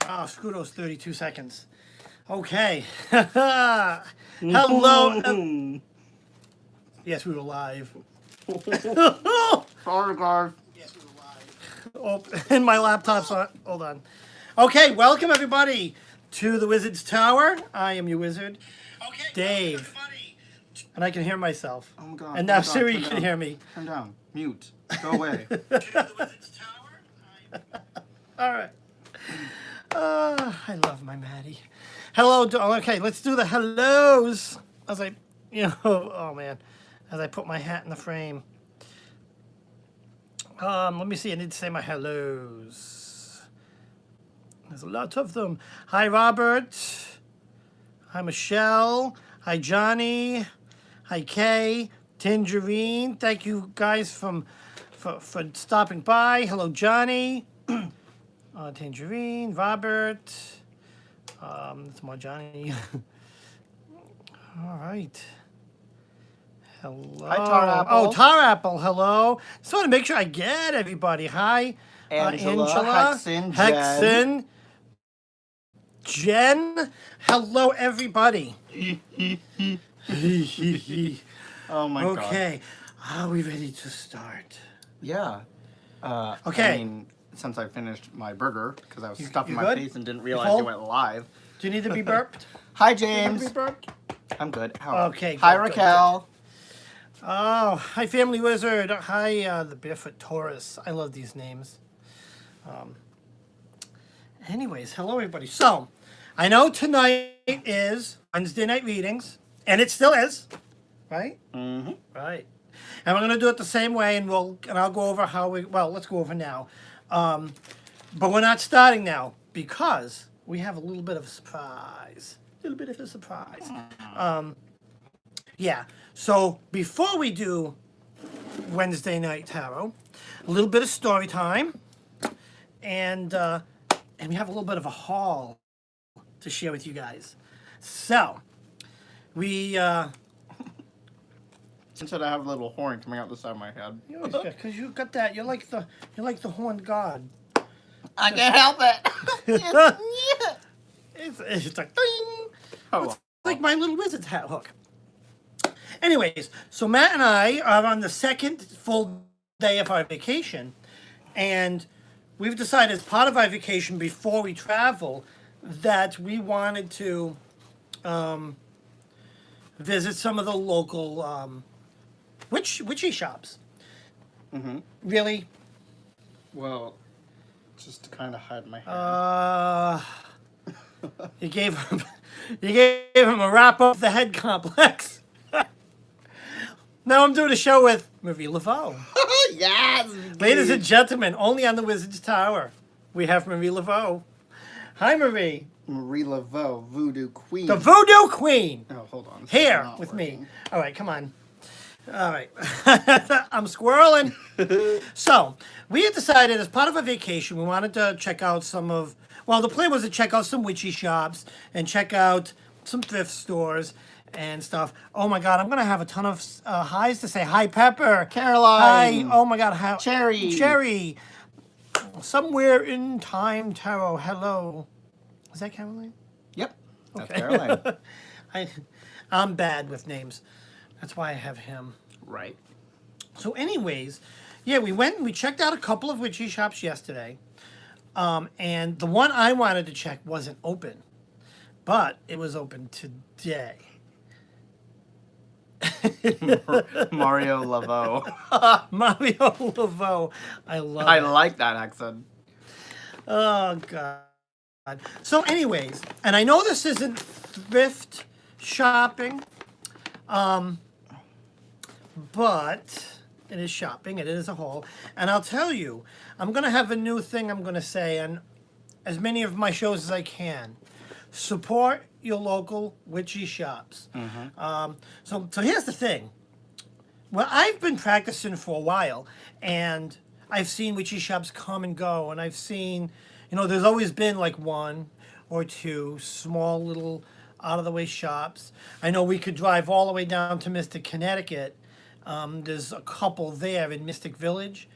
Oh, screw those 32 seconds. Okay. Hello. Yes, we were live. Sorry, guys. Yes, we were live. Oh, and my laptop's on. Hold on. Okay, welcome everybody to the Wizard's Tower. I am your wizard, Dave. And I can hear myself. Oh my god. And now oh my God, Siri turn can down. hear me. Turn down. Mute. Go away. All right. I love my Maddie. Hello. Okay, let's do the hellos. As I, oh man, as I put my hat in the frame. Let me see. I need to say my hellos. There's a lot of them. Hi, Robert. Hi, Michelle. Hi, Johnny. Hi, Kay. Tangerine. Thank you guys for stopping by. Hello, Johnny. Tangerine. Robert. That's more Johnny. All right. Hello. Hi, Tar Apple. Oh, Tar Apple. Hello. Just want to make sure I get everybody. Hi, Angela, Hexen, Hexen, Jen. Hello, everybody. Oh my god. Okay. Are we ready to start? Yeah. Okay. I mean, since I finished my burger, because I was stuffing you my good? face and didn't realize full? it went live. Do you need to be burped? Hi, Do you need to James. be burped? I'm good. How? Okay, Hi, good, good, Raquel. Oh, hi, Family Wizard. Hi, the Barefoot Taurus. I love these names. Anyways, hello, everybody. So, I know tonight is Wednesday night readings, and it still is, right? Mm-hmm. Right. And we're going to do it the same way, and I'll go over how let's go over now. But we're not starting now because we have a little bit of a surprise. Yeah. So before we do Wednesday night tarot, a little bit of story time, and we have a little bit of a haul to share with you guys. So we Since I have a little horn coming out the side of my head. because you got that. You're like the horned god. I can't help it. It's like ding. Oh, It's like my little wizard's hat hook. Anyways, so Matt and I are on the second full day of our vacation, and we've decided as part of our vacation before we travel that we wanted to visit some of the local witchy shops. Mm-hmm. Really? Well, just to kind of hide my hair. You gave him a wrap up the head complex. Now I'm doing a show with Marie Laveau. Yes! Ladies and gentlemen, only on the Wizard's Tower, we have Marie Laveau. Hi, Marie. Marie Laveau, Voodoo Queen. The Voodoo Queen. Oh, hold on. This is Here not with working. me. All right, come on. All right. I'm squirreling. So, we had decided as part of our vacation, we wanted to check out the plan was to check out some witchy shops and check out some thrift stores and stuff. Oh my God, I'm going to have a ton of highs to say. Hi, Pepper. Caroline. Hi. Oh my God. How, Cherry. Cherry. Somewhere in time, tarot. Hello. Is that Caroline? Yep. That's Okay. Caroline. I'm bad with names. That's why I have him. Right. So, anyways, yeah, we went and we checked out a couple of witchy shops yesterday. And the one I wanted to check wasn't open, but it was open today. Mario Laveau. Mario Laveau. I love I it. like that accent. Oh, God. So, anyways, and I know this isn't thrift shopping, but it is shopping. It is a haul. And I'll tell you, I'm going to have a new thing I'm going to say on as many of my shows as I can. Support your local witchy shops. So here's the thing. Well, I've been practicing for a while, and I've seen witchy shops come and go, and I've seen, there's always been like one or two small little out-of-the-way shops. I know we could drive all the way down to Mystic, Connecticut. There's a couple there in Mystic Village,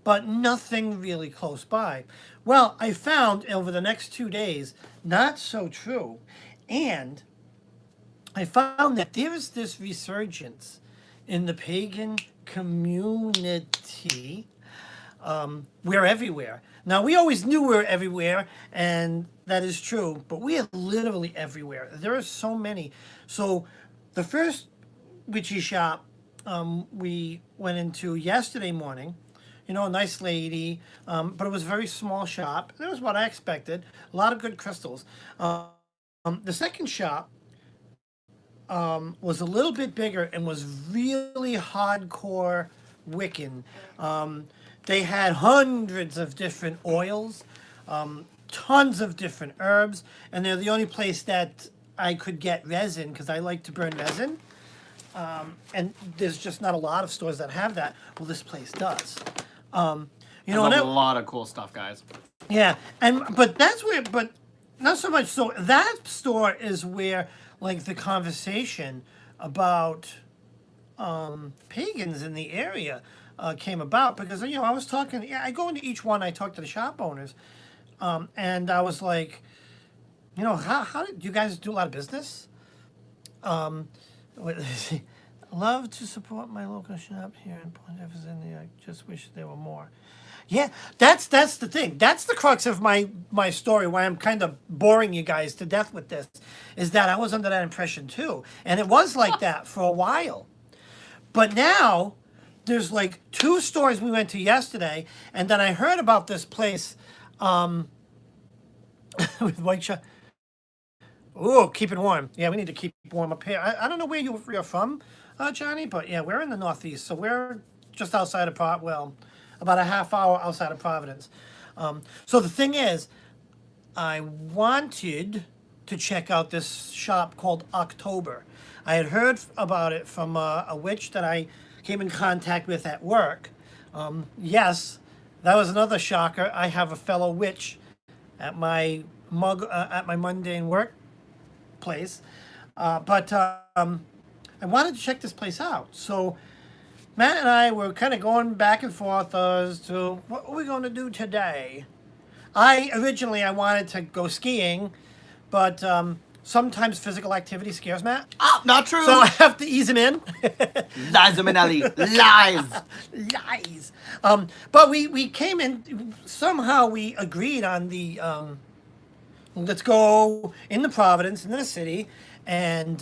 but nothing really close by. Well, I found over the next 2 days, not so true. And I found that there is this resurgence in the pagan community. We're everywhere. Now, we always knew we were everywhere, and that is true, but we are literally everywhere. There are so many. So, the first witchy shop we went into yesterday morning, you know, a nice lady, but it was a very small shop. That was what I expected. A lot of good crystals. The second shop was a little bit bigger and was really hardcore Wiccan. They had hundreds of different oils, tons of different herbs, and they're the only place that I could get resin because I like to burn resin. And there's just not a lot of stores that have that. Well, this place does. You know, There's and a lot of cool stuff, guys. yeah, but that's where, but not so much. So that store is where like the conversation about pagans in the area came about because you know I was talking. Yeah, I go into each one. I talk to the shop owners, and I was like, you know, how did you guys do a lot of business? Love to support my local shop here in Port Jefferson. I just wish there were more. Yeah, that's the thing. That's the crux of my story. Why I'm kind of boring you guys to death with this, is that I was under that impression too, and it was like that for a while. But now there's like 2 stores we went to yesterday, and then I heard about this place with White Shot. Ooh, keep it warm. Yeah, we need to keep warm up here. I don't know where you're from, Johnny, but yeah, we're in the Northeast, so we're just outside of about a half hour outside of Providence. So the thing is, I wanted to check out this shop called October. I had heard about it from a witch that I came in contact with at work. Yes, that was another shocker. I have a fellow witch at my mundane workplace, but I wanted to check this place out. So Matt and I were kind of going back and forth as to what are we going to do today. Originally I wanted to go skiing, but sometimes physical activity scares Matt. Ah, not true. So I have to ease him in. Lies, Minelli. Lies. Lies. But we came in, somehow we agreed on the, let's go in the Providence, into the city, and,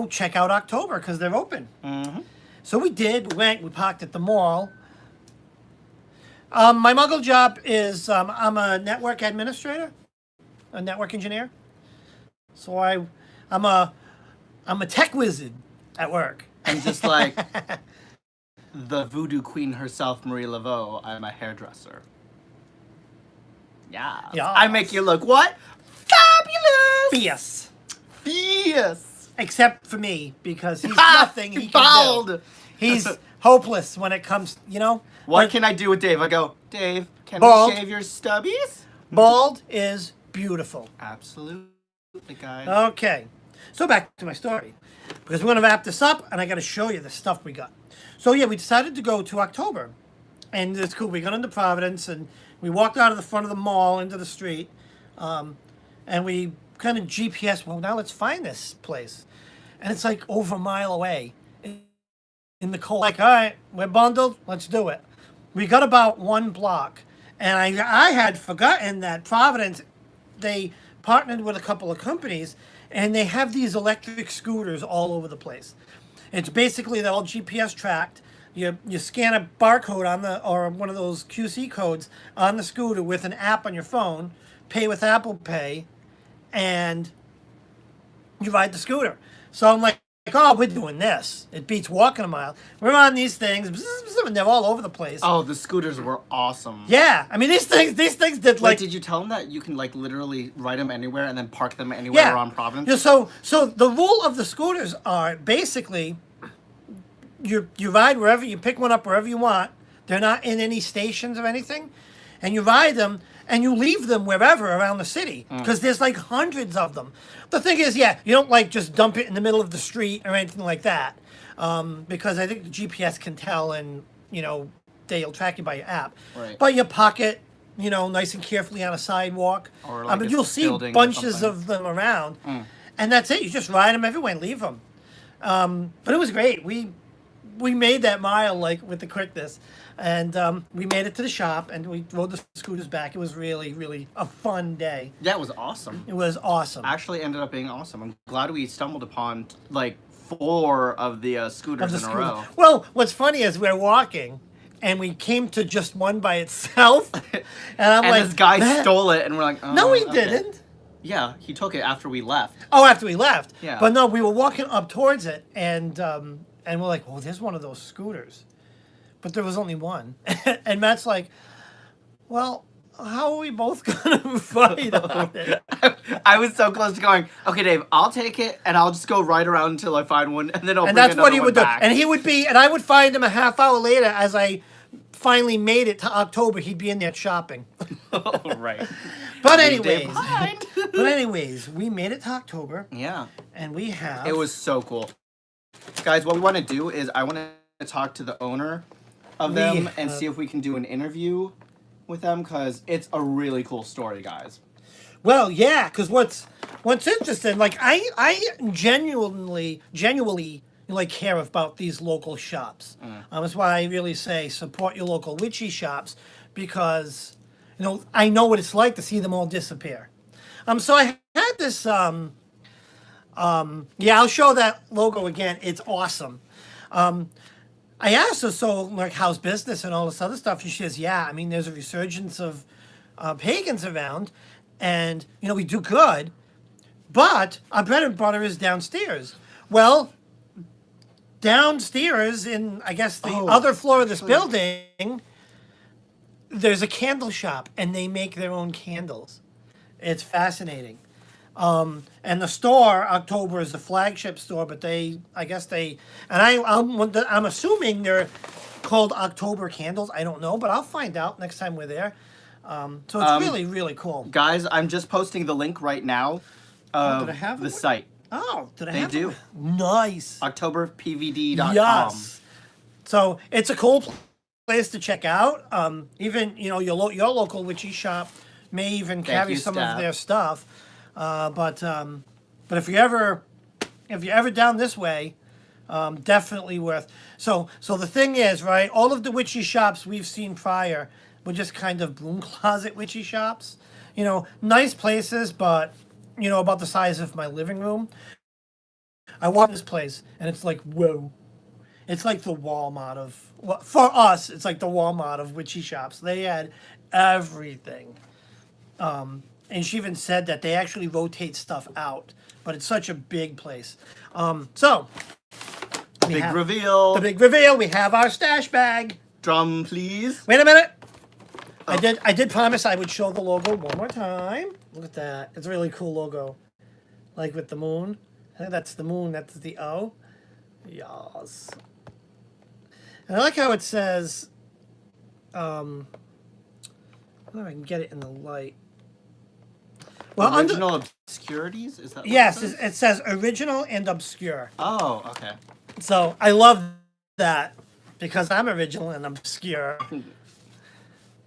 check out October because they're open. Mm-hmm. So we did, we parked at the mall. My muggle job is, I'm a network administrator, a network engineer. So I'm a tech wizard at work. And just like the voodoo queen herself, Marie Laveau, I'm a hairdresser. Yeah. Yes. I make you look what? Fabulous! Fierce. Fierce! Except for me, because he's nothing he can Bald! do. He's hopeless when it comes, What But can I do with Dave? I go, Dave, can Bald. we shave your stubbies? bald is beautiful. Absolutely, guys. Okay, so back to my story, because we're going to wrap this up, and I got to show you the stuff we got. So yeah, we decided to go to October, and it's cool. We got into Providence, and we walked out of the front of the mall into the street, and we kind of GPS. Well, now let's find this place, and it's like over a mile away in the cold. Like, all right, we're bundled. Let's do it. We got about 1 block, and I had forgotten that Providence, they partnered with a couple of companies, and they have these electric scooters all over the place. It's basically they're all GPS tracked. You scan a barcode or one of those QC codes on the scooter with an app on your phone, pay with Apple Pay, and you ride the scooter. So I'm like, oh, we're doing this. It beats walking a mile. We're on these things, and they're all over the place. Oh, the scooters were awesome. Yeah, I mean these things did Like, did you tell them that you can like literally ride them anywhere and then park them anywhere yeah. around Providence? Yeah, so the rule of the scooters are basically you ride wherever, you pick one up wherever you want. They're not in any stations or anything, and you ride them and you leave them wherever around the city because there's like hundreds of them. The thing is, yeah, you don't like just dump it in the middle of the street or anything like that, because I think the GPS can tell and they'll track you by your app. Right. But you park it, nice and carefully on a sidewalk. Or I like mean, a you'll see building or bunches something. of them around, and that's it. You just ride them everywhere and leave them. But it was great. We made that mile like with the quickness, and we made it to the shop, and we rode the scooters back. It was really, really a fun day. Yeah, it was awesome. It was awesome. Actually ended up being awesome. I'm glad we stumbled upon like 4 of the scooters in a row. Well, what's funny is we're walking, and we came to just one by itself, and I'm And like, this guy "That-" stole it, and we're like, oh, No, he okay. didn't. Yeah, he took it after we left. Oh, after we left. Yeah. But no, we were walking up towards it, and we're like, well, there's one of those scooters, but there was only one, and Matt's like, well, how are we both gonna fight on it? I was so close to going, okay, Dave, I'll take it, and I'll just go right around until I find one, and then I'll And bring that's what another he one would do. back. And he would be, and I would find him a half hour later as I finally made it to October. He'd be in there shopping. Oh, right. But Leave Dave anyways, behind. we made it to October, Yeah. and we have. It was so cool. Guys, what we want to do is I want to talk to the owner of them and see if we can do an interview with them, because it's a really cool story, guys. Well, yeah, because what's interesting, like I genuinely like care about these local shops. That's why I really say support your local witchy shops, because I know what it's like to see them all disappear. So I had this yeah, I'll show that logo again. It's awesome. I asked her, so like, how's business and all this other stuff? And she says, yeah, I mean, there's a resurgence of pagans around, and we do good, but our bread and butter is downstairs. Well, downstairs in, I guess, the other floor of this building, there's a candle shop, and they make their own candles. It's fascinating. And the store, October, is the flagship store, but I'm assuming they're called October candles. I don't know, but I'll find out next time we're there. So it's really, really cool. Guys, I'm just posting the link right now of did I have the it? site. Oh, did I They have do. it? Nice. OctoberPVD.com. Yes. So it's a cool place to check out. Even your local witchy shop may even carry you, some staff. of their stuff. But if you're ever down this way, definitely worth. So the thing is, right? All of the witchy shops we've seen prior were just kind of broom closet witchy shops. Nice places, but about the size of my living room. I walk this place, and it's like, whoa. It's like the Walmart of, for us, it's like the Walmart of witchy shops. They had everything. And she even said that they actually rotate stuff out, but it's such a big place. So, we Big have reveal. the big reveal. We have our stash bag. Drum, please. Wait a minute. I did promise I would show the logo one more time. Look at that. It's a really cool logo. Like with the moon. I think that's the moon. That's the O. Yes. And I like how it says, I don't know if I can get it in the light. Well, Original obscurities? Is that what yes, it says? it says original and obscure. Oh, okay. So I love that because I'm original and obscure.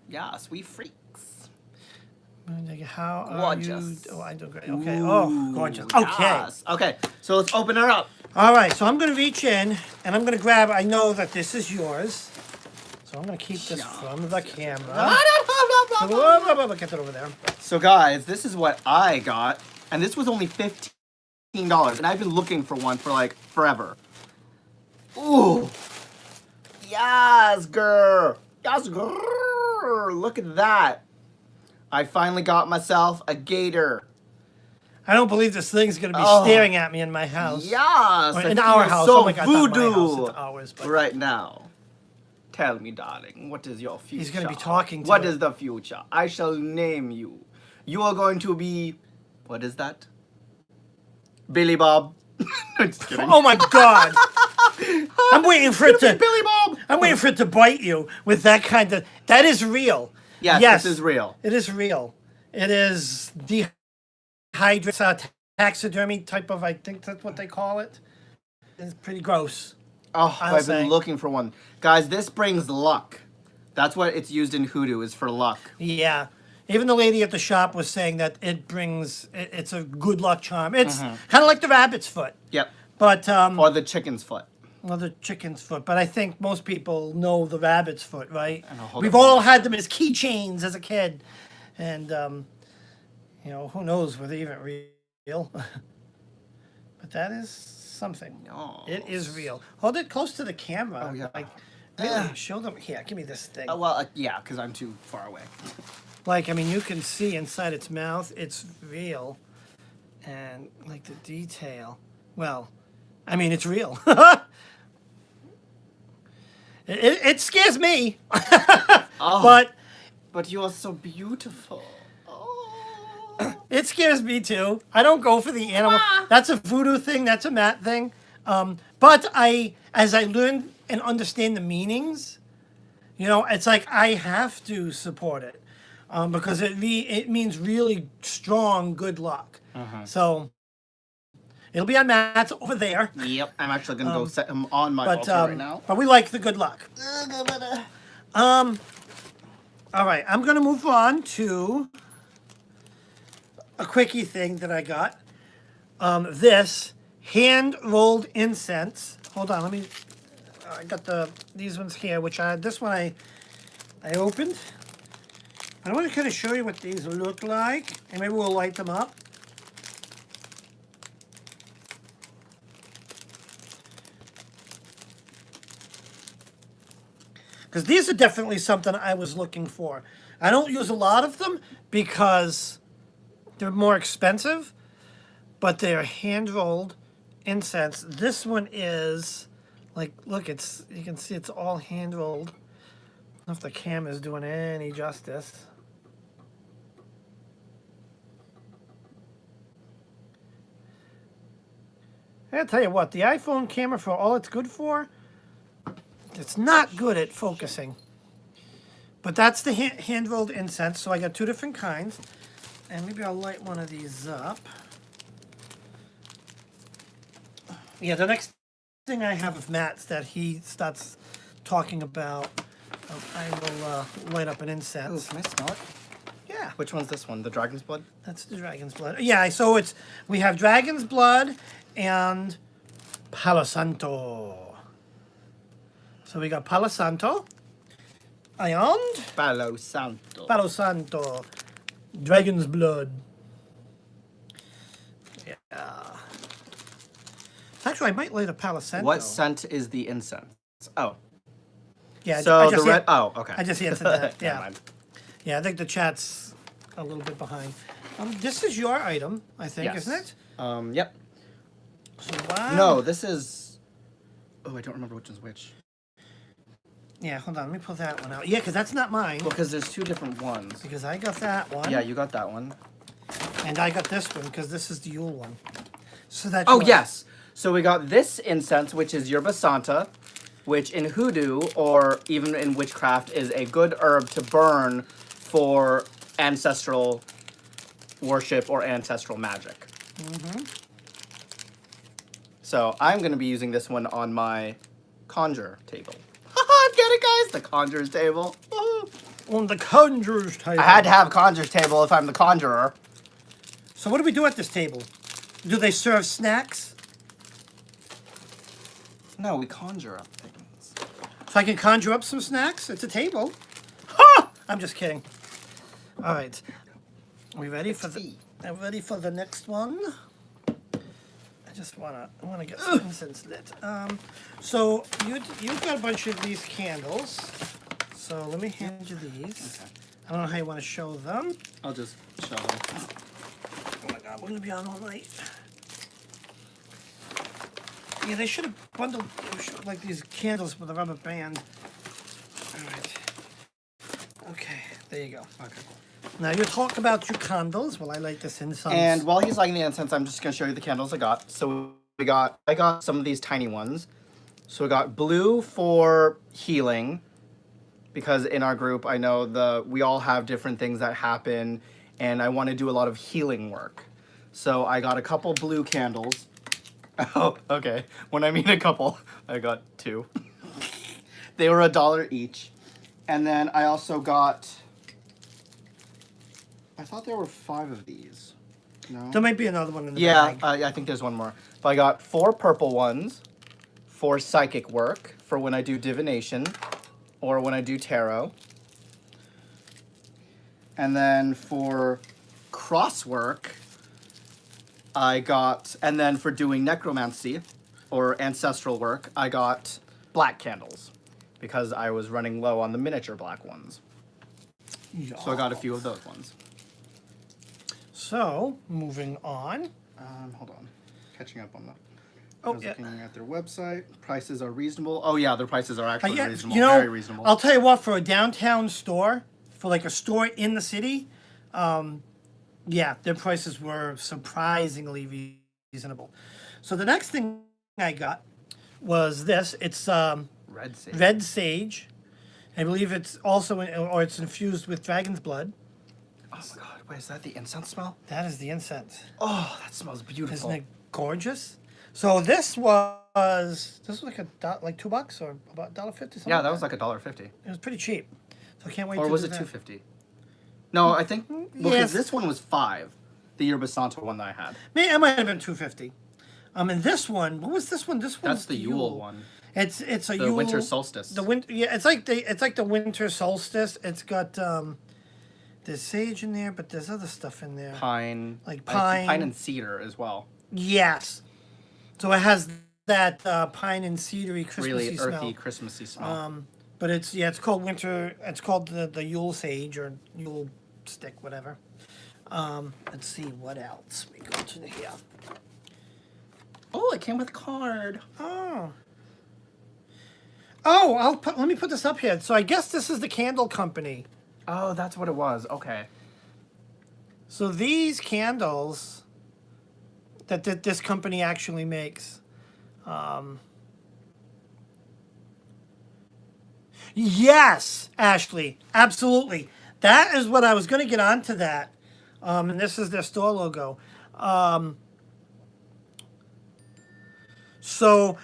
Yes, we freaks. How are Gorgeous. you? Oh, I do great. Okay. Oh, gorgeous. Okay. Yes. Okay, so let's open her up. All right. So I'm going to reach in and I'm going to grab. I know that this is yours, so I'm going to keep this from the camera. Get that over there. So guys, this is what I got, and this was only $15, and I've been looking for one for like forever. Ooh, yes, girl, yes, girl. Look at that. I finally got myself a gator. I don't believe this thing's going to be Oh. staring at me in my house. Yes, Or I in our feel house. So Oh my God, not my house, voodoo. it's ours, but- Right now. Tell me, darling, what is your future? He's gonna be talking to What it. is the future? I shall name you. You are going to be, what is that? Billy Bob. I'm just kidding. Oh my God! I'm waiting for it to. Billy Bob. I'm waiting for it to bite you with that kind of. That is real. Yes, this is real. It is real. It is dehydrated taxidermy type of. I think that's what they call it. It's pretty gross. Oh, I'll I've say. been looking for one. Guys, this brings luck. That's what it's used in hoodoo, is for luck. Yeah. Even the lady at the shop was saying that it's a good luck charm. It's kind of like the rabbit's foot. Yep. But, Or the chicken's foot. well, the chicken's foot. But I think most people know the rabbit's foot, right? And I'll hold We've it all up. had them as keychains as a kid. And, you know, who knows whether they're even real. But that is something. No. It is real. Hold it close to the camera. Oh, yeah. Like, really, show them. Here, give me this thing. Well, yeah, because I'm too far away. Like, I mean, you can see inside its mouth, it's real. And, like, the detail. Well, I mean, it's real. It scares me. Oh, But but you are so beautiful. Oh. it scares me too. I don't go for the animal. That's a voodoo thing. That's a Matt thing. But as I learn and understand the meanings, you know, it's like I have to support it because it means really strong good luck. So it'll be on Matt's over there. Yep. I'm actually going to go set him on my altar right now. But we like the good luck. All right, I'm gonna move on to a quickie thing that I got. This hand rolled incense. Hold on, let me. I got these ones here, which this one I opened. I want to kind of show you what these look like, and maybe we'll light them up. Because these are definitely something I was looking for. I don't use a lot of them because they're more expensive, but they're hand-rolled incense. This one is, like, look, you can see it's all hand-rolled. I don't know if the camera's doing any justice. I gotta tell you what, the iPhone camera, for all it's good for, it's not good at focusing. But that's the hand-rolled incense, so I got two different kinds. And maybe I'll light one of these up. Yeah, the next thing I have of Matt's that he starts talking about, I will light up an Ooh, incense. can I smell it? Yeah, Which one's this one? The dragon's blood? that's the dragon's blood. Yeah, so we have dragon's blood and Palo Santo. So we got Palo Santo, and Palo Santo. Palo Santo, dragon's blood. Yeah. Actually, I might light a Palo Santo. What scent is the incense? Oh. Yeah. So I the just red. Oh, okay. I just answered that. Never Yeah. mind. Yeah, I think the chat's a little bit behind. This is your item, I think, Yes. isn't it? Yep. So wow. No, this is. Oh, I don't remember which is which. Yeah, hold on. Let me pull that one out. Yeah, because that's not mine. Well, because there's two different ones. Because I got that one. Yeah, you got that one. And I got this one because this is the Yule one. So that's Oh, yours. yes. So we got this incense, which is Yerba Santa, which in hoodoo or even in witchcraft is a good herb to burn for ancestral worship or ancestral magic. So I'm going to be using this one on my conjure table. Get it, guys? The conjurer's table. On the conjurer's table. I had to have conjurer's table if I'm the conjurer. So what do we do at this table? Do they serve snacks? No, we conjure up things. So I can conjure up some snacks? It's a table. Ha! I'm just kidding. All right. Are we ready for ready for the next one? I wanna get some incense lit. So you've got a bunch of these candles. So let me hand you these. Okay. I don't know how you want to show them. I'll just show them. Oh my god, we're gonna be on all night. Yeah, they should have bundled like these candles with a rubber band. All right. Okay, there you go. Okay. Now you talk about your candles while I light this incense. And while he's lighting the incense, I'm just gonna show you the candles I got. So I got some of these tiny ones. So we got blue for healing, because in our group I know we all have different things that happen, and I want to do a lot of healing work. So I got a couple blue candles. Oh, okay. When I mean a couple, I got two. They were $1 each. And then I also got. I thought there were 5 of these. No. There might be another one in the Yeah, bag. I think there's one more. But I got 4 purple ones for psychic work, for when I do divination, or when I do tarot. And then for cross work, I got, and then for doing necromancy, or ancestral work, I got black candles, because I was running low on the miniature black ones. So I got a few of those ones. So, moving on. Hold on. Catching up on that. Oh, I was yeah. looking at their website. Prices are reasonable. Oh, yeah, their prices are actually Yeah, reasonable. you know, Very reasonable. I'll tell you what, for a downtown store, for like a store in the city, yeah, their prices were surprisingly reasonable. So the next thing I got was this. It's Red sage. red sage. I believe it's also, or it's infused with dragon's blood. Oh, my God. Wait, is that the incense smell? That is the incense. Oh, that smells beautiful. Isn't it gorgeous? So this was like like $2 or about $1.50 something. Yeah, that like was like $1.50. It was pretty cheap. So I can't wait Or to was do it that. $2.50? No, I think because Yes. this one was 5. The Yerba Santa one that I had. Maybe it might have been $2.50. And this one, what was this one? This one's That's the Yule one. It's a The Yule, winter solstice. The winter, yeah, it's like the winter solstice. It's got there's sage in there, but there's other stuff in there. Pine. Like I think pine. Pine and cedar as well. Yes. So it has that pine and cedary Christmassy Really smell. earthy, Christmassy smell. But it's called winter. It's called the Yule sage or Yule stick, whatever. Let's see what else we go to here. Oh, it came with a card. Oh, let me put this up here. So I guess this is the candle company. Oh, that's what it was. Okay. So these candles that this company actually makes. Yes, Ashley, absolutely. That is what I was going to get onto that. And this is their store logo. So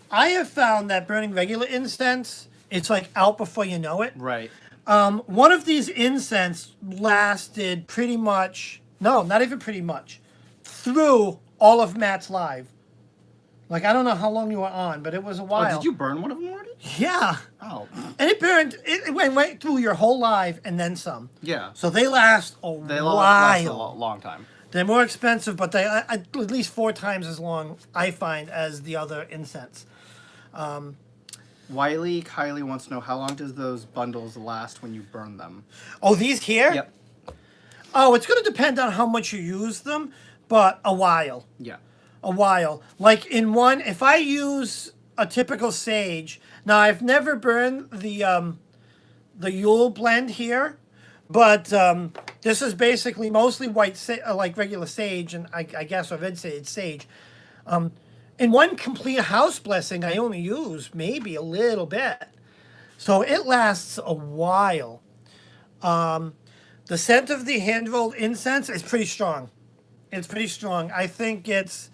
I have found that burning regular incense, it's like out before you know it. Right. One of these incense lasted pretty much, no, not even pretty much, through all of Matt's live. Like, I don't know how long you were on, but it was a while. Oh, did you burn one of them already? Yeah. Oh. And it went right through your whole live and then some. Yeah. So they last a They while. last a long time. They're more expensive, but they at least 4 times as long, I find, as the other incense. Kylie wants to know, how long does those bundles last when you burn them? Oh, these here? Yep. Oh, it's going to depend on how much you use them, but a while. Yeah. A while. Like in one, if I use a typical sage, now I've never burned the Yule blend here, but this is basically mostly white, like regular sage, and I guess or red sage. In one complete house blessing, I only use maybe a little bit, so it lasts a while. The scent of the hand rolled incense is pretty strong. It's pretty strong. I think it's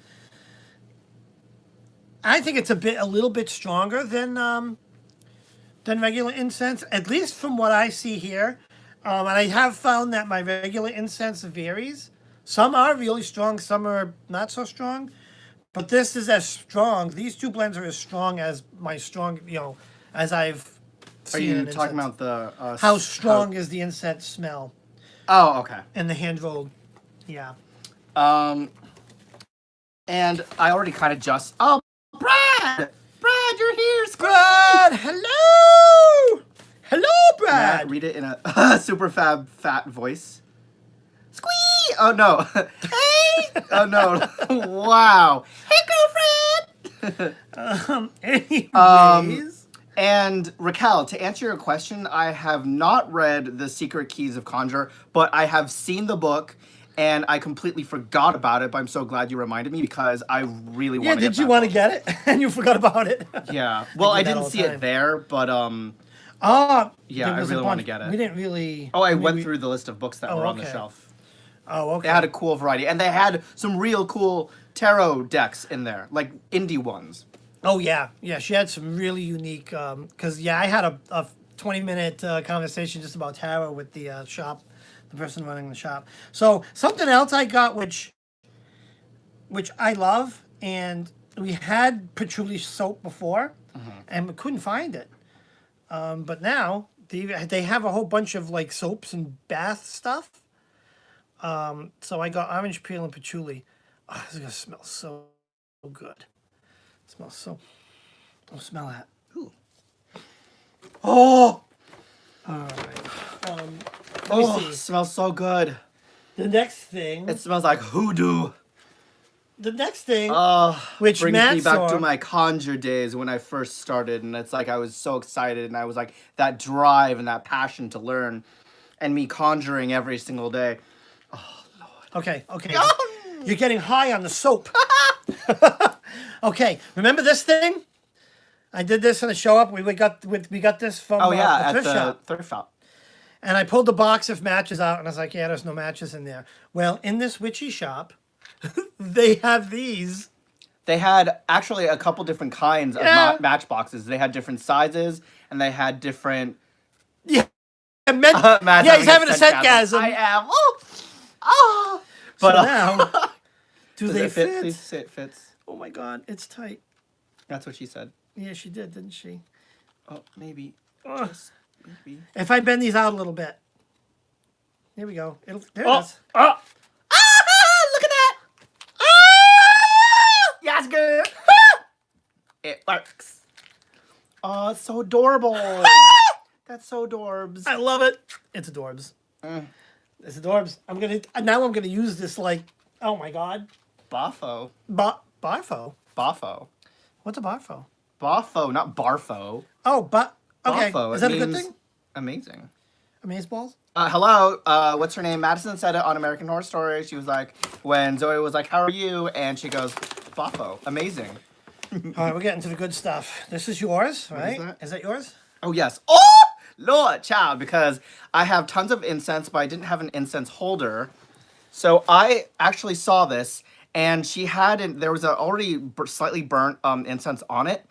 a little bit stronger than regular incense, at least from what I see here. And I have found that my regular incense varies. Some are really strong, some are not so strong. But this is as strong. These two blends are as strong as my strong, as I've Are seen. you an talking incense. about the... How strong is the incense smell Oh, okay. and the hand rolled? Yeah. And I already kind of just... Oh, Brad! Brad, you're here! Brad, hello! Hello, Brad! Matt, read it in a super fat voice. Squee! Oh, no. Hey! Oh, no. Wow. Hey, girlfriend! Anyways. And Raquel, to answer your question, I have not read The Secret Keys of Conjure, but I have seen the book, and I completely forgot about it, but I'm so glad you reminded me because I really want to get Did you that want to book. get it? And you forgot about it? Yeah. Well, I do that didn't all the see time. it there, but Yeah, I really wanna get it. We didn't really... I went through the list of books that were on the okay. shelf. Oh, okay. They had a cool variety, and they had some real cool tarot decks in there, like indie ones. Oh, yeah. Yeah, she had some really unique... Because, I had a 20-minute conversation just about tarot with the shop, the person running the shop. So something else I got, which I love, and we had patchouli soap before, and we couldn't find it. But now they have a whole bunch of like soaps and bath stuff. So I got orange peel and patchouli. Oh, this is gonna smell so good. It smells so. Oh, smell that. Ooh. Oh. All right. Let me Oh, see. it smells so good. The next thing. It smells like hoodoo. The next thing. Oh, Which brings Matt me back saw. to my conjure days when I first started, and it's like I was so excited, and I was like that drive and that passion to learn, and me conjuring every single day. Okay. You're getting high on the soap. Okay. Remember this thing? I did this in a show up. We got this from Oh yeah, the at thrift the shop. thrift shop. And I pulled the box of matches out, and I was like, yeah, there's no matches in there. Well, in this witchy shop, they have these. They had actually a couple different kinds of Yeah. matchboxes. They had different sizes, and they had different. Yeah. Matt's Yeah, he's having a scentgasm. setgasm. I am. Oh. So But now, do does they it fit? fit? Please say it fits. Oh my God, it's tight. That's what she said. Yeah, she did, didn't she? Oh, maybe. Ugh. Just maybe. If I bend these out a little bit. Here we go. There it is. Ah! Look at that! Ah! Yes, good. It works. Oh, it's so adorable. That's so adorbs. I love it. It's adorbs. Mm. It's adorbs. I'm gonna use this like, oh my God. Bafo. Barfo. Bafo. What's a barfo? Bafo, not barfo. Oh, okay. Bafo. Is It that a good means thing? Amazing. Amazeballs? Hello, what's her name? Madison said it on American Horror Story. She was like, when Zoe was like, how are you? And she goes, Bafo. Amazing. All right, we're getting to the good stuff. This is yours, right? that? Is that yours? Oh, yes. Oh, Lord, child, because I have tons of incense, but I didn't have an incense holder. So I actually saw this, and she had, there was a already slightly burnt incense on it.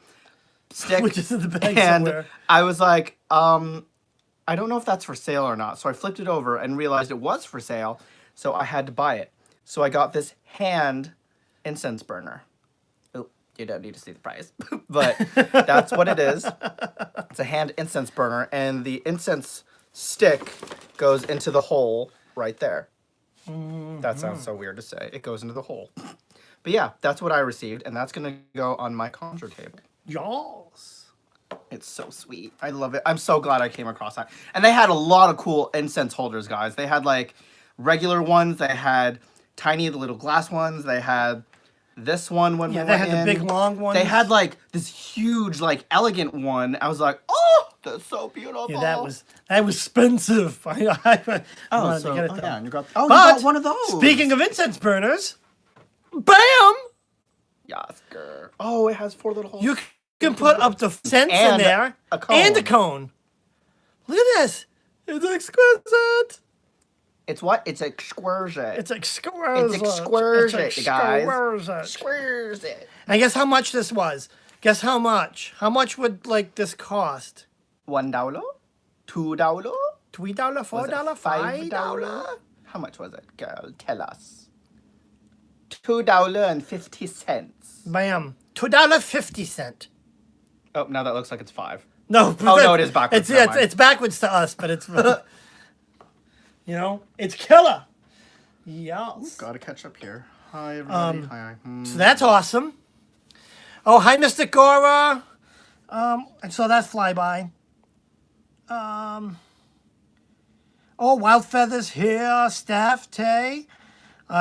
Stick. Which is in the bag And somewhere. I was like, I don't know if that's for sale or not. So I flipped it over and realized it was for sale. So I had to buy it. So I got this hand incense burner. Oh, you don't need to see the price. But that's what it is. It's a hand incense burner. And the incense stick goes into the hole right there. That sounds so weird to say. It goes into the hole. But yeah, that's what I received. And that's going to go on my conjure table. Y'alls. It's so sweet. I love it. I'm so glad I came across that. And they had a lot of cool incense holders, guys. They had like regular ones. They had tiny little glass ones. They had this one when Yeah, we they went had the in. big long ones. They had like this huge, like elegant one. I was like, oh, that's so beautiful. Yeah, that was expensive. I wanted to get it, though. yeah, and you got But you got one of those. Speaking of incense burners, bam! yes, girl. Oh, it has 4 little holes. You can put up to scents in And there a cone. and a cone. Look at this. It's exquisite. It's what? It's exquisite. It's exquisite. It's exquisite, It's guys. exquisite. exquisite. And guess how much this was? Guess how much? How much would like this cost? $1, $2, $3, $4, Was it $5. How much was it, girl? Tell us. $2.50. Bam. $2.50. Oh, now that looks like it's 5. No. Oh, no, it is backwards. Never mind. It's backwards to us, but it's you know, it's killer. Yes. Gotta catch up here. Hi, everybody. Hi. So that's awesome. Oh, hi, Mr. Gora. And so that's flyby. Oh, Wild Feathers here. Staff Tay.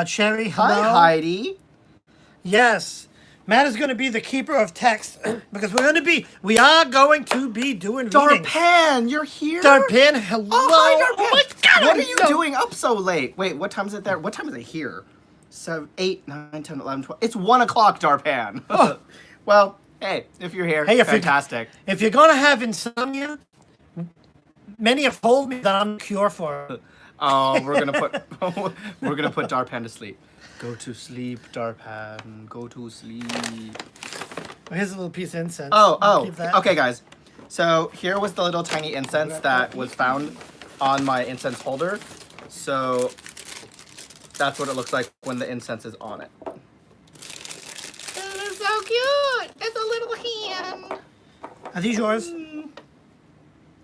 Cherry, hello. Hi, Heidi. Yes. Matt is going to be the keeper of text because we are going to be doing readings. Darpan, you're here? Darpan, hello. Oh, hi, Darpan. Oh my God. What are you No. doing up so late? Wait, what time is it there? What time is it here? 7, 8, 9, 10, 11, 12. It's 1 o'clock, Darpan. Oh. Well, hey, if you're here, Hey, if you- fantastic. If you're going to have insomnia, many have told me that I'm the cure for it. Oh, we're gonna put Darpan to sleep. Go to sleep, Darpan. Go to sleep. Here's a little piece of incense. Oh, Keep that. okay, guys. So here was the little tiny incense that was found on my incense holder. So that's what it looks like when the incense is on it. It is so cute. It's a little hand. Are these yours?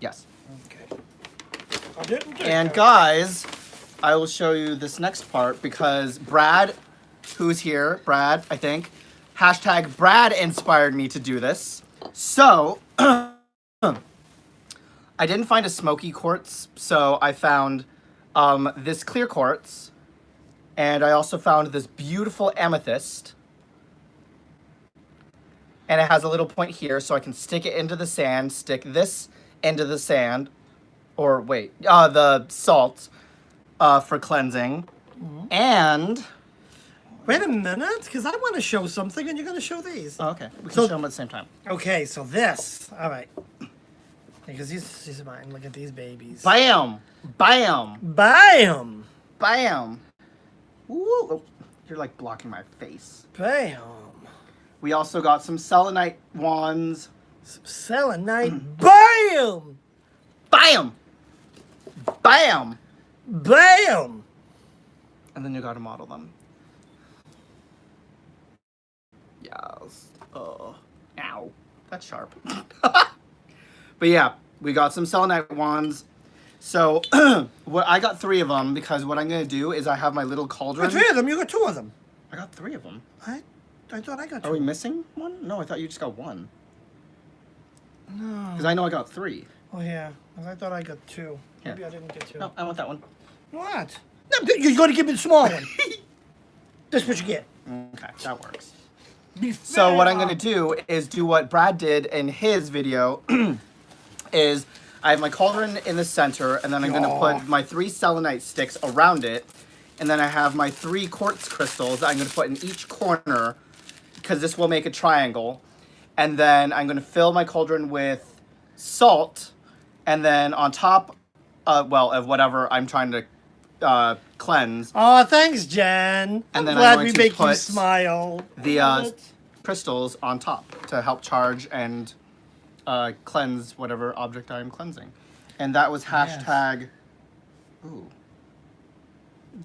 Yes. Okay. I didn't take And that. guys, I will show you this next part because Brad, who's here, Brad, I think, hashtag Brad inspired me to do this. So, I didn't find a smoky quartz, so I found this clear quartz, and I also found this beautiful amethyst. And it has a little point here, so I can stick it into the sand, stick this into the sand, or wait, the salt for cleansing. And, Wait a minute, because I want to show something, and you're going to show these. oh, okay, we can So- show them at the same time. Okay, so this. All right. Because these are mine. Look at these babies. Bam! Bam! Bam! Bam! Ooh, oh, you're like blocking my face. Bam! We also got some selenite wands. Selenite. Bam! Bam! Bam! Bam! And then you gotta model them. Yes. Oh. Ow. That's sharp. But yeah, we got some selenite wands. So, what I got 3 of them because what I'm gonna do is I have my little You cauldron. got 3 of them. You got 2 of them. I got 3 of them. I thought I got 2. Are we missing one? No, I thought you just got 1. No. Because I know I got 3. Oh, yeah. 'Cause I thought I got 2. Here. Maybe I didn't get 2. No, I want that one. What? No, you're going to give me the small one. That's what you get. Okay, that works. Be So what fair. I'm gonna do is do what Brad did in his video. Is I have my cauldron in the center, and then I'm gonna Aw. put my 3 selenite sticks around it, and then I have my 3 quartz crystals that I'm gonna put in each corner, because this will make a triangle. And then I'm gonna fill my cauldron with salt, and then on top, well, of whatever I'm trying to cleanse, Oh, thanks, Jen. I'm And then I'm glad going we to make you put smile. the What? crystals on top to help charge and cleanse whatever object I'm cleansing. And that was hashtag. Ooh.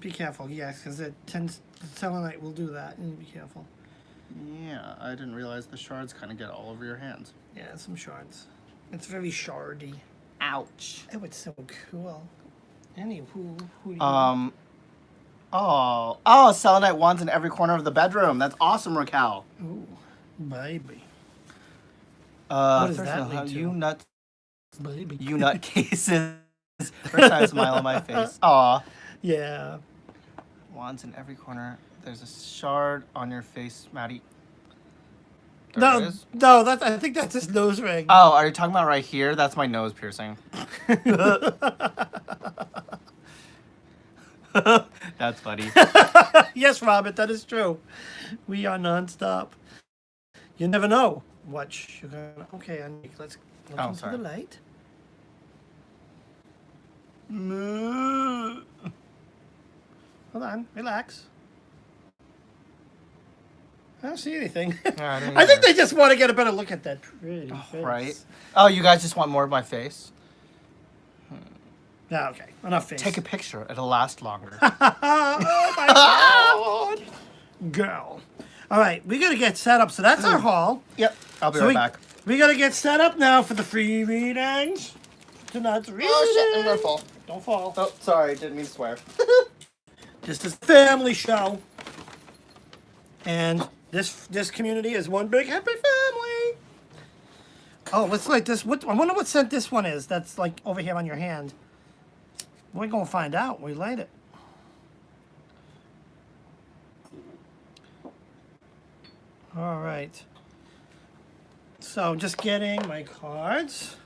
Be careful, yes, because it tends. Selenite will do that. And be careful. Yeah, I didn't realize the shards kind of get all over your hands. Yeah, some shards. It's very shardy. Ouch. Oh, it's so cool. Who do you Oh, selenite wands in every corner of the bedroom. That's awesome, Raquel. Ooh, baby. What does that lead to? Baby. You nut cases. First time smile on my face. Aw. Yeah. Wands in every corner. There's a shard on your face, Maddie. There it No, is. no, I think that's his nose ring. Oh, are you talking about right here? That's my nose piercing. That's funny. Yes, Robert, that is true. We are nonstop. You never know what you're gonna. Okay, Anik, let's look Oh, into sorry. the light. Hold on, relax. I don't see anything. Yeah, I don't I think either. they just want to get a better look at that pretty face. Right? Oh, you guys just want more of my face? Yeah, okay, enough face. Take a picture. It'll last longer. Oh my god, girl! All right, we gotta get set up. So that's our haul. Yep. I'll be So right back. We gotta get set up now for the free readings. Tonight's reading. Oh shit, I'm gonna fall. Don't fall. Oh, sorry, didn't mean to swear. This is a family show, and this community is one big happy family. Oh, let's light this. What I wonder what scent this one is. That's like over here on your hand. We're gonna find out. We light it. All right. So just getting my cards.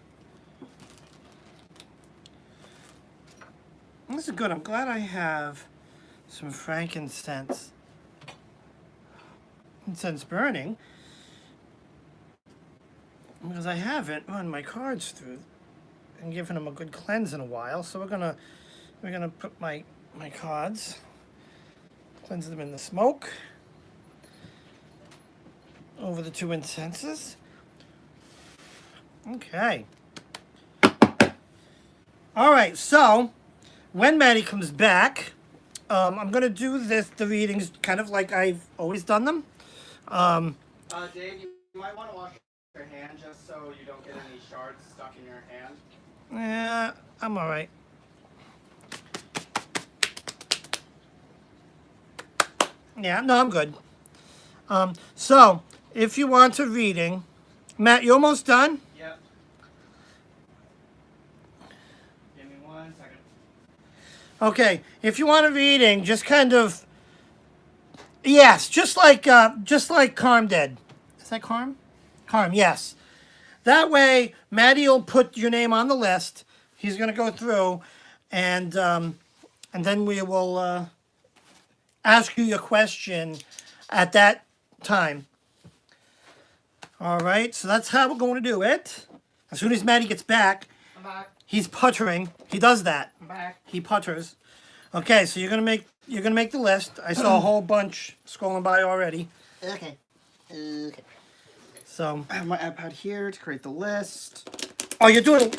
This is good. I'm glad I have some frankincense. Incense burning. Because I haven't run my cards through and given them a good cleanse in a while. So we're gonna put my cards, cleanse them in the smoke over the 2 incenses. Okay. All right. So when Maddie comes back, I'm gonna do the readings kind of like I've always done them. Dave, you might want to wash your hand just so you don't get any shards stuck in your hand. Yeah, I'm all right. Yeah, no, I'm good. So if you want a reading, Matt, you almost done? Yep. Give me 1 second. Okay, if you want a reading, just kind of yes, just like Carm did. Is that Carm? Carm, yes. That way, Maddie will put your name on the list. He's gonna go through, and then we will ask you your question at that time. All right, so that's how we're going to do it. As soon as Maddie gets back, I'm back. he's puttering. He does that. I'm back. He putters. Okay, so you're gonna make the list. I saw a whole bunch scrolling by already. Okay. Okay. So, I have my iPad here to create the list. oh, you're doing.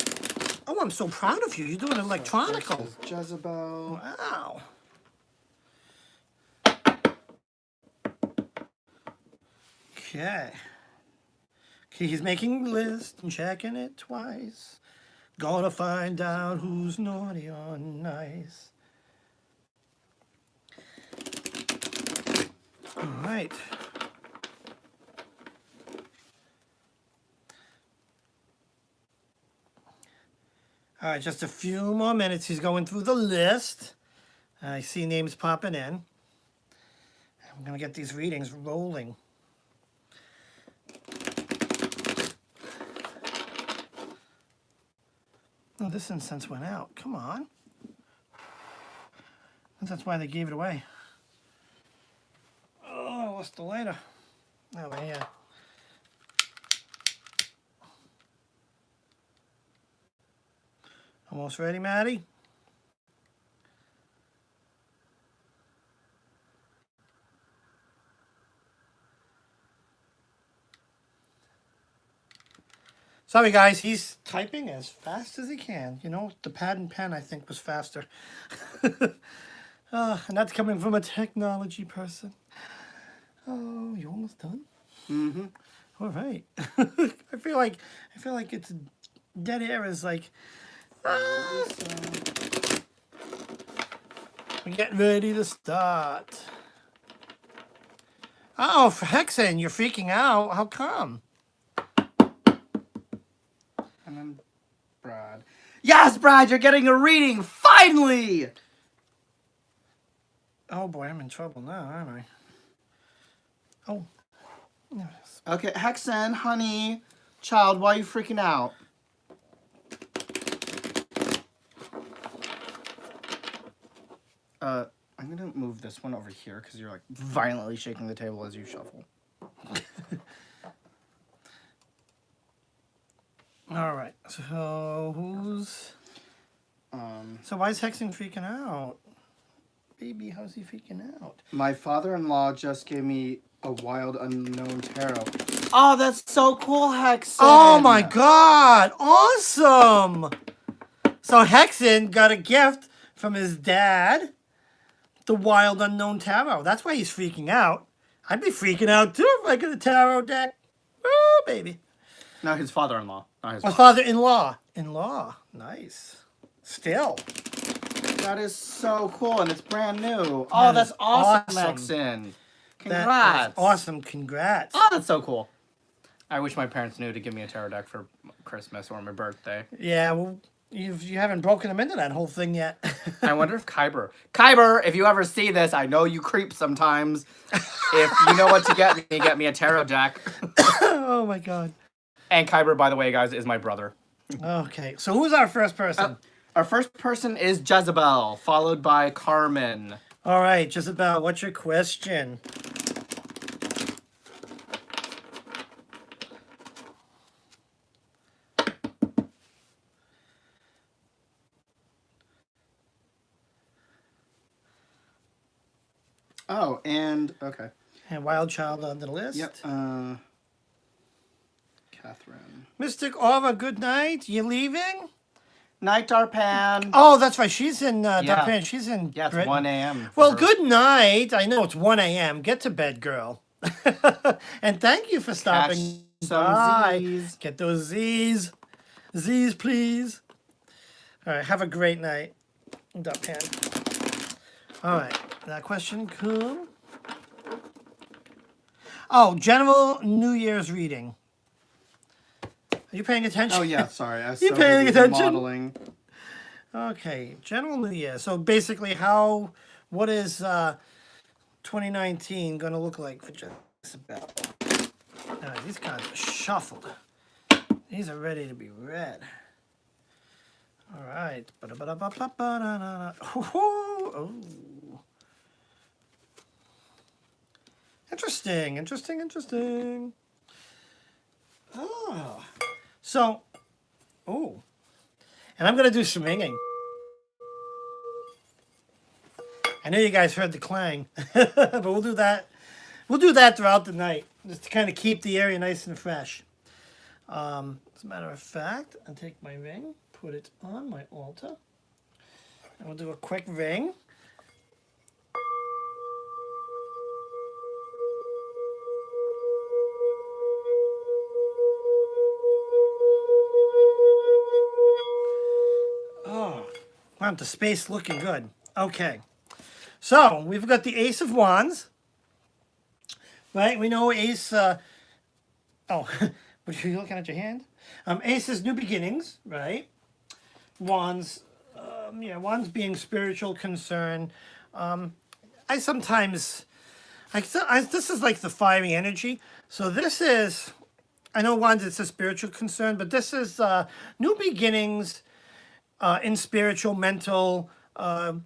Oh, I'm so proud of you. You're doing electronical. This is Jezebel. Wow. Okay. Okay, he's making the list and checking it twice. Gonna find out who's naughty or nice. All right. All right, just a few more minutes. He's going through the list. I see names popping in. I'm going to get these readings rolling. Oh, this incense went out. Come on. That's why they gave it away. Oh, what's the lighter? Oh, yeah. Almost ready, Maddie? Sorry, guys. He's typing as fast as he can. You know, the pad and pen, I think, was faster. And that's coming from a technology person. Oh, you almost done? Mm-hmm. All right. I feel like it's dead air is like. We're getting ready to start. Oh, for Hexen, you're freaking out. How come? And then Brad. Yes, Brad, you're getting a reading, finally! Oh boy, I'm in trouble now, aren't I? Oh. Yes. Okay, Hexen, honey, child, why are you freaking out? I'm gonna move this one over here because you're like violently shaking the table as you shuffle. All right. So who's? So why is Hexen freaking out? Baby, how's he freaking out? My father-in-law just gave me a wild unknown tarot. Oh, that's so cool, Hexen! Oh my God! Awesome. So Hexen got a gift from his dad. The Wild Unknown Tarot. That's why he's freaking out. I'd be freaking out too if I got a tarot deck. Oh, baby. No, his father-in-law, not his My father. father-in-law. In-law. Nice. Still. That is so cool, and it's brand new. That Oh, is that's awesome, awesome. Hexen. That Congrats. is awesome. Congrats. Oh, that's so cool. I wish my parents knew to give me a tarot deck for Christmas or my birthday. Yeah, well, you haven't broken him into that whole thing yet. I wonder if Kyber, if you ever see this, I know you creep sometimes. If you know what to get me a tarot deck. Oh my God. And Kyber, by the way, guys, is my brother. Okay, so who's our first person? Our first person is Jezebel, followed by Carmen. All right, Jezebel, what's your question? Oh, and okay. And Wild Child on the list. Yep. Catherine. Mystic Aura, good night. You leaving? Night, Darpan. Oh, that's right. She's in Yeah. Japan. She's in Yeah, it's Britain. 1 a.m. for Well, her. good night. I know it's 1 a.m. Get to bed, girl. And thank you for stopping some by. Z's. Get those Z's. Z's, please. All right. Have a great night. Japan. All right. That question cool. Oh, general New Year's reading. Are you paying attention? Oh, yeah, sorry. I was You so paying busy attention? modeling. Okay, general New Year. So basically, what is 2019 going to look like for Jezebel? All right, these cards are shuffled. These are ready to be read. All right. Oh. Interesting. Oh. So, oh. And I'm going to do swinging. I know you guys heard the clang, but we'll do that. We'll do that throughout the night, just to kind of keep the area nice and fresh. As a matter of fact, I'll take my ring, put it on my altar, and we'll do a quick ring. Oh, wow, the space looking good. Okay. So, we've got the Ace of Wands. Right? We know Ace, oh, what are you looking at your hand? Ace is new beginnings, right? Wands, Wands being spiritual concern. I sometimes, this is like the fiery energy. So this is, I know Wands, it's a spiritual concern, but this is new beginnings in spiritual, mental, the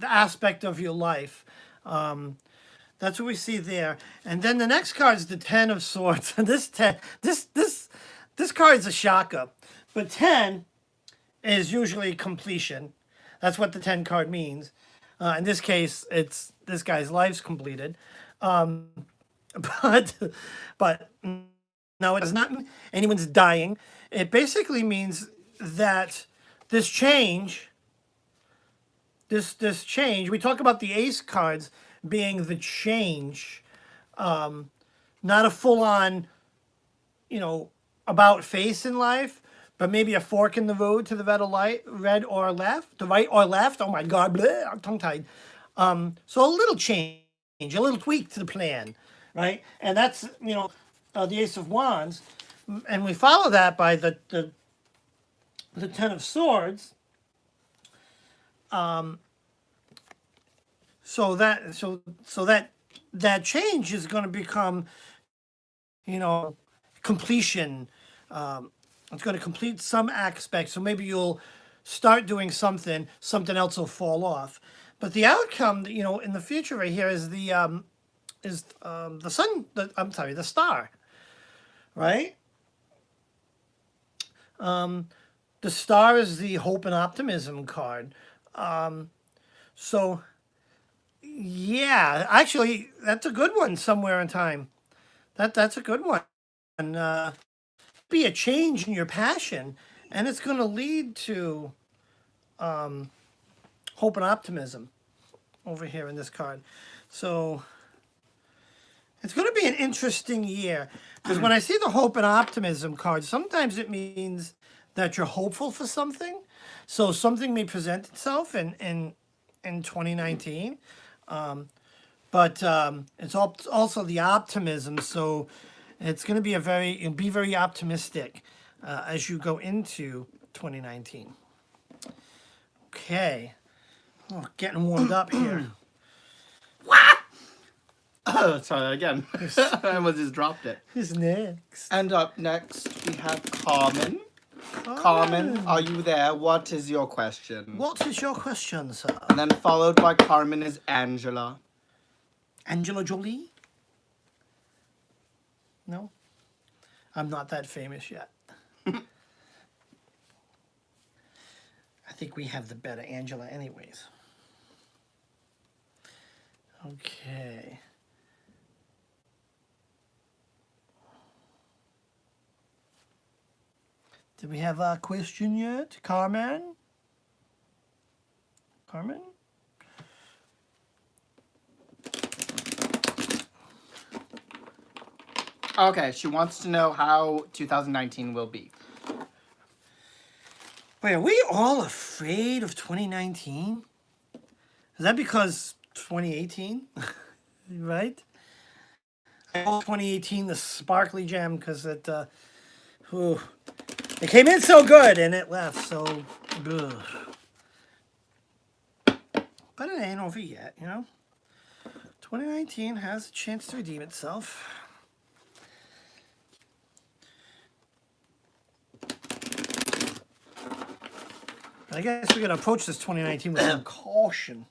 aspect of your life. That's what we see there. And then the next card is the Ten of Swords. And this card is a shocker. But 10 is usually completion. That's what the 10 card means. In this case, it's this guy's life's completed. But no, it does not mean anyone's dying. It basically means that this change, this change, we talk about the ace cards being the change, not a full-on, about face in life, but maybe a fork in the road to the red or left, the right or left. Oh my God, bleh, I'm tongue-tied. So a little change, a little tweak to the plan, right? And that's, the Ace of Wands. And we follow that by the Ten of Swords. So that change is going to become, completion. It's going to complete some aspect. So maybe you'll start doing something else will fall off. But the outcome, in the future right here is the sun. The star, right? The star is the hope and optimism card. So, yeah, actually, that's a good one. Somewhere in time, that's a good one. And be a change in your passion, and it's going to lead to hope and optimism over here in this card. So it's going to be an interesting year, because when I see the hope and optimism card, sometimes it means that you're hopeful for something. So something may present itself in 2019, but it's also the optimism. So it's going to be be very optimistic as you go into 2019. Okay. Oh, getting warmed up here. Oh, sorry, again. I almost just dropped it. Who's next? And up next, we have Carmen. Carmen, are you there? What is your question? What is your question, sir? And then followed by Carmen is Angela. Angela Jolie? No? I'm not that famous yet. I think we have the better Angela anyways. Okay. Did we have a question yet? Carmen? Carmen? Okay, she wants to know how 2019 will be. Wait, are we all afraid of 2019? Is that because 2018? Right? I call 2018 the sparkly gem because whew, it came in so good and it left so ugh. But it ain't over yet, you know? 2019 has a chance to redeem itself. I guess we're gonna approach this 2019 with some caution.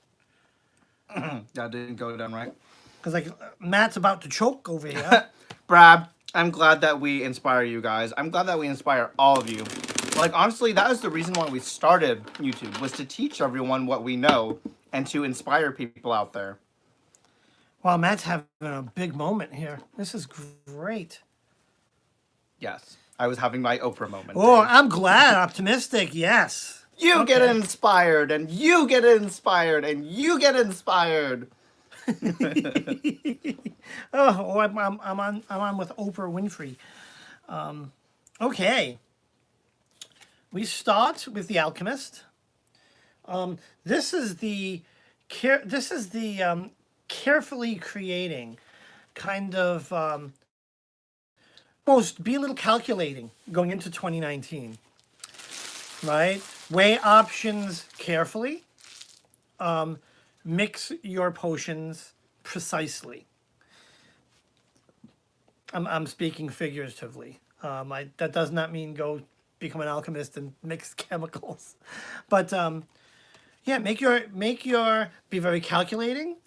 That didn't go down right. Because like Matt's about to choke over here. Brad, I'm glad that we inspire you guys. I'm glad that we inspire all of you. Like, honestly, that is the reason why we started YouTube, was to teach everyone what we know and to inspire people out there. Wow, Matt's having a big moment here. This is great. Yes, I was having my Oprah moment. Oh, Dave. I'm glad. Optimistic, yes. You get Okay. inspired, and you get inspired, and you get inspired. I'm on with Oprah Winfrey. Okay. We start with The Alchemist. This is the carefully creating kind of almost be a little calculating going into 2019, right? Weigh options carefully. Mix your potions precisely. I'm speaking figuratively. That does not mean go become an alchemist and mix chemicals, but yeah, make your be very calculating,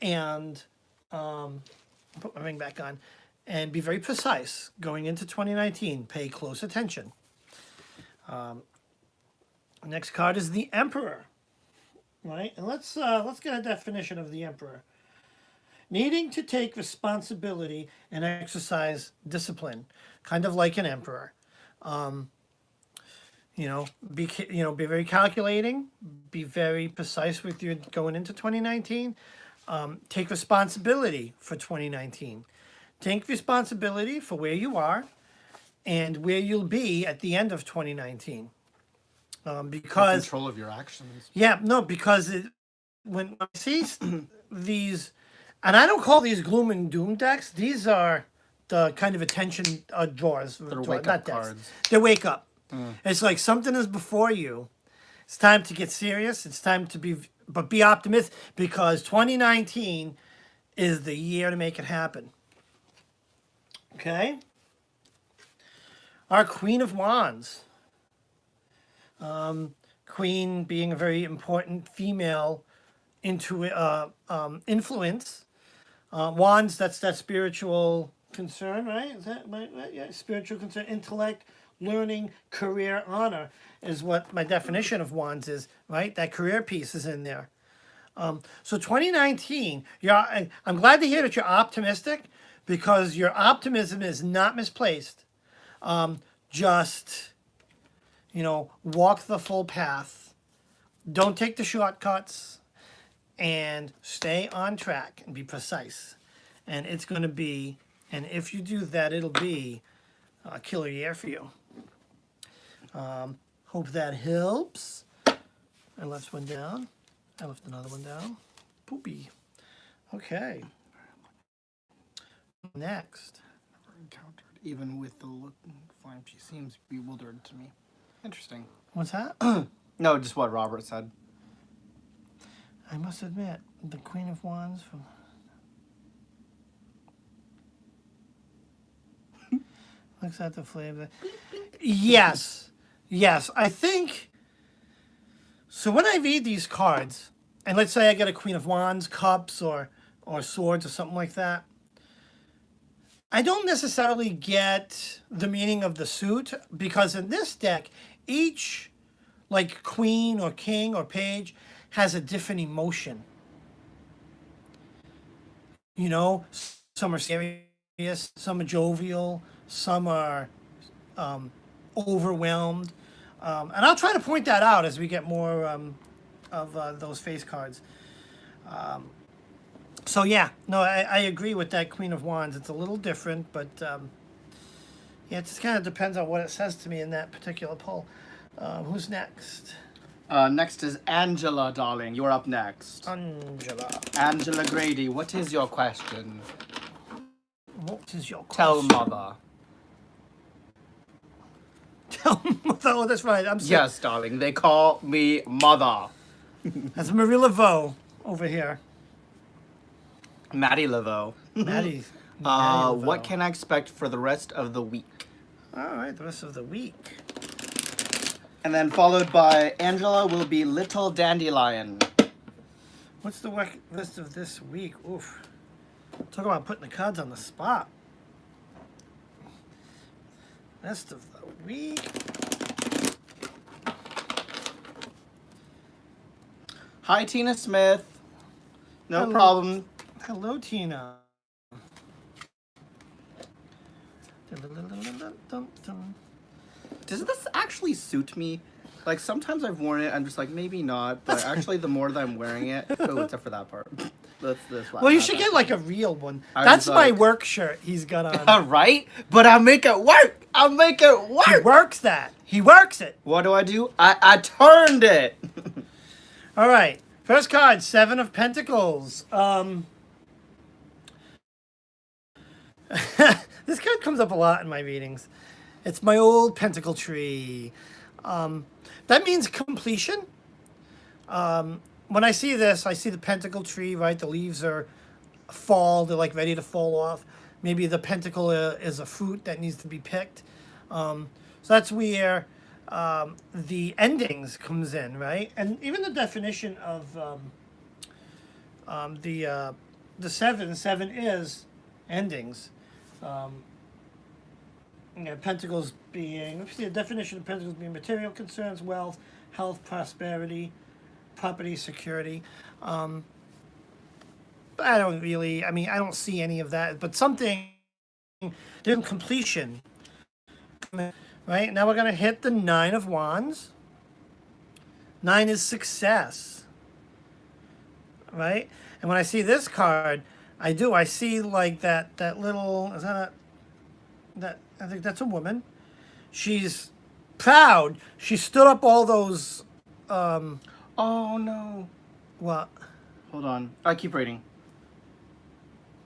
and put my ring back on, and be very precise going into 2019. Pay close attention. Next card is the Emperor, right? And let's get a definition of the Emperor. Needing to take responsibility and exercise discipline, kind of like an emperor. Be very calculating, be very precise with your going into 2019. Take responsibility for 2019. Take responsibility for where you are and where you'll be at the end of 2019. Because Control of your actions. yeah, no, because when I see these, and I don't call these gloom and doom decks. These are the kind of attention drawers. They're wake-up cards. They wake up. It's like something is before you. It's time to get serious. It's time to be optimistic, because 2019 is the year to make it happen. Okay. Our Queen of Wands. Queen being a very important female influence. Wands, that's that spiritual concern, right? Is that right? Yeah, spiritual concern, intellect, learning, career, honor is what my definition of wands is, right? That career piece is in there. So 2019, I'm glad to hear that you're optimistic, because your optimism is not misplaced. Just, walk the full path. Don't take the shortcuts, and stay on track and be precise. And it's going to be, and if you do that, it'll be a killer year for you. Hope that helps. I left one down. I left another one down. Poopy. Okay. Next. Never encountered, even with the look flame. She seems bewildered to me. Interesting. What's that? No, just what Robert said. I must admit, the Queen of Wands from... Looks at the flame. Yes. Yes. I think... So when I read these cards, and let's say I get a Queen of Wands, Cups, or Swords, or something like that, I don't necessarily get the meaning of the suit, because in this deck, each, like, Queen or King or Page has a different emotion. Some are serious, some are jovial, some are overwhelmed. And I'll try to point that out as we get more of those face cards. So yeah, no, I agree with that Queen of Wands. It's a little different, but yeah, it just kind of depends on what it says to me in that particular pull. Who's next? Next is Angela, darling. You're up next. Angela. Angela Grady, what is your question? What is your Tell question? mother. Tell mother. Oh, that's right. I'm sick. Yes, darling. They call me mother. That's Marie Laveau over here. Maddie Laveau. Maddie. What can I expect for the rest of the week? All right, the rest of the week. And then followed by Angela will be Little Dandelion. What's the rest of this week? Oof. Talk about putting the cards on the spot. Rest of the week. Hi, Tina Smith. No Hello. problem. Hello, Tina. Does this actually suit me? Like, sometimes I've worn it, I'm just like, maybe not. But actually, the more that I'm wearing it... Oh, except for that part. Well, you should get like a real one. I That's was my like- work shirt he's got on. Right? But I'll make it work! I'll make it He work! works that. He works it. What do? I turned it! All right. First card, Seven of Pentacles. This card comes up a lot in my readings. It's my old pentacle tree. That means completion. When I see this, I see the pentacle tree, right? The leaves are fall. They're like ready to fall off. Maybe the pentacle is a fruit that needs to be picked. So that's where the endings comes in, right? And even the definition of the seven is endings. Pentacles being, let's see, the definition of pentacles being material concerns, wealth, health, prosperity, property, security. But I don't really, I don't see any of that, but something, there's completion. Right, now we're going to hit the Nine of Wands. 9 is success. Right? And when I see this card, I see like that little, is that I think that's a woman. She's proud. She stood up all those, Oh, no. what? Hold on. I keep reading.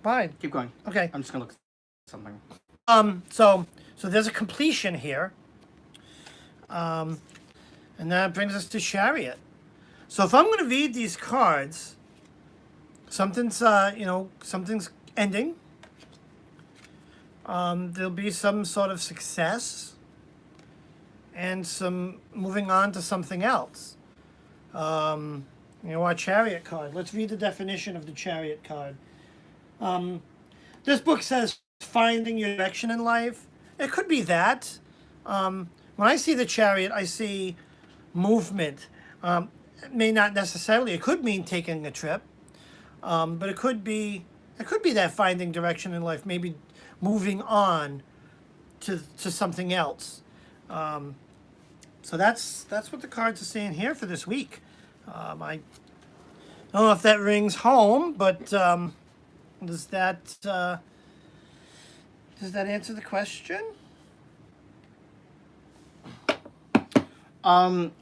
Fine. Keep going. Okay. I'm just gonna look at something. So there's a completion here. And that brings us to Chariot. So if I'm going to read these cards, something's something's ending. There'll be some sort of success and some moving on to something else. Our Chariot card. Let's read the definition of the Chariot card. This book says finding your direction in life. It could be that. When I see the Chariot, I see movement. It may not necessarily. It could mean taking a trip, but it could be that finding direction in life. Maybe moving on to something else. So that's what the cards are saying here for this week. I don't know if that rings home, but does that answer the question?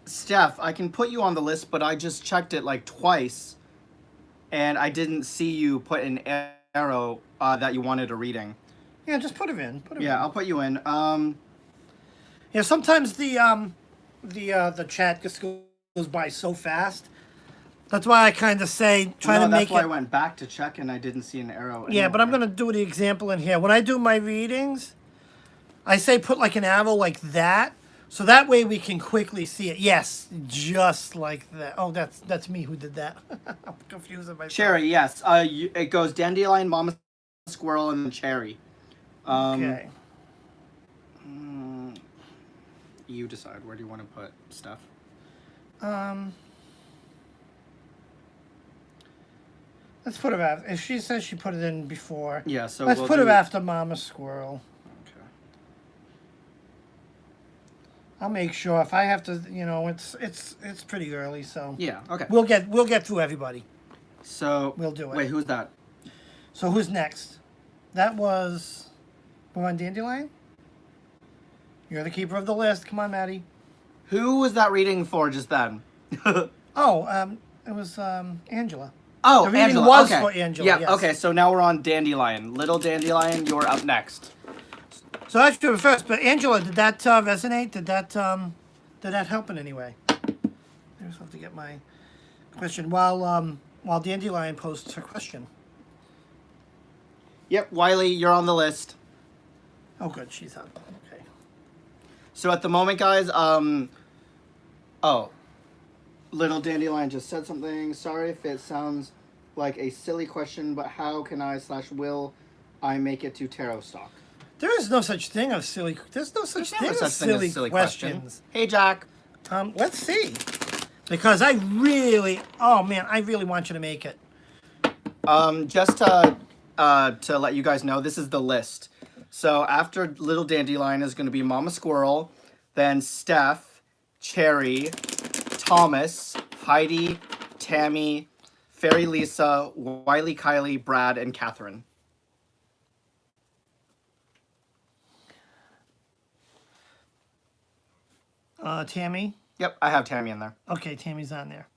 Steph, I can put you on the list, but I just checked it like twice, and I didn't see you put an arrow that you wanted a reading. Yeah, just put him in. Yeah, I'll put you in. Yeah, sometimes the chat just goes by so fast. That's why I kind of say try to make that's why it. I went back to check and I didn't see an arrow. Yeah, but I'm anywhere. gonna do the example in here. When I do my readings, I say put like an arrow like that, so that way we can quickly see it. Yes, just like that. Oh, that's me who did that. I'm confusing myself. Cherry, yes. It goes dandelion, mama squirrel, and then cherry. Okay. You decide. Where do you want to put stuff? Let's put her after. If she says she put it in before, Yeah, so let's we'll put her do- after Mama Squirrel. Okay. I'll make sure if I have to. You know, it's pretty early, so Yeah. Okay. we'll get through everybody. So We'll do it. Wait, who's that? So who's next? That was. We're on Dandelion. You're the keeper of the list. Come on, Maddie. Who was that reading for just then? Oh, it was Angela. Oh, The reading Angela. was Okay. for Angela, Yeah. yes. Okay. So now we're on Dandelion. Little Dandelion, you're up next. So I should do it first. But Angela, did that resonate? Did that help in any way? I just have to get my question while Dandelion posts her question. Yep, Wiley, you're on the list. Oh, good, she's on. Okay. So at the moment, guys, Little Dandelion just said something. Sorry if it sounds like a silly question, but how can I/will I make it to Tarot Stock? There is no such thing as silly. There's no such thing as silly questions. Hey, Jack. Let's see. Because I really want you to make it. Just to let you guys know, this is the list. So after Little Dandelion is going to be Mama Squirrel, then Steph, Cherry, Thomas, Heidi, Tammy, Fairy Lisa, Wiley Kylie, Brad, and Catherine. Tammy. Yep, I have Tammy in there. Okay, Tammy's on there.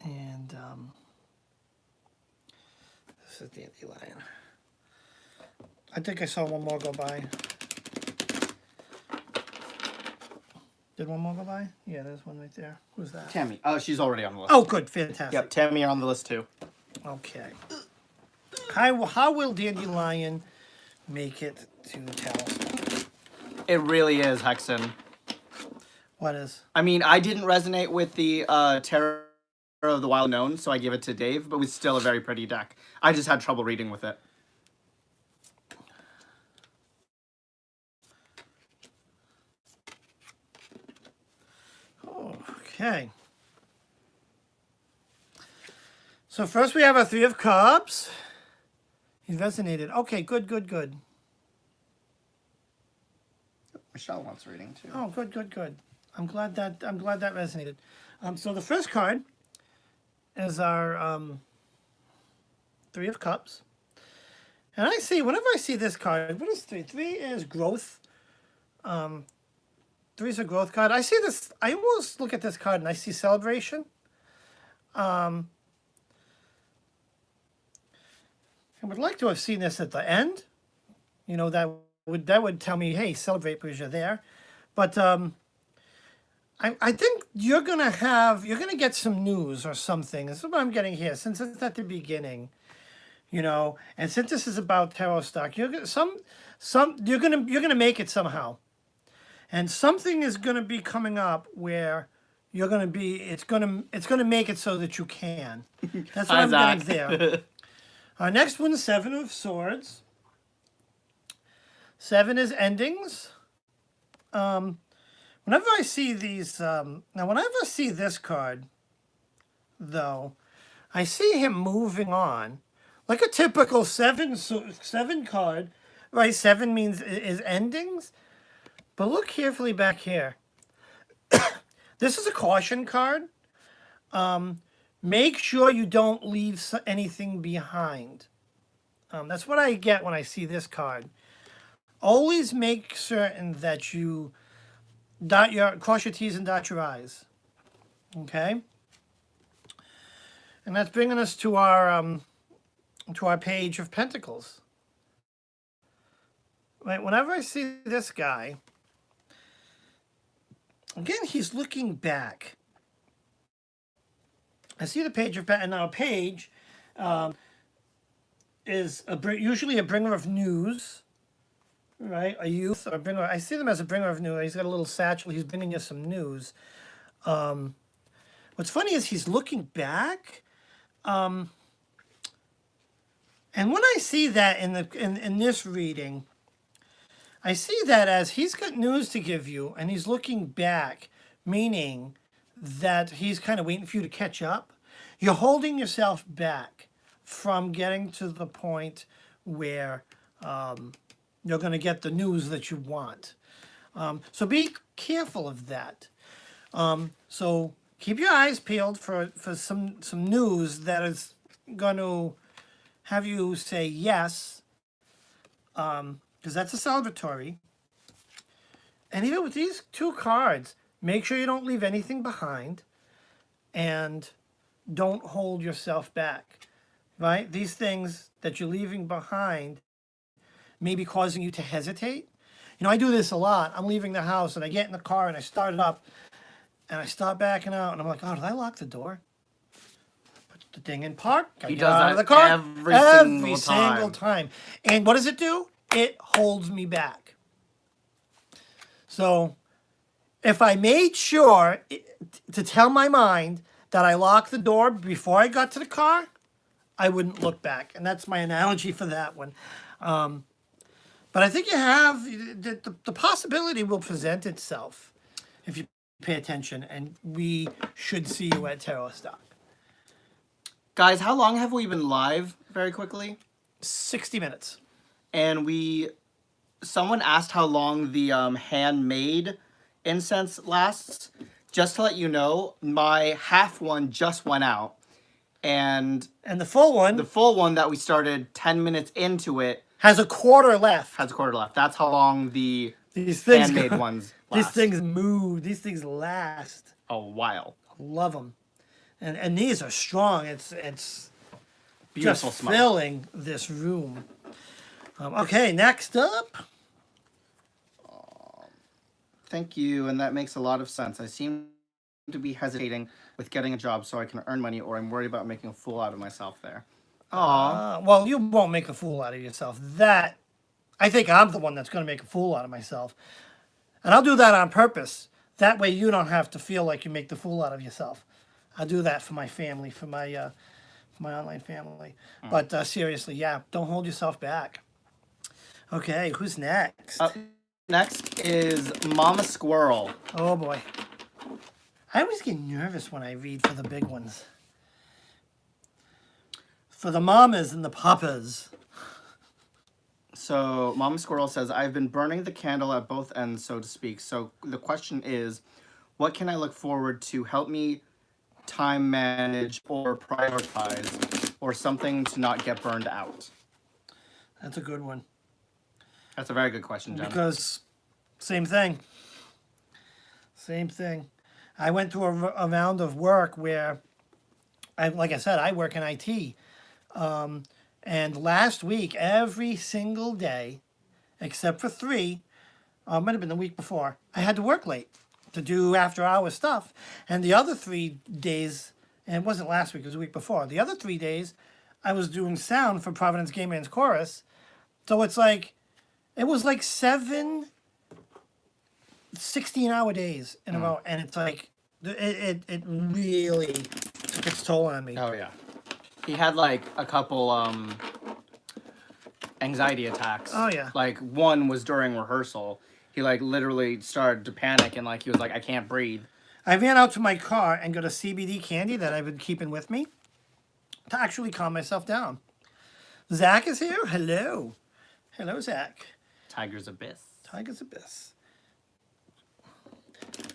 And this is Dandelion. I think I saw one more go by. Did one more go by? Yeah, there's one right there. Who's that? Tammy. Oh, she's already on the list. Oh, good, fantastic. Yep, Tammy, you're on the list too. Okay. How will Dandelion make it to Talisman? It really is, Hexen. What is? I mean, I didn't resonate with the Terror of the Wild Unknown, so I give it to Dave, but it was still a very pretty deck. I just had trouble reading with it. Okay. So first we have our Three of Cups. He resonated. Okay, good, good, good. Michelle wants reading too. Oh, good, good, good. I'm glad that resonated. So the first card is our Three of Cups. And I see, whenever I see this card, what is three? Three is growth. Three is a growth card. I see this, I almost look at this card and I see celebration. I would like to have seen this at the end. You know, that would tell me, hey, celebrate because you're there. But I think you're gonna get some news or something. This is what I'm getting here, since it's at the beginning. You know, and since this is about tarot stock, you're gonna make it somehow, and something is gonna be coming up where you're gonna be. It's gonna make it so that you can. That's what I'm getting there. Our next one is Seven of Swords. Seven is endings. Whenever I see these, now whenever I see this card, though, I see him moving on. Like a typical seven card, right? Seven means is endings. But look carefully back here. This is a caution card. Make sure you don't leave anything behind. That's what I get when I see this card. Always make certain that you cross your T's and dot your I's. Okay? And that's bringing us to our Page of Pentacles. Right, whenever I see this guy, again, he's looking back. I see the Page of Pentacles, and now a page is usually a bringer of news, right? A youth or a bringer. I see them as a bringer of news. He's got a little satchel. He's bringing you some news. What's funny is he's looking back. And when I see that in this reading, I see that as he's got news to give you and he's looking back, meaning that he's kind of waiting for you to catch up. You're holding yourself back from getting to the point where you're going to get the news that you want. So be careful of that. So keep your eyes peeled for some news that is going to have you say yes, because that's a celebratory. And even with these two cards, make sure you don't leave anything behind, and don't hold yourself back. Right? These things that you're leaving behind may be causing you to hesitate. You know, I do this a lot. I'm leaving the house and I get in the car and I start it up and I start backing out and I'm like, oh, did I lock the door? Put the thing in park. I He get does out that of the car every single time. And what does it do? It holds me back. So if I made sure to tell my mind that I locked the door before I got to the car, I wouldn't look back. And that's my analogy for that one. But I think you have the possibility will present itself if you pay attention, and we should see you at Tarot Stock. Guys, how long have we been live? Very quickly. 60 minutes. And someone asked how long the handmade incense lasts. Just to let you know, my half one just went out. And the full one the full one that we started 10 minutes into it has a quarter left. has a quarter left. That's how long these things handmade ones last. These things move. These things last a while. Love them. And these are strong. It's Beautiful just smell. filling this room. Okay, next up. Thank you, and that makes a lot of sense. I seem to be hesitating with getting a job so I can earn money, or I'm worried about making a fool out of myself there. Aw. Well, you won't make a fool out of yourself. That, I think I'm the one that's going to make a fool out of myself. And I'll do that on purpose. That way you don't have to feel like you make the fool out of yourself. I'll do that for my family, for my online family. But seriously, yeah, don't hold yourself back. Okay, who's next? Next is Mama Squirrel. Oh boy. I always get nervous when I read for the big ones. For the mamas and the papas. So Mama Squirrel says, I've been burning the candle at both ends, so to speak. So the question is, what can I look forward to help me time manage or prioritize, or something to not get burned out? That's a good one. That's a very good question, Jen. Because same thing. Same thing. I went through a round of work where, like I said, I work in IT. And last week, every single day, except for 3, might have been the week before, I had to work late to do after-hour stuff. And the other 3 days, and it wasn't last week, it was the week before. The other 3 days, I was doing sound for Providence Gay Man's Chorus. So it's like, it was like 7 16-hour days in a row, and it's like it really took its toll on me. Oh yeah. He had like a couple anxiety attacks. Oh yeah. Like one was during rehearsal. He like literally started to panic and like he was like, I can't breathe. I ran out to my car and got a CBD candy that I've been keeping with me to actually calm myself down. Zach is here. Hello. Hello, Zach. Tiger's Abyss. Tiger's Abyss.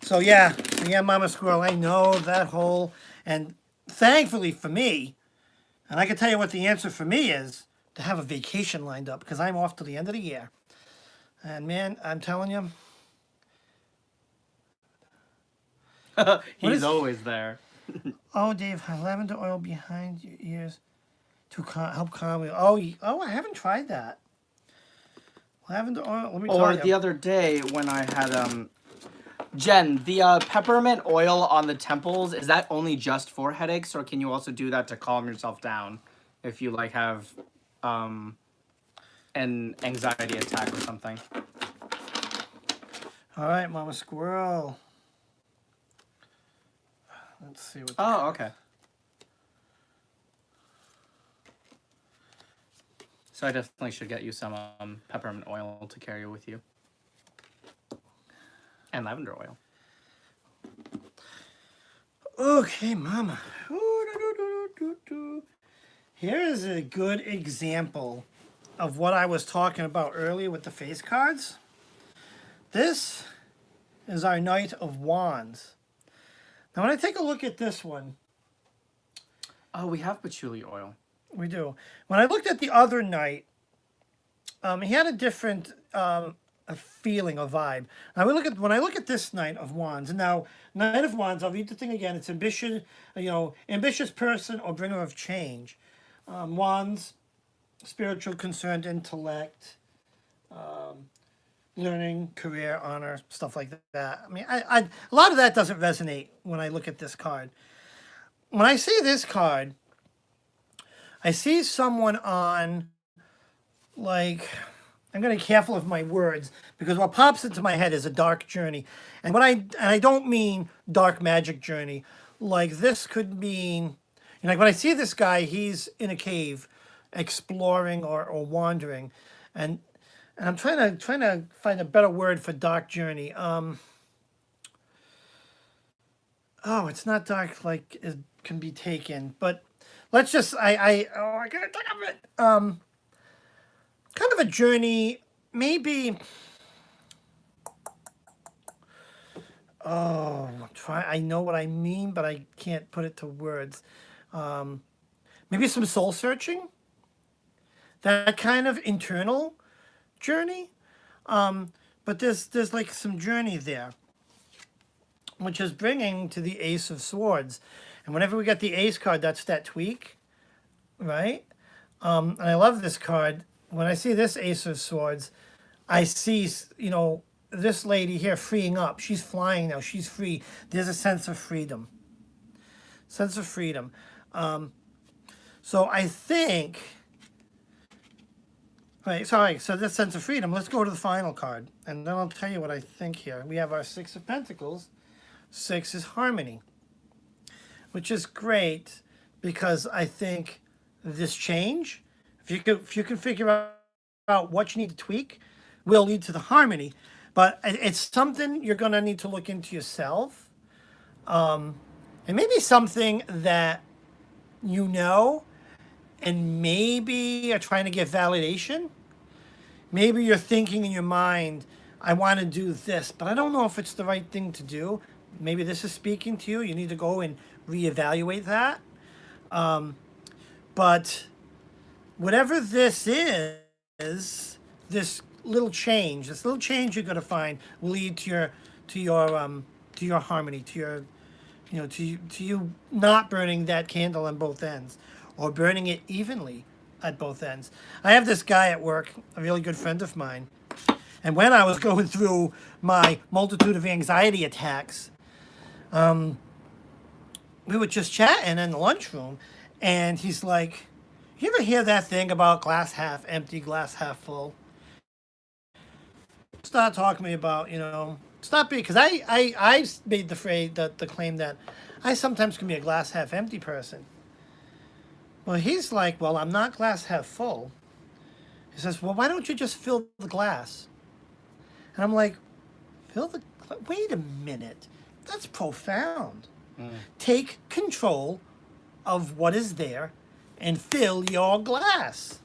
So yeah, Mama Squirrel, I know that whole, and thankfully for me, and I can tell you what the answer for me is, to have a vacation lined up, because I'm off to the end of the year. And man, I'm telling you. He's always there. Oh, Dave, lavender oil behind your ears to help calm you. Oh, I haven't tried that. Lavender oil, let me tell you. Or the other day when I had, Jen, the peppermint oil on the temples, is that only just for headaches, or can you also do that to calm yourself down if you like have an anxiety attack or something? All right, Mama Squirrel. Let's see what. Oh, okay. So I definitely should get you some peppermint oil to carry with you. And lavender oil. Okay, Mama. Here is a good example of what I was talking about earlier with the face cards. This is our Knight of Wands. Now, when I take a look at this one, Oh, we have patchouli oil. we do. When I looked at the other Knight, he had a different a feeling, a vibe. Now when I look at this Knight of Wands, and now Knight of Wands, I'll read the thing again. It's ambition, ambitious person or bringer of change. Wands, spiritual, concerned, intellect, learning, career, honor, stuff like that. I mean, a lot of that doesn't resonate when I look at this card. When I see this card, I see someone on, like, I'm going to be careful of my words because what pops into my head is a dark journey. And I don't mean dark magic journey. Like, this could mean, like when I see this guy, he's in a cave exploring or wandering. And I'm trying to find a better word for dark journey. It's not dark like it can be taken, but let's just I can't think of it. Kind of a journey, maybe. I know what I mean, but I can't put it to words. Maybe some soul searching. That kind of internal journey. But there's like some journey there, which is bringing to the Ace of Swords. And whenever we get the Ace card, that's that tweak, right? And I love this card. When I see this Ace of Swords, I see, this lady here freeing up. She's flying now. She's free. There's a sense of freedom. Sense of freedom. So I think... Right, sorry, so this sense of freedom. Let's go to the final card. And then I'll tell you what I think here. We have our Six of Pentacles. 6 is harmony, which is great because I think this change, if you can figure out what you need to tweak, will lead to the harmony. But it's something you're going to need to look into yourself. And maybe something that and maybe are trying to get validation. Maybe you're thinking in your mind, I want to do this, but I don't know if it's the right thing to do. Maybe this is speaking to you. You need to go and reevaluate that. But whatever this is, this little change you're going to find will lead to your harmony, to you not burning that candle on both ends, or burning it evenly at both ends. I have this guy at work, a really good friend of mine, and when I was going through my multitude of anxiety attacks, we were just chatting in the lunchroom, and he's like, "You ever hear that thing about glass half empty, glass half full?" Start talking to me about, stop being, because I made the claim that I sometimes can be a glass half empty person. Well, he's like, well, I'm not glass half full. He says, well, why don't you just fill the glass? And I'm like, wait a minute. That's profound. Take control of what is there and fill your glass.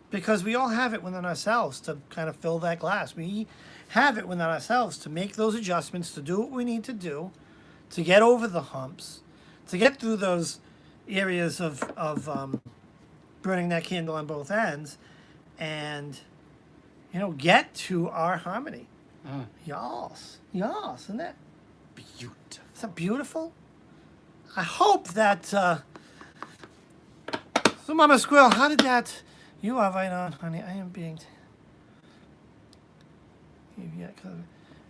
Because we all have it within ourselves to kind of fill that glass. We have it within ourselves to make those adjustments, to do what we need to do, to get over the humps, to get through those areas of burning that candle on both ends, and get to our harmony. Yes, isn't that Beautiful. is that beautiful? I hope that. So, Mama Squirrel, how did that? You are right on, honey. I am being.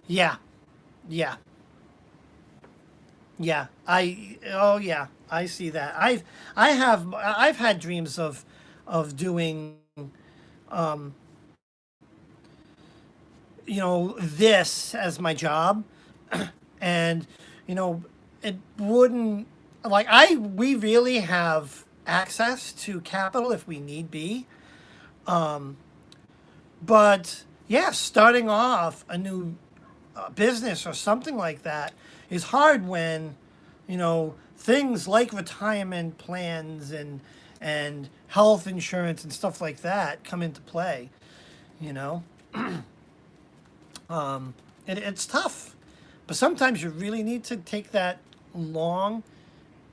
Yeah. I see that. I've had dreams of doing this as my job, and it wouldn't, like, we really have access to capital if we need be, but yeah, starting off a new business or something like that is hard when things like retirement plans and health insurance and stuff like that come into play. It's tough, but sometimes you really need to take that long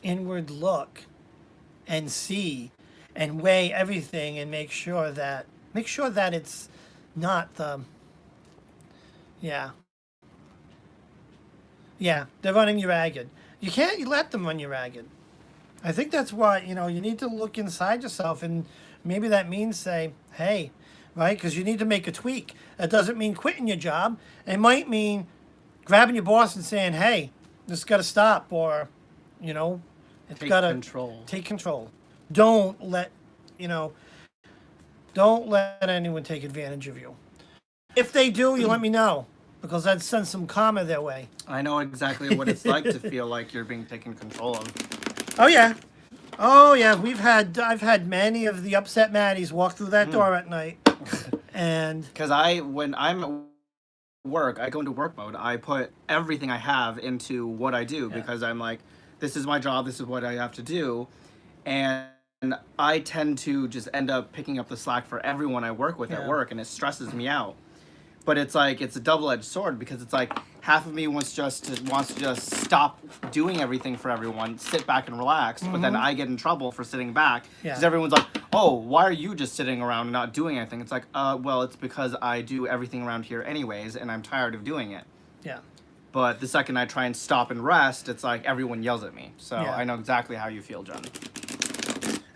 inward look and see and weigh everything and make sure that it's not the yeah. Yeah, they're running you ragged. You can't let them run you ragged. I think that's why, you need to look inside yourself, and maybe that means say, hey, right? Because you need to make a tweak. That doesn't mean quitting your job. It might mean grabbing your boss and saying, hey, this got to stop, or, you know, it's Take got to control. take control. Don't let, you know, don't let anyone take advantage of you. If they do, you let me know, because I'd send some karma their way. I know exactly what it's like to feel like you're being taken control of. Oh yeah. Oh yeah, I've had many of the upset Maddies walk through that door at night. And Because when I'm at work, I go into work mode. I put everything I have into what I do because I'm like, this is my job, this is what I have to do. And I tend to just end up picking up the slack for everyone I work with at Yeah. work, and it stresses me out. But it's like, it's a double-edged sword, because it's like half of me wants to just stop doing everything for everyone, sit back and relax, but then I get in trouble for sitting back because Yeah. everyone's like, oh, why are you just sitting around and not doing anything? It's like, well, it's because I do everything around here anyways, and I'm tired of doing it. yeah. But the second I try and stop and rest, it's like everyone yells at me. So Yeah. I know exactly how you feel, John.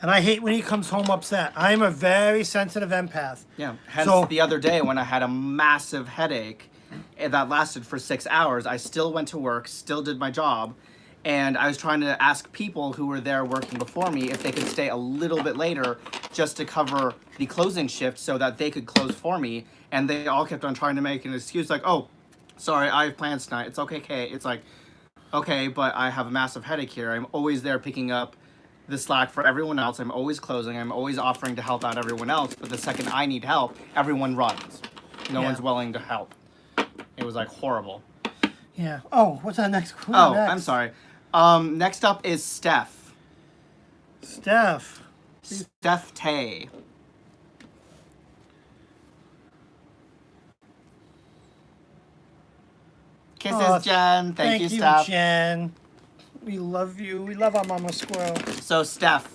And I hate when he comes home upset. I'm a very sensitive empath. Yeah. Hence, So- the other day when I had a massive headache that lasted for 6 hours, I still went to work, still did my job, and I was trying to ask people who were there working before me if they could stay a little bit later just to cover the closing shift so that they could close for me. And they all kept on trying to make an excuse like, oh, sorry, I have plans tonight. It's okay, Kate. It's like, okay, but I have a massive headache here. I'm always there picking up the slack for everyone else. I'm always closing. I'm always offering to help out everyone else. But the second I need help, everyone runs. No Yeah. one's willing to help. It was like horrible. Yeah. Oh, what's our next? Who's Oh, next? I'm sorry. Next up is Steph. Steph. Steph Tay. Kisses, Oh, Jen. Thank you, you, Steph. Jen. We love you. We love our mama squirrel. So, Steph,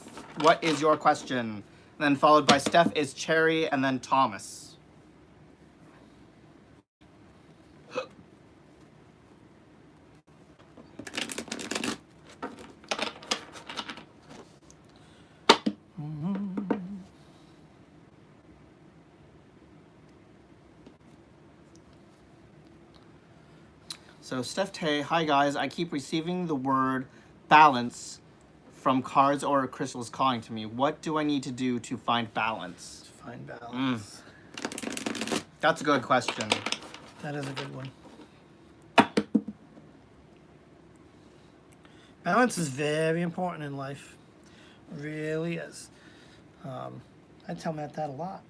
what is your question? Then followed by Steph is Cherry, and then Thomas. So, Steph Tay, hi guys. I keep receiving the word balance from cards or crystals calling to me. What do I need to do to find balance? Find balance. That's a good question. That is a good one. Balance is very important in life. Really is. I tell Matt that a lot.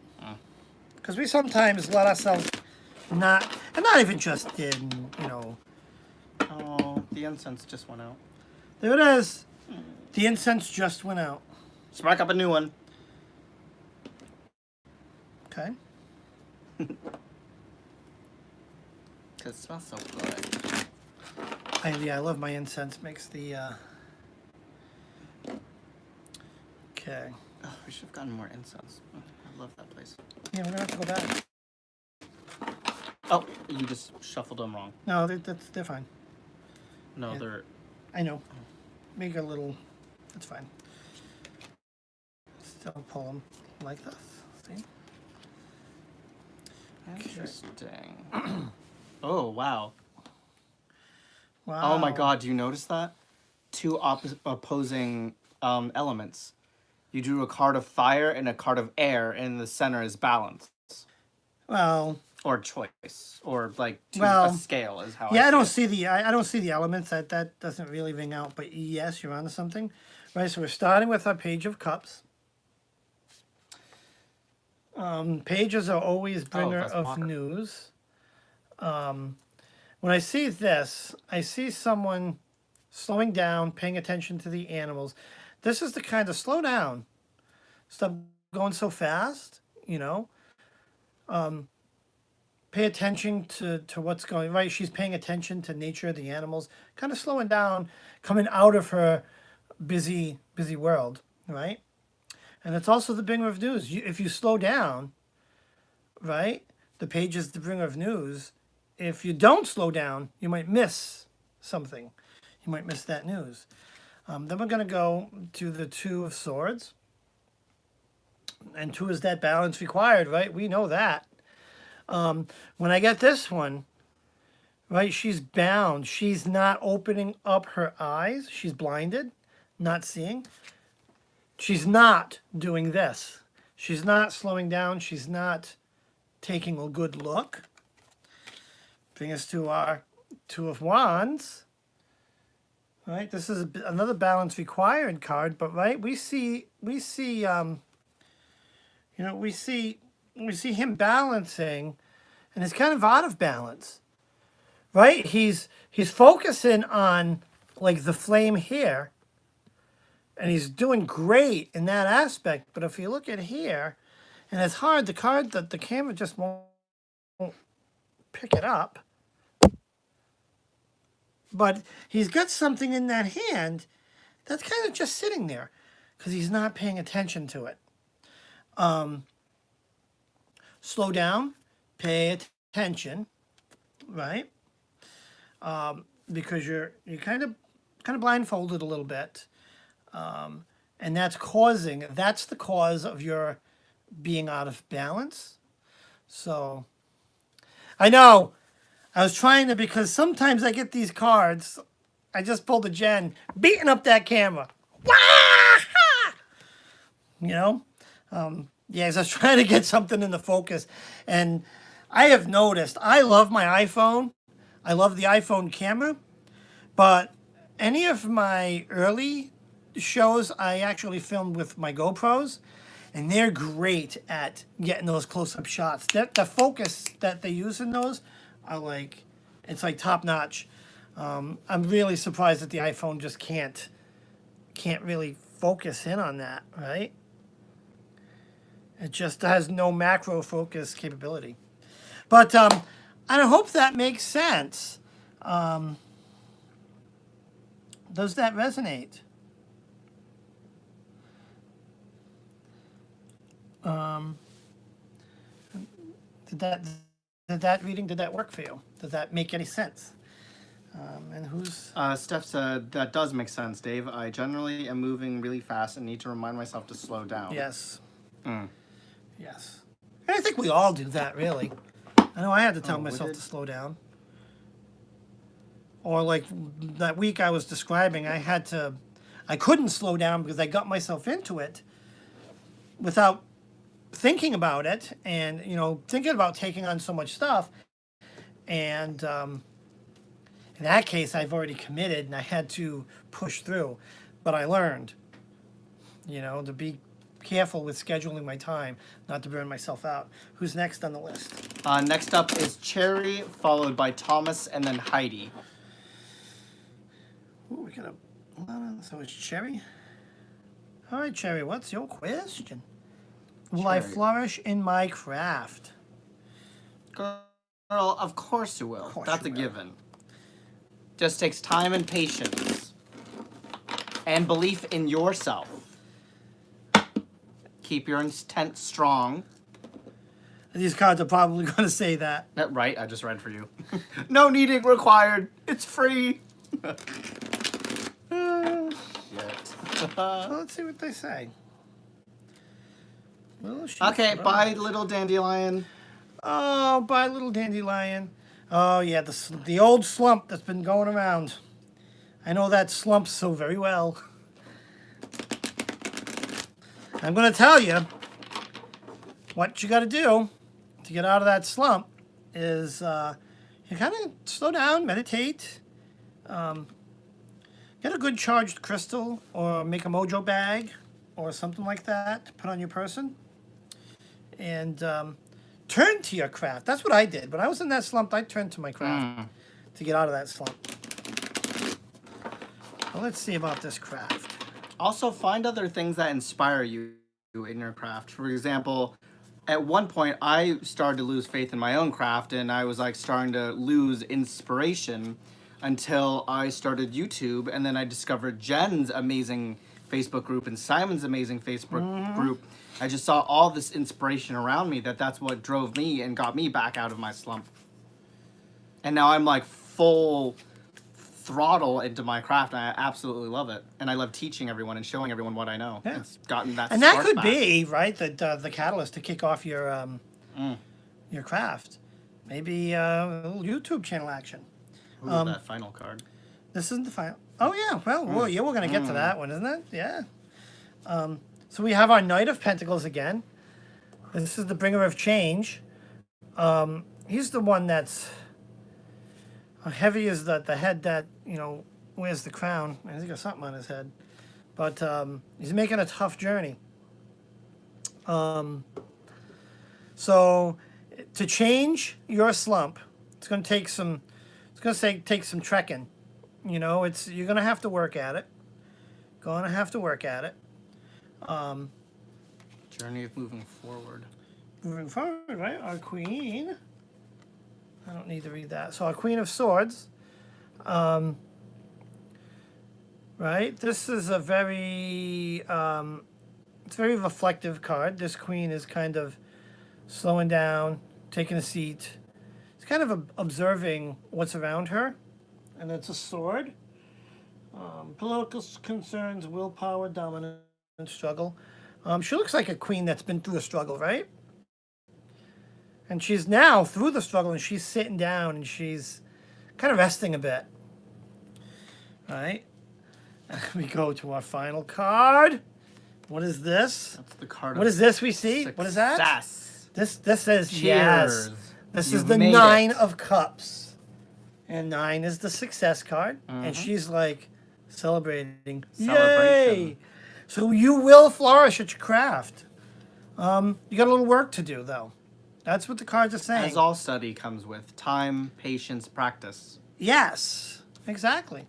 Because we sometimes let ourselves not even just in, Oh, the incense just went out. there it is. The incense just went out. Spark up a new one. Okay. Because it smells so good. I love my incense. Makes the, okay. Oh, we should have gotten more incense. Oh, I love that place. Yeah, we're gonna have to go back. Oh, you just shuffled them wrong. No, they're fine. No, Yeah. they're... I know. Make a little. That's fine. Still pull them like this. See? Interesting. Oh, wow. Wow. Oh my god, do you notice that? Two opposing elements. You drew a card of fire and a card of air, and in the center is balance. Well, Or choice. Or like Well, a scale is how yeah, I I don't see see I don't see the elements. That doesn't really ring out. But yes, you're onto something, right? So we're starting with our Page of Cups. Pages are always bringer that's of water. news. When I see this, I see someone slowing down, paying attention to the animals. This is the kind of slow down. Stop going so fast, Pay pay attention to what's going right. She's paying attention to nature, the animals, kind of slowing down, coming out of her busy world, right? And it's also the bringer of news. If you slow down, right, the page is the bringer of news. If you don't slow down, you might miss something. You might miss that news. Then we're going to go to the Two of Swords. And 2 is that balance required, right? We know that. When I get this one, right, she's bound. She's not opening up her eyes. She's blinded, not seeing. She's not doing this. She's not slowing down. She's not taking a good look. Bring us to our Two of Wands. Right, this is another balance required card, but right, we see him balancing, and it's kind of out of balance, right? He's focusing on like the flame here, and he's doing great in that aspect. But if you look at here, and it's hard, the card that the camera just won't pick it up. But he's got something in that hand that's kind of just sitting there because he's not paying attention to it. Slow down, pay attention, right? Because you're kind of blindfolded a little bit, and that's the cause of your being out of balance. So I know I was trying to, because sometimes I get these cards. I just pulled a Jen beating up that camera. Wah! You know. Yeah, 'cause I was trying to get something in the focus. And I have noticed, I love my iPhone. I love the iPhone camera. But any of my early shows, I actually filmed with my GoPros. And they're great at getting those close-up shots. The focus that they use in those are like, it's like top-notch. I'm really surprised that the iPhone just can't really focus in on that, right? It just has no macro focus capability. But I hope that makes sense. Does that resonate? Did that reading, did that work for you? Did that make any sense? And who's... Steph said, that does make sense, Dave. I generally am moving really fast and need to remind myself to slow down. Yes. Mm. Yes. And I think we all do that, really. I know I had to tell myself to slow down. Or like that week I was describing, I couldn't slow down because I got myself into it without thinking about it and, thinking about taking on so much stuff. And in that case, I've already committed and I had to push through. But I learned, to be careful with scheduling my time, not to burn myself out. Who's next on the list? Next up is Cherry, followed by Thomas, and then Heidi. Ooh, we got so it's Cherry. All right, Cherry, what's your question? Will I flourish in my craft? Girl, of course you will. That's a given. Just takes time and patience. And belief in yourself. Keep your intent strong. These cards are probably going to say that. Right, I just read for you. No kneading required. It's free. Shit. Well, let's see what they say. Okay, bye, little dandelion. Oh, bye, little dandelion. Oh, yeah, the old slump that's been going around. I know that slump so very well. I'm going to tell you what you got to do to get out of that slump is you kind of slow down, meditate, get a good charged crystal or make a mojo bag or something like that to put on your person. And turn to your craft. That's what I did. When I was in that slump, I turned to my craft to get out of that slump. Well, let's see about this craft. Also, find other things that inspire you in your craft. For example, at one point I started to lose faith in my own craft, and I was like starting to lose inspiration until I started YouTube, and then I discovered Jen's amazing Facebook group and Simon's amazing Facebook group. I just saw all this inspiration around me that's what drove me and got me back out of my slump. And now I'm like full throttle into my craft, and I absolutely love it. And I love teaching everyone and showing everyone what I know. Yeah. It's gotten that And that spark could back. be, right, the catalyst to kick off your craft. Maybe a little YouTube channel action. Ooh, that final card. This isn't the final. Oh, yeah. Well, yeah, we're going to get to that one, isn't it? Yeah. So we have our Knight of Pentacles again. This is the bringer of change. He's the one that's heavy as the head that, wears the crown. He's got something on his head. But he's making a tough journey. So to change your slump, it's going to take some trekking. You're going to have to work at it. Journey of moving forward. Moving forward, right? Our queen. I don't need to read that. So our Queen of Swords. Right? This is a very, it's a very reflective card. This queen is kind of slowing down, taking a seat. It's kind of observing what's around her. And it's a sword. Political concerns, willpower, dominance, struggle. She looks like a queen that's been through a struggle, right? And she's now through the struggle, and she's sitting down, and she's kind of resting a bit. Right? We go to our final card. What is this? That's the card. What is this we see? What is that? Success. This says Cheers. yes. This is You've the made Nine it. of Cups. And 9 is the success card. And she's like celebrating. Celebration. Yay! So you will flourish at your craft. You got a little work to do, though. That's what the cards are saying. As all study comes with time, patience, practice. Yes, exactly.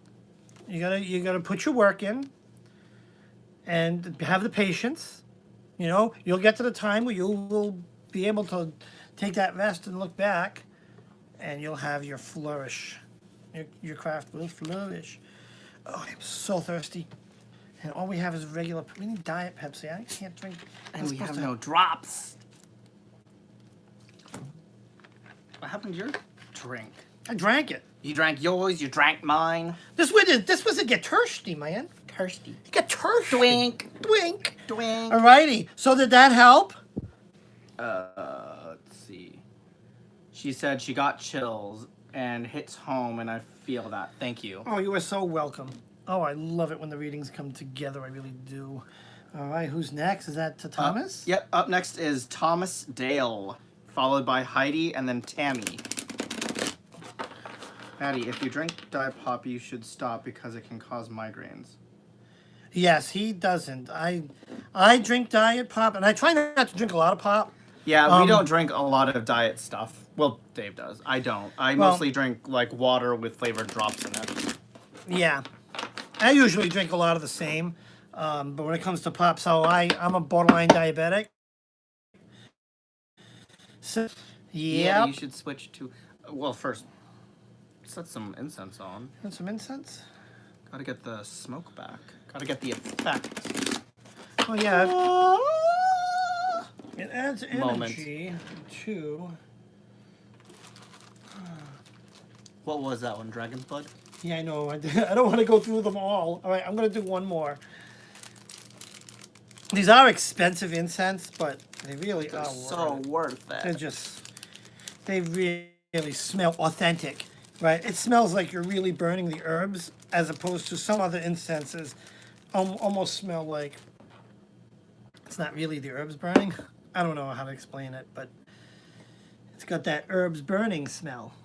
You gotta put your work in, and have the patience. You'll get to the time where you will be able to take that rest and look back, and you'll have your flourish. Your craft will flourish. Oh, I'm so thirsty, and all we have is regular. We need Diet Pepsi. I can't drink. And we have no drops. What happened to your drink? I drank it. You drank yours, you drank mine. This was a get thirsty, man. Thirsty. Get thirsty. Twink. Twink. Twink. Alrighty. So did that help? Let's see. She said she got chills and hits home, and I feel that. Thank you. Oh, you are so welcome. Oh, I love it when the readings come together. I really do. All right, who's next? Is that to Thomas? Yep, up next is Thomas Dale, followed by Heidi and then Tammy. Patty, if you drink Diet Pop, you should stop because it can cause migraines. Yes, he doesn't. I drink Diet Pop, and I try not to drink a lot of pop. Yeah, we don't drink a lot of diet stuff. Well, Dave does. I don't. I mostly drink like water with flavored drops in it. Yeah, I usually drink a lot of the same, but when it comes to pop, so I'm a borderline diabetic. So, Yeah, yep. you should switch to. Well, first, set some incense on. Want some incense? Gotta get the smoke back. Gotta get the effect. Oh yeah. It adds Moment. energy to. What was that one? Dragon's Blood? Yeah, I know. I don't want to go through them all. All right, I'm going to do one more. These are expensive incense, but they really are So worth They're it. just, they really smell authentic, right? It smells like you're really burning the herbs, as opposed to some other incenses almost smell like it's not really the herbs burning. I don't know how to explain it, but it's got that herbs burning smell.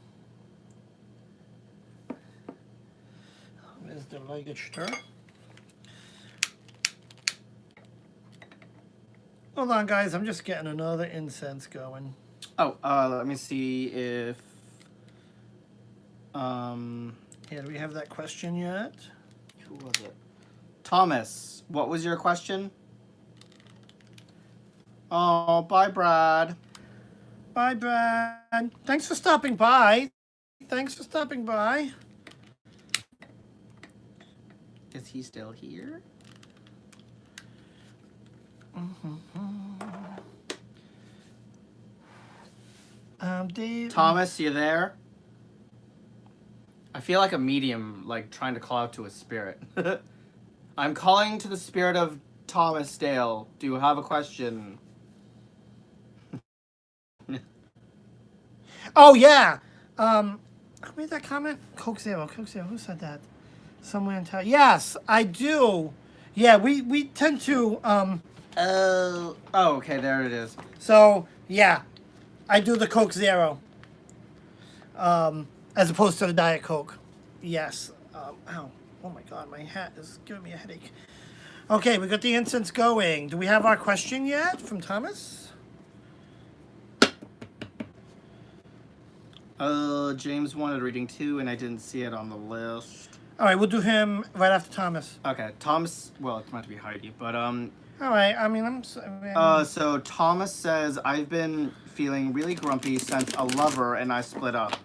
There's the Register. Hold on, guys. I'm just getting another incense going. Oh, let me see if. Yeah, do we have that question yet? Who was it? Thomas, what was your question? Oh, bye, Brad. Bye, Brad. Thanks for stopping by. Thanks for stopping by. Is he still here? Dave. Thomas, you there? I feel like a medium, like trying to call out to a spirit. I'm calling to the spirit of Thomas Dale. Do you have a question? Oh yeah. Who made that comment? Coke Zero. Coke Zero. Who said that? Somewhere in town. Yes, I do. Yeah, we tend to. Oh, okay, there it is. So yeah, I do the Coke Zero. As opposed to the Diet Coke. Yes. Ow. Oh my God, my hat is giving me a headache. Okay, we got the incense going. Do we have our question yet from Thomas? James wanted reading too, and I didn't see it on the list. All right, we'll do him right after Thomas. Okay, Thomas. Well, it's meant to be Heidi, but All right. I mean, So Thomas says, I've been feeling really grumpy since a lover and I split up.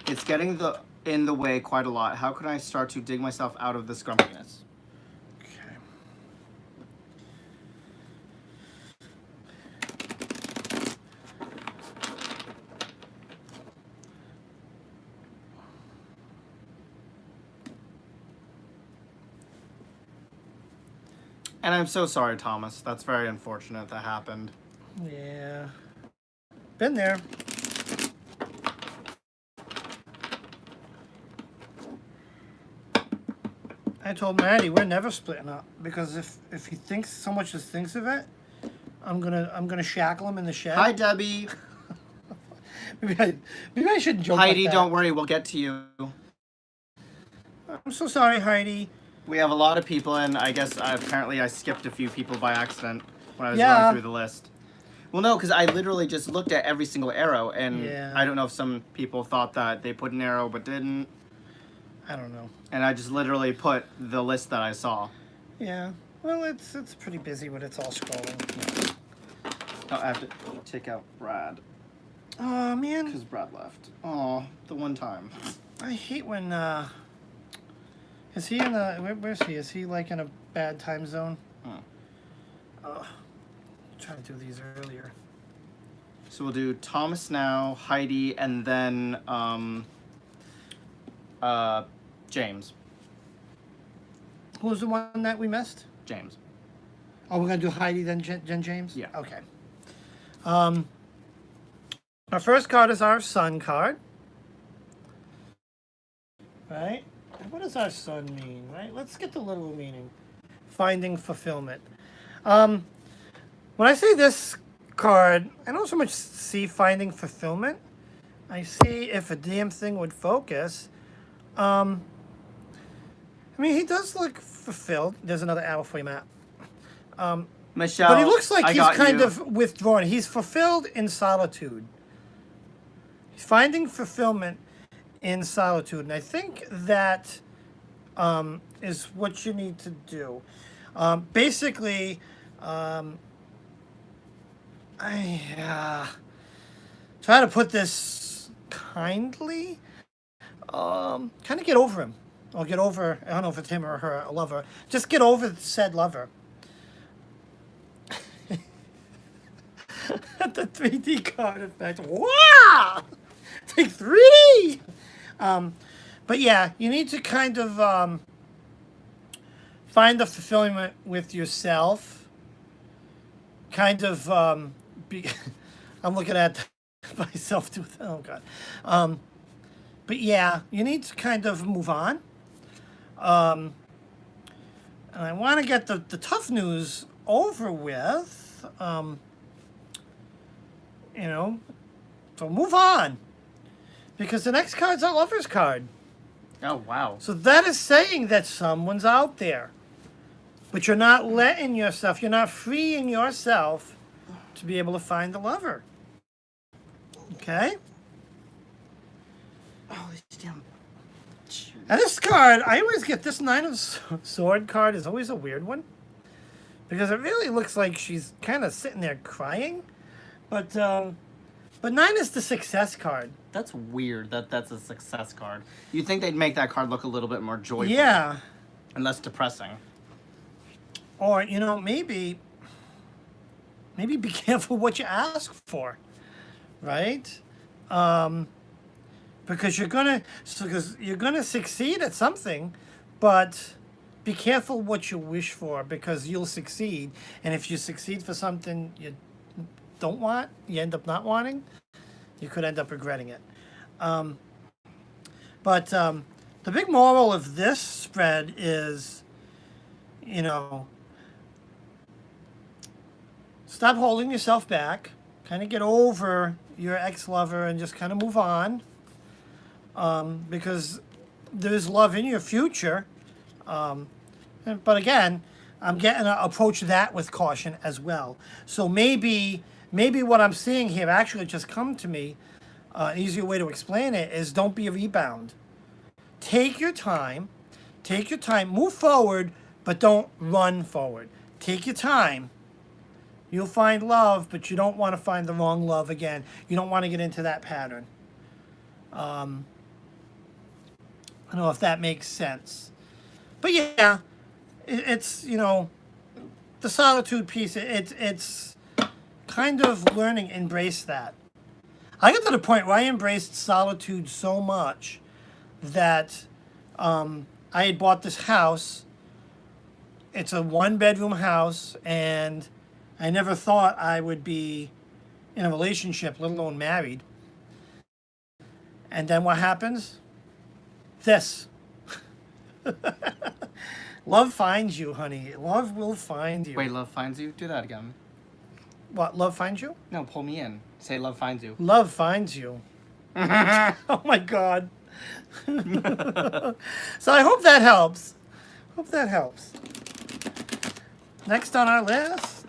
It's getting in the way quite a lot. How can I start to dig myself out of this grumpiness? Okay. And I'm so sorry, Thomas. That's very unfortunate that happened. Yeah. Been there. I told Maddie we're never splitting up because if he thinks so much as thinks of it, I'm gonna shackle him in the shed. Hi, Debbie. maybe I shouldn't joke. Heidi, like that. don't worry. We'll get to you. I'm so sorry, Heidi. We have a lot of people, and I guess apparently I skipped a few people by accident when I was Yeah. going through the list. Well, no, because I literally just looked at every single arrow, and Yeah. I don't know if some people thought that they put an arrow but didn't. I don't know. And I just literally put the list that I saw. Yeah. Well, it's pretty busy when it's all scrolling. Oh, I have to take out Brad Oh man, because Brad left. Oh, the one time. I hate when. Is he in a? Where's he? Is he like in a bad time zone? Trying to do these earlier. So we'll do Thomas now, Heidi, and then James. Who was the one that we missed? James. Oh, we're gonna do Heidi then Jen James. Yeah. Okay. Our first card is our sun card. Right. What does our sun mean? Right. Let's get the literal meaning. Finding fulfillment. When I say this card, I don't so much see finding fulfillment. I see if a damn thing would focus. I mean, he does look fulfilled. There's another arrow for you, Matt. Michelle. But he looks like I he's got kind you. of withdrawn. He's fulfilled in solitude. He's finding fulfillment in solitude. And I think that is what you need to do. Basically, I try to put this kindly. Kind of get over him. Or get over, I don't know if it's him or her, a lover. Just get over said lover. The 3D card effect. Wow! Take 3D! But yeah, you need to kind of find the fulfillment with yourself. Kind of I'm looking at myself too. Oh God. But yeah, you need to kind of move on. And I want to get the tough news over with. You know, so move on. Because the next card's a lover's card. Oh, wow. So that is saying that someone's out there. But you're not letting yourself, you're not freeing yourself to be able to find the lover. Okay? Oh, this damn. And this card, I always get this Nine of Sword card is always a weird one. because it really looks like she's kind of sitting there crying. But 9 is the success card. That's weird that that's a success card. You'd think they'd make that card look a little bit more joyful. Yeah. And less depressing. Or, maybe be careful what you ask for, right? Because you're gonna succeed at something, but be careful what you wish for, because you'll succeed. And if you succeed for something you don't want, you end up not wanting, you could end up regretting it. But the big moral of this spread is, stop holding yourself back, kind of get over your ex-lover and just kind of move on, because there's love in your future. But again, I'm getting to approach that with caution as well. So maybe what I'm seeing here actually just come to me. An easier way to explain it is, don't be a rebound. Take your time, move forward, but don't run forward. Take your time. You'll find love, but you don't want to find the wrong love again. You don't want to get into that pattern. I don't know if that makes sense. But yeah, it's, the solitude piece, it's kind of learning, embrace that. I got to the point where I embraced solitude so much that I had bought this house. It's a 1-bedroom house, and I never thought I would be in a relationship, let alone married. And then what happens? This. Love finds you, honey. Love will find you. Wait, love finds you? Do that again. What, love finds you? No, pull me in. Say love finds you. Love finds you. Oh my God. So I hope that helps. Next on our list.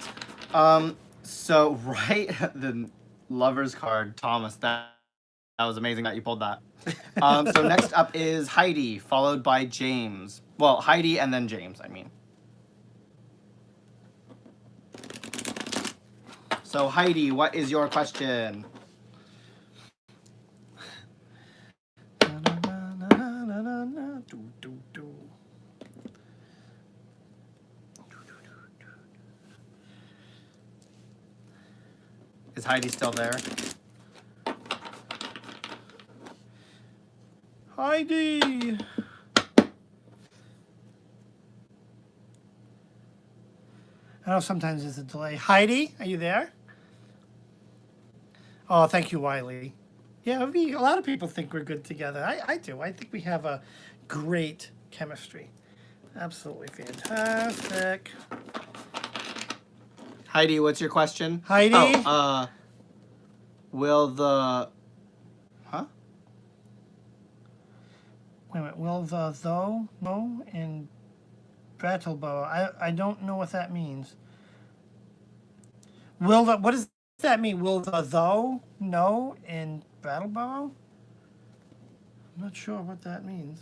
So right, the lover's card, Thomas, that was amazing that you pulled that. So next up is Heidi, followed by James. Well, Heidi and then James, I mean. So Heidi, what is your question? Is Heidi still there? Heidi. I know sometimes there's a delay. Heidi, are you there? Oh, thank you, Wiley. Yeah, a lot of people think we're good together. I do. I think we have a great chemistry. Absolutely fantastic. Heidi, what's your question? Heidi? Will the... Huh? Wait a minute. Will the though, no, in Brattleboro? I don't know what that means. Will the... What does that mean? Will the though, no, in Brattleboro? I'm not sure what that means.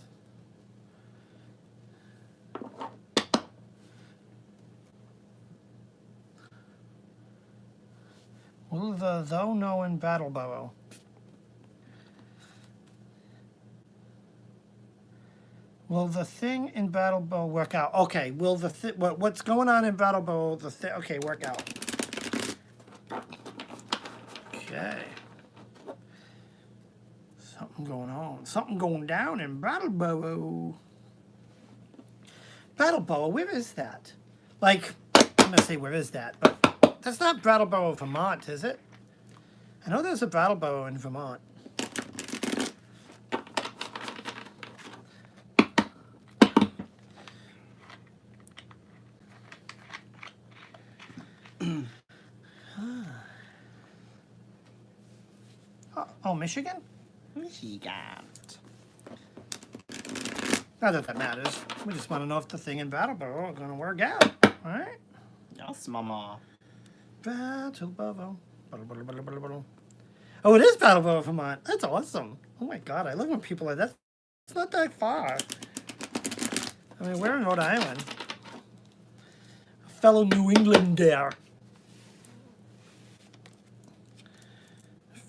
Will the though, no, in Brattleboro? Will the thing in Brattleboro work out? Okay, will the what's going on in Brattleboro, okay, work out. Okay. Something going on. Something going down in Brattleboro. Brattleboro, where is that? Like, I'm going to say where is that, but that's not Brattleboro, Vermont, is it? I know there's a Brattleboro in Vermont. Oh, Michigan? Michigan. Not that that matters. We just want to know if the thing in Brattleboro is going to work out. All right? Yes, mama. Brattleboro. Oh, it is Brattleboro, Vermont. That's awesome. Oh my God, I love when people are that. It's not that far. I mean, we're in Rhode Island. fellow New Englander.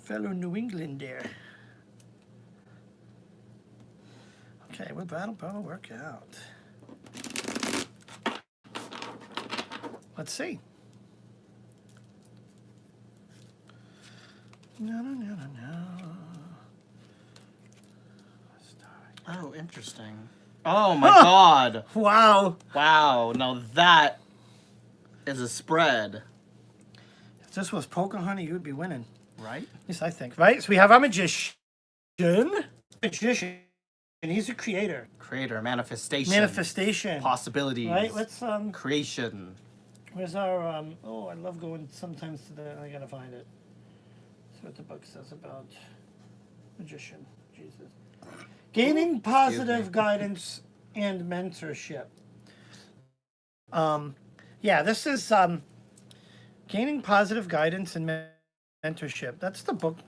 Fellow New Englander. Okay, will Brattleboro work out? Let's see. No. Oh, interesting. Oh my God. Wow. Wow. Now that is a spread. If this was Pocahontas, you'd be winning. Right? At least I think. Right? So we have our magician. Magician. And he's a creator. Creator, manifestation. Manifestation. Possibilities. Right? Let's Creation. where's our oh, I love going sometimes to the I gotta find it. See what the book says about magician. Jesus. Gaining positive guidance and mentorship. Yeah, this is gaining positive guidance and mentorship. That's the book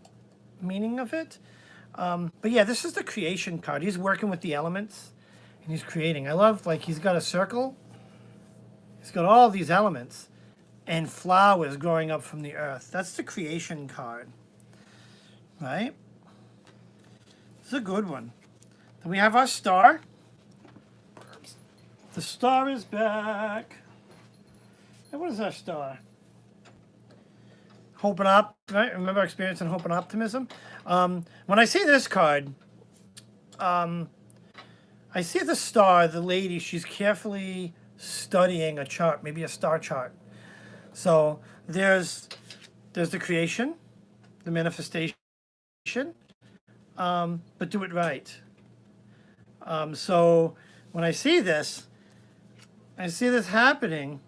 meaning of it. But yeah, this is the creation card. He's working with the elements and he's creating. I love, like, he's got a circle. He's got all these elements and flowers growing up from the earth. That's the creation card. Right? It's a good one. Then we have our star. The star is back. And what is our star? Hope and right? Remember experience and hope and optimism? When I see this card, I see the star, the lady, she's carefully studying a chart, maybe a star chart. So there's the creation, the manifestation, but do it right. So when I see this happening.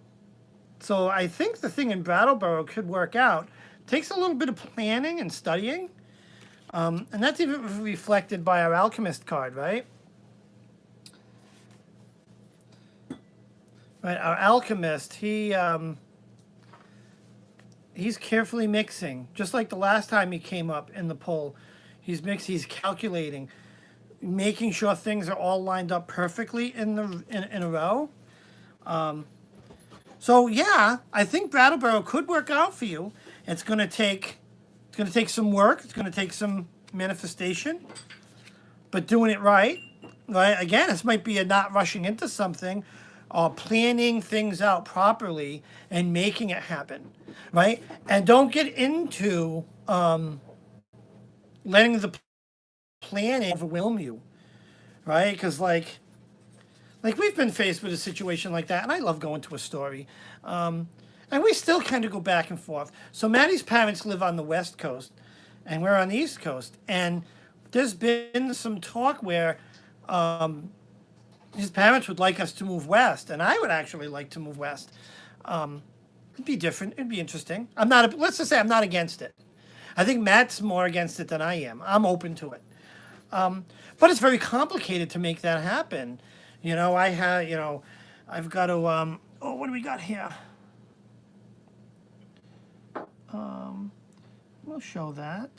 So I think the thing in Brattleboro could work out. Takes a little bit of planning and studying. And that's even reflected by our alchemist card, right? Right, our alchemist, he's carefully mixing. Just like the last time he came up in the poll. He's calculating, making sure things are all lined up perfectly in a row. So yeah, I think Brattleboro could work out for you. It's gonna take some work. It's gonna take some manifestation, but doing it right. Right? Again, this might be a not rushing into something, or planning things out properly and making it happen. Right? And don't get into letting the planning overwhelm you. Right? Because like we've been faced with a situation like that, and I love going to a story. And we still kind of go back and forth. So Maddie's parents live on the West Coast, and we're on the East Coast. And there's been some talk where his parents would like us to move west, and I would actually like to move west. It'd be different. It'd be interesting. Let's just say I'm not against it. I think Matt's more against it than I am. I'm open to it. But it's very complicated to make that happen. You know, I've got to, what do we got here? We'll show that.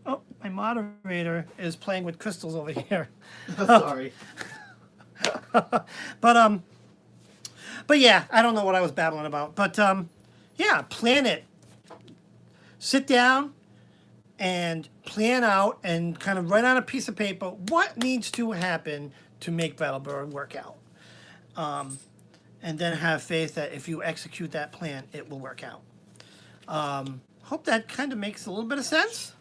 Oh, my moderator is playing with crystals over here. Sorry. But yeah, I don't know what I was babbling about. But yeah, plan it. Sit down and plan out and kind of write on a piece of paper what needs to happen to make Brattleboro work out. And then have faith that if you execute that plan, it will work out. Hope that kind of makes a little bit of sense.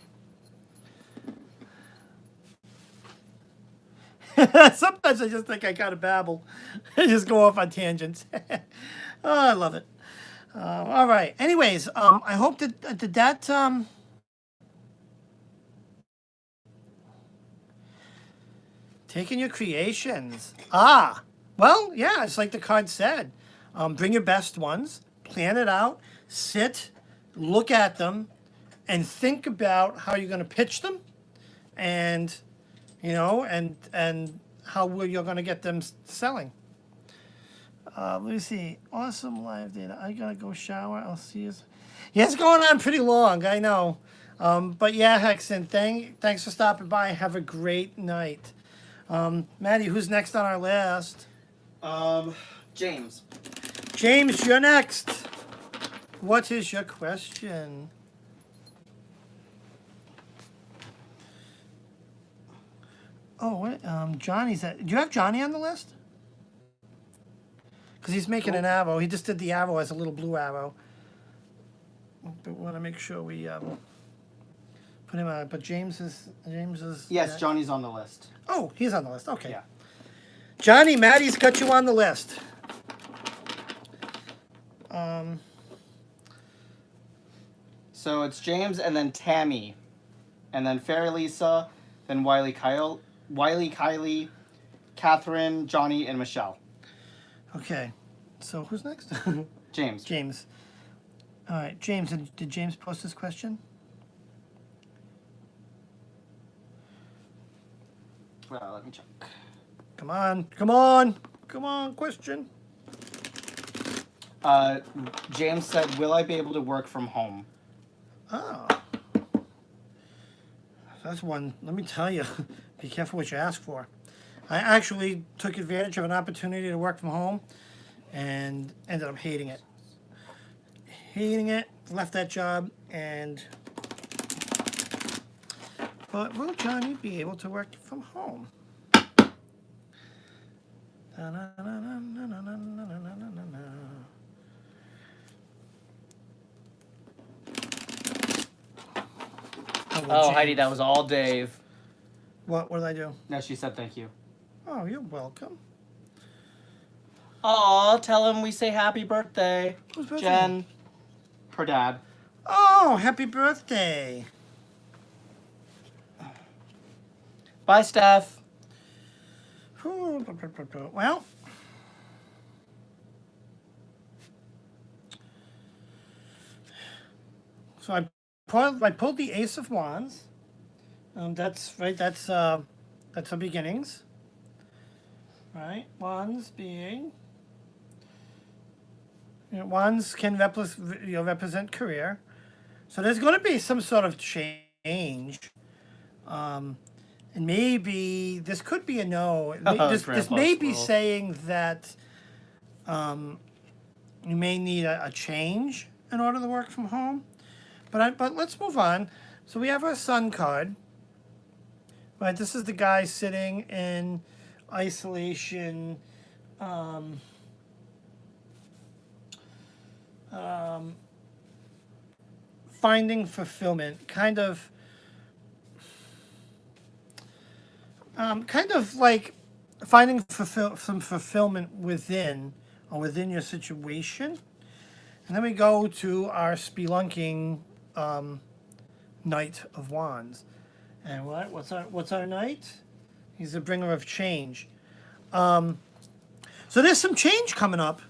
Sometimes I just think I gotta babble. I just go off on tangents. Oh, I love it. All right. Anyways, I hope that taking your creations. Well, yeah, it's like the card said. Bring your best ones, plan it out, sit, look at them, and think about how you're going to pitch them, and and how you're going to get them selling. Let me see. Awesome live data. I gotta go shower. I'll see you. Yeah, it's going on pretty long. I know. But yeah, Hexen, thanks for stopping by. Have a great night. Maddie, who's next on our list? James. James, you're next. What is your question? Oh, wait, Johnny's at. Do you have Johnny on the list? Because he's making an arrow. He just did the arrow as a little blue arrow. But we want to make sure we put him on. But James is. Yes, Johnny's on the list. Oh, he's on the list. Okay. Yeah. Johnny, Maddie's got you on the list. So it's James and then Tammy, and then Fairy Lisa, then Wiley, Kylie, Catherine, Johnny, and Michelle. Okay. So who's next? James. James. All right, James. Did James post his question? Well, let me check. Come on. Come on. Come on. Question. James said, "Will I be able to work from home?" Oh. That's one. Let me tell you, be careful what you ask for. I actually took advantage of an opportunity to work from home and ended up hating it. Hating it, left that job, but will Johnny be able to work from home? Oh, Heidi, that was all Dave. What did I do? No, she said thank you. Oh, you're welcome. Aw, tell him we say happy birthday. Whose birthday? Jen. Her dad. Oh, happy birthday. Bye, Steph. Well, so I pulled the Ace of Wands. That's right. That's our beginnings. Right, wands being. Wands can represent career. So there's going to be some sort of change. And maybe this could be a no. This may be saying that you may need a change in order to work from home. But let's move on. So we have our Sun card. Right, this is the guy sitting in isolation. Finding fulfillment, kind of like finding some fulfillment within your situation. And then we go to our spelunking Knight of Wands. And what's our knight? He's the bringer of change. So there's some change coming up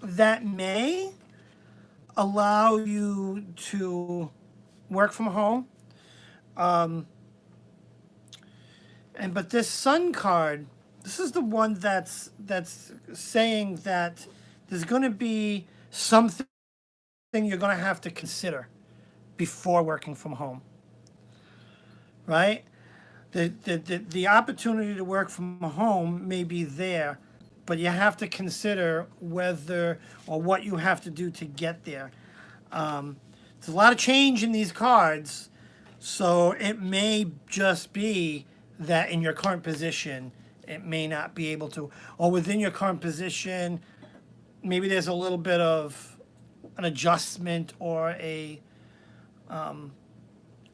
that may allow you to work from home. But this Sun card, this is the one that's saying that there's going to be something you're going to have to consider before working from home. Right? The opportunity to work from home may be there, but you have to consider whether or what you have to do to get there. There's a lot of change in these cards, so it may just be that in your current position, it may not be able to, or within your current position, maybe there's a little bit of an adjustment or a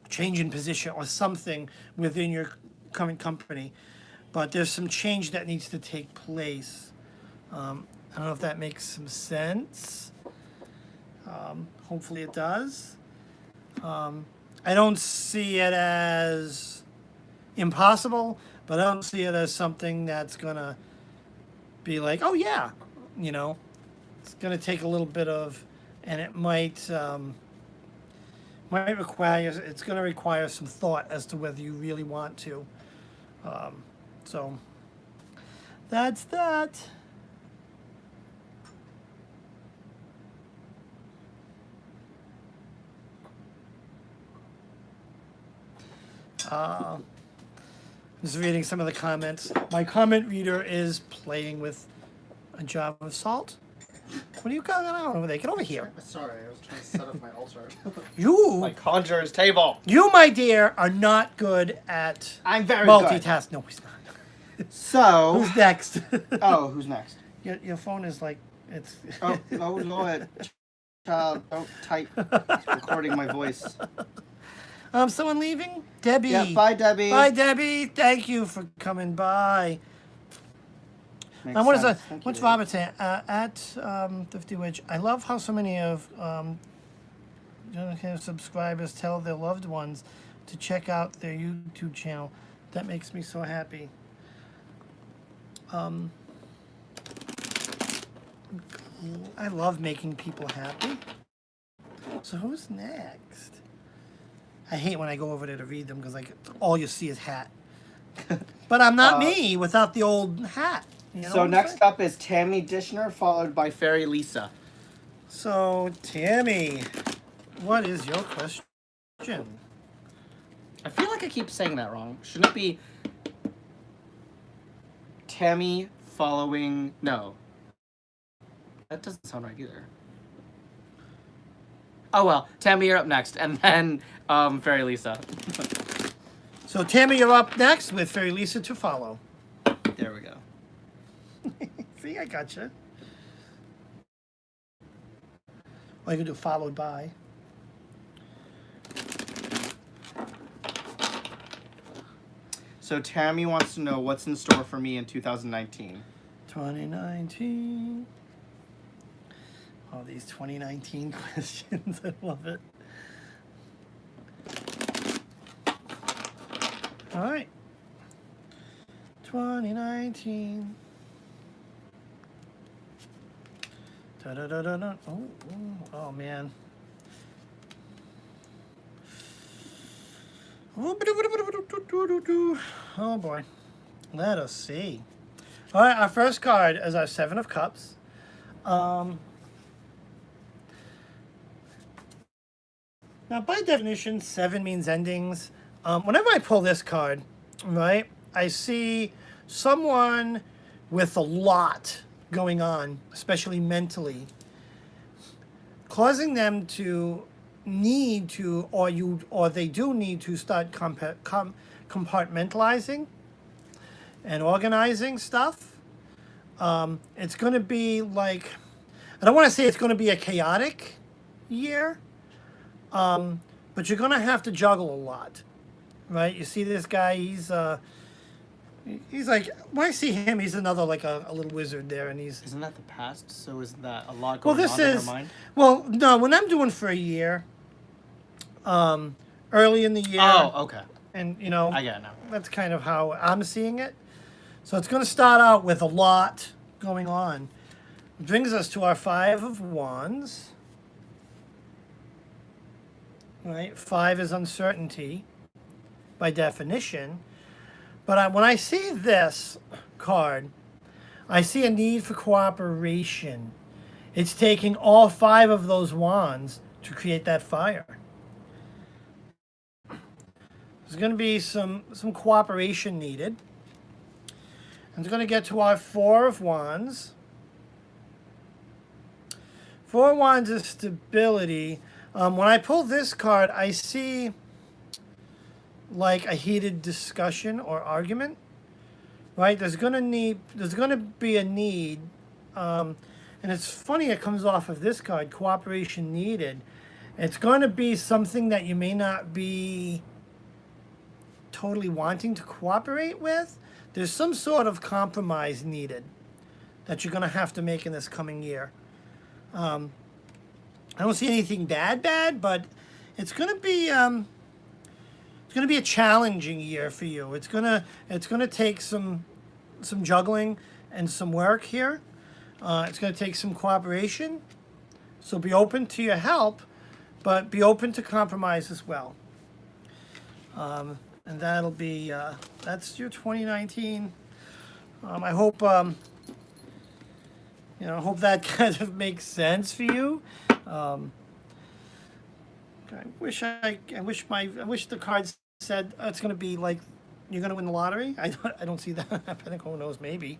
change in position or something within your current company. But there's some change that needs to take place. I don't know if that makes some sense. Hopefully it does. I don't see it as impossible, but I don't see it as something that's gonna be like, oh yeah, it's gonna take a little bit of, and it might it's gonna require some thought as to whether you really want to. So that's that. Just reading some of the comments. My comment reader is playing with a jar of salt. What are you going on over there? Get over here. Sorry, I was trying to set up my altar. You, conjurer's table. you, my dear, are not good at I'm very multitask. No, he's not. good. So. Who's next? Oh, who's next? Your phone is like it's. Oh, Lord. Child, don't type. It's recording my voice. Someone leaving? Debbie. Yeah, bye, Debbie. Bye, Debbie. Thank you for coming by. Makes Now, what is sense. that? Thank you, What's Debbie. Robert saying? At 50 Witch, I love how so many of subscribers tell their loved ones to check out their YouTube channel. That makes me so happy. I love making people happy. So who's next? I hate when I go over there to read them because like all you see is hat. But I'm not me without the old hat. You know So what I'm next saying? up is Tammy Dishner, followed by Fairy Lisa. So Tammy, what is your question? I feel like I keep saying that wrong. Shouldn't it be Tammy following... No. That doesn't sound right either. Oh well, Tammy, you're up next, and then Fairy Lisa. So Tammy, you're up next with Fairy Lisa to follow. There we go. See, I gotcha. Or you can do followed by. So Tammy wants to know what's in store for me in 2019. 2019. All these 2019 questions. I love it. All right. 2019. Da-da-da-da-da. Oh, man. Oh, boy. Let us see. All right, our first card is our Seven of Cups. Now, by definition, 7 means endings. Whenever I pull this card, right, I see someone with a lot going on, especially mentally, causing them to need to, or they do need to start compartmentalizing and organizing stuff. It's going to be like, I don't want to say it's going to be a chaotic year, but you're going to have to juggle a lot, right? You see this guy, he's like, when I see him, he's another, like a little wizard there, and he's... Isn't that the past? So is that a lot Well, going this on in her is... mind? Well, no, when I'm doing for a year, early in the year... Oh, okay. And, you know... I get it now. That's kind of how I'm seeing it. So it's going to start out with a lot going on. Brings us to our Five of Wands. Right? 5 is uncertainty, by definition. But when I see this card, I see a need for cooperation. It's taking all 5 of those wands to create that fire. There's going to be some cooperation needed. And it's going to get to our Four of Wands. 4 of Wands is stability. When I pull this card, I see like a heated discussion or argument, right? There's going to be a need, and it's funny it comes off of this card, cooperation needed. It's going to be something that you may not be totally wanting to cooperate with. There's some sort of compromise needed that you're going to have to make in this coming year. I don't see anything bad, but it's going to be a challenging year for you. It's gonna take some juggling and some work here. It's gonna take some cooperation. So be open to your help, but be open to compromise as well. And that'll be that's your 2019. I hope I hope that kind of makes sense for you. I wish the cards said it's going to be like you're gonna win the lottery? I don't see that. I think who knows, maybe.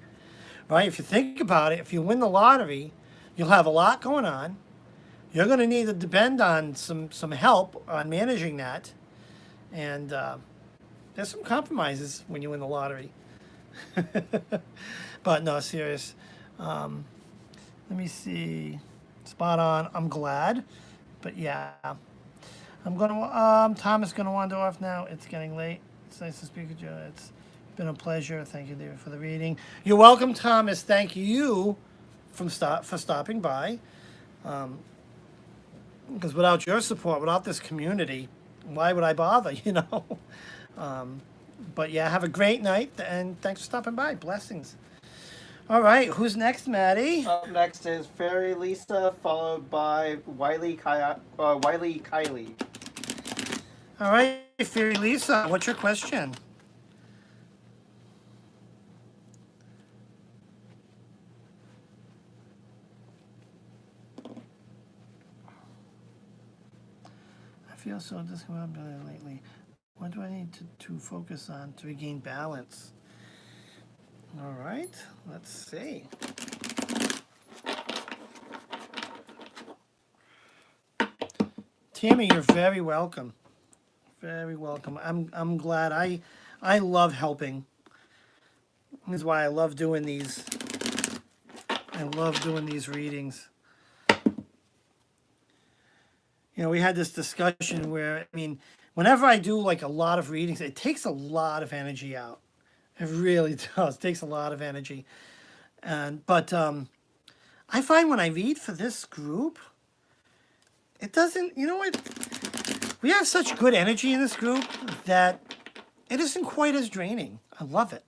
Right? If you think about it, if you win the lottery, you'll have a lot going on. You're gonna need to depend on some help on managing that, and there's some compromises when you win the lottery. But no, serious. Let me see. Spot on. I'm glad. But yeah. I'm gonna Thomas gonna wander off now. It's getting late. It's nice to speak with you. It's been a pleasure. Thank you, David, for the reading. You're welcome, Thomas. Thank you for stopping by. Because without your support, without this community, why would I bother, you know? But yeah, have a great night, and thanks for stopping by. Blessings. All right, who's next, Maddie? Up next is Fairy Lisa, followed by Wiley Kylie. All right, Fairy Lisa, what's your question? I feel so discombobulated lately. What do I need to focus on to regain balance? All right, let's see. Tammy, you're very welcome. Very welcome. I'm glad. I love helping. This is why I love doing these. I love doing these readings. You know, we had this discussion where, I mean, whenever I do like a lot of readings, it takes a lot of energy out. It really does. It takes a lot of energy. But I find when I read for this group, it doesn't, you know what? We have such good energy in this group that it isn't quite as draining. I love it.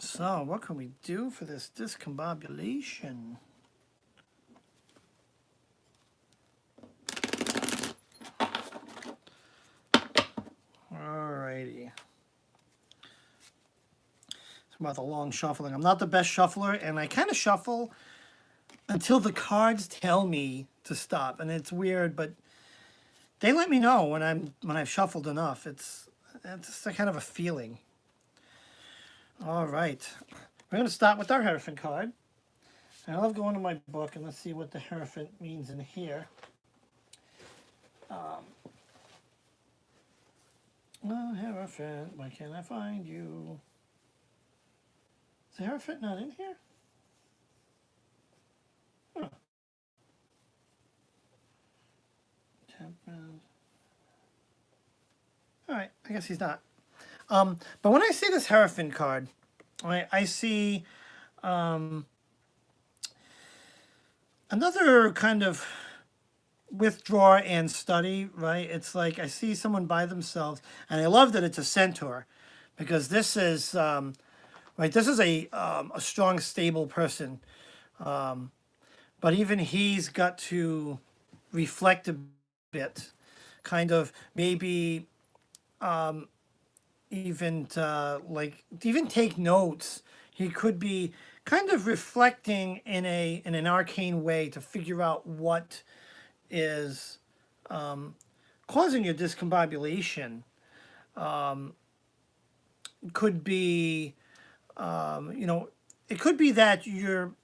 So what can we do for this discombobulation? Alrighty. It's about the long shuffling. I'm not the best shuffler, and I kind of shuffle until the cards tell me to stop. And it's weird, but they let me know when I've shuffled enough. It's just a kind of a feeling. All right. We're going to start with our Hierophant card. And I love going to my book, and let's see what the Hierophant means in here. Oh, Hierophant, why can't I find you? Is the Hierophant not in here? Huh. Temperance. All right, I guess he's not. But when I see this Hierophant card, I see another kind of withdraw and study, right? It's like I see someone by themselves, and I love that it's a centaur, because this is right. This is a strong, stable person, but even he's got to reflect a bit, kind of maybe even take notes. He could be kind of reflecting in an arcane way to figure out what is causing your discombobulation. Could be, it could be that you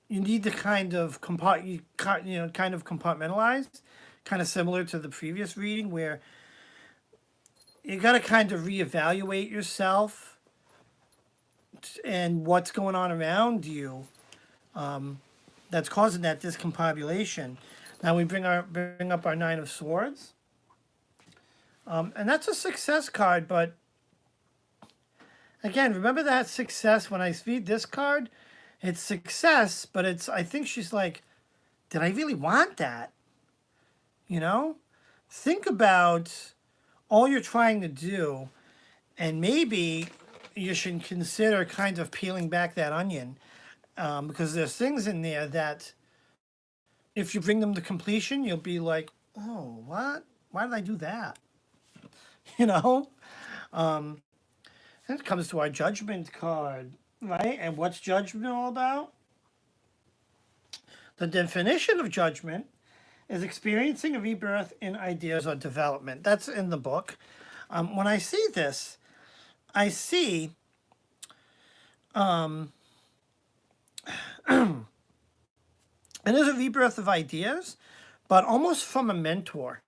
need to kind of compartmentalize, kind of similar to the previous reading, where you got to kind of reevaluate yourself and what's going on around you that's causing that discombobulation. Now we bring up our Nine of Swords, and that's a success card. But again, remember that success. When I read this card, it's success, but it's, I think she's like, did I really want that? You know, think about all you're trying to do, and maybe you should consider kind of peeling back that onion, because there's things in there that if you bring them to completion, you'll be like, oh, what? Why did I do that? You know? And it comes to our Judgment card, right? And what's Judgment all about? The definition of Judgment is experiencing a rebirth in ideas or development. That's in the book. When I see this, I see it is a rebirth of ideas, but almost from a mentor.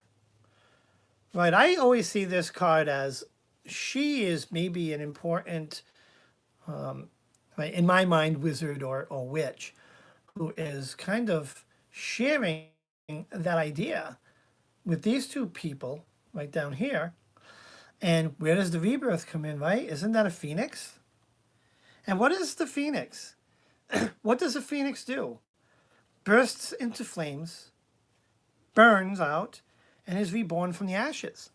Right? I always see this card as she is maybe an important, right, in my mind, wizard or witch who is kind of sharing that idea with these two people right down here. And where does the rebirth come in, right? Isn't that a phoenix? And what is the phoenix? What does a phoenix do? Bursts into flames, burns out, and is reborn from the ashes.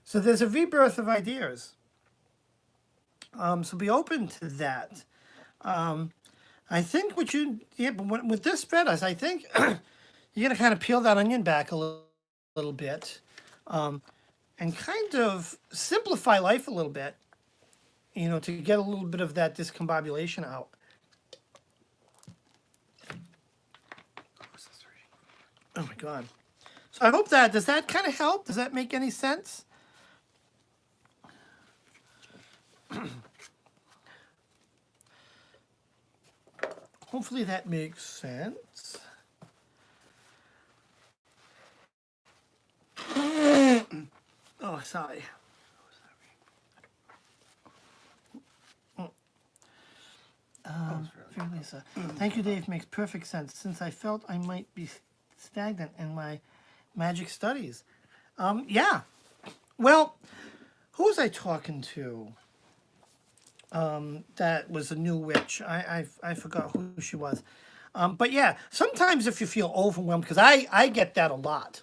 So there's a rebirth of ideas. So be open to that. I think but with this spread, I think you're gonna kind of peel that onion back a little bit, and kind of simplify life a little bit, to get a little bit of that discombobulation out. Oh my God. So I hope does that kind of help? Does that make any sense? Hopefully that makes sense. Oh, sorry. Fair Lisa. Thank you, Dave. Makes perfect sense. Since I felt I might be stagnant in my magic studies. Yeah. Well, who was I talking to? That was a new witch. I forgot who she was. But yeah, sometimes if you feel overwhelmed, because I get that a lot.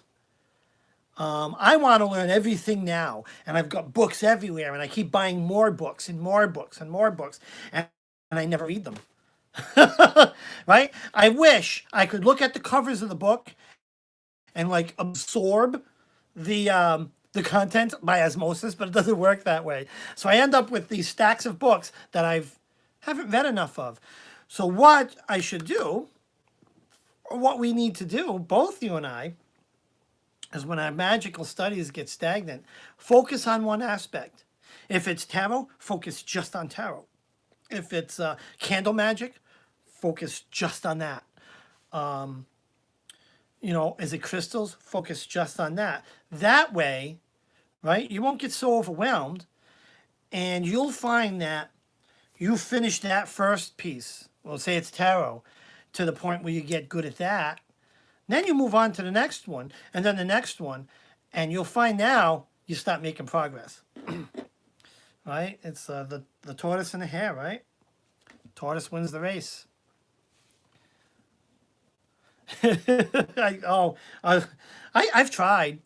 I want to learn everything now, and I've got books everywhere, and I keep buying more books and more books and more books, and I never read them. Right? I wish I could look at the covers of the book and like absorb the content by osmosis, but it doesn't work that way. So I end up with these stacks of books that haven't read enough of. So what I should do, or what we need to do, both you and I, is when our magical studies get stagnant, focus on one aspect. If it's tarot, focus just on tarot. If it's candle magic, focus just on that. Is it crystals? Focus just on that. That way, right, you won't get so overwhelmed, and you'll find that you finish that first piece, well, say it's tarot, to the point where you get good at that. Then you move on to the next one, and then the next one, and you'll find now you start making progress. Right? It's the tortoise and the hare, right? Tortoise wins the race. I've tried.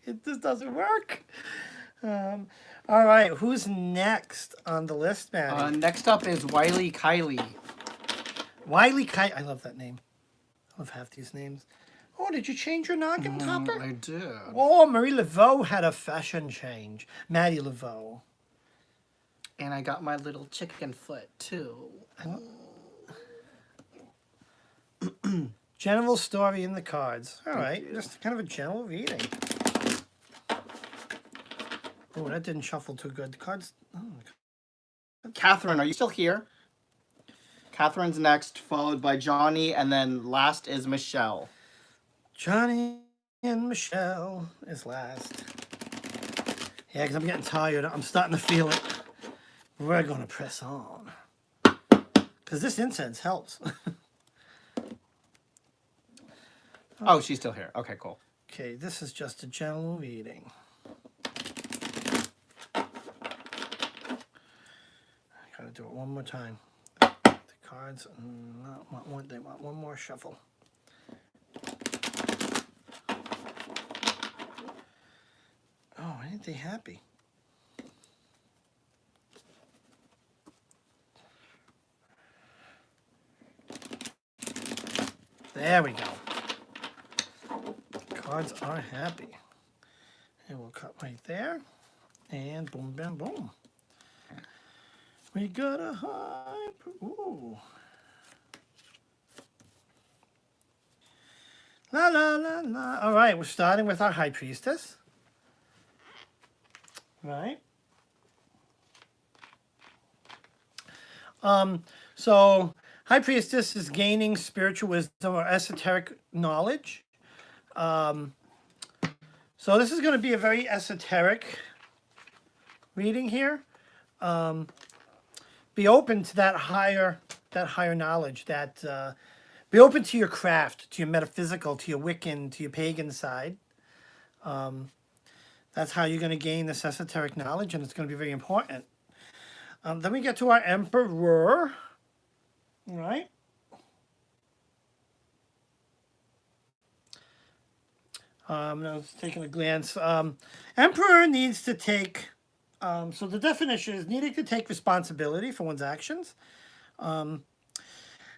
It just doesn't work. All right, who's next on the list, man? Next up is Wiley Kiley. Wiley Kiley. I love that name. I love half these names. Oh, did you change your noggin topper? I did. Oh, Marie Laveau had a fashion change. Maddie Laveau. And I got my little chicken foot, too. General story in the cards. All right, just kind of a general reading. Oh, that didn't shuffle too good. The cards. Oh. Catherine, are you still here? Catherine's next, followed by Johnny, and then last is Michelle. Johnny and Michelle is last. Yeah, because I'm getting tired. I'm starting to feel it. We're going to press on. Because this incense helps. Oh, she's still here. Okay, cool. Okay, this is just a general reading. I gotta do it one more time. The cards they want one more shuffle. Oh, ain't they happy? There we go. Cards are happy. And we'll cut right there. And boom, bam, boom. We got a high. Ooh. La la la la. All right, we're starting with our High Priestess. Right. So High Priestess is gaining spiritual wisdom or esoteric knowledge. So this is going to be a very esoteric reading here. Be open to that higher knowledge. Be open to your craft, to your metaphysical, to your Wiccan, to your pagan side. That's how you're going to gain this esoteric knowledge, and it's going to be very important. Then we get to our Emperor, right? Now let's taking a glance. Emperor needs to take. So the definition is needing to take responsibility for one's actions.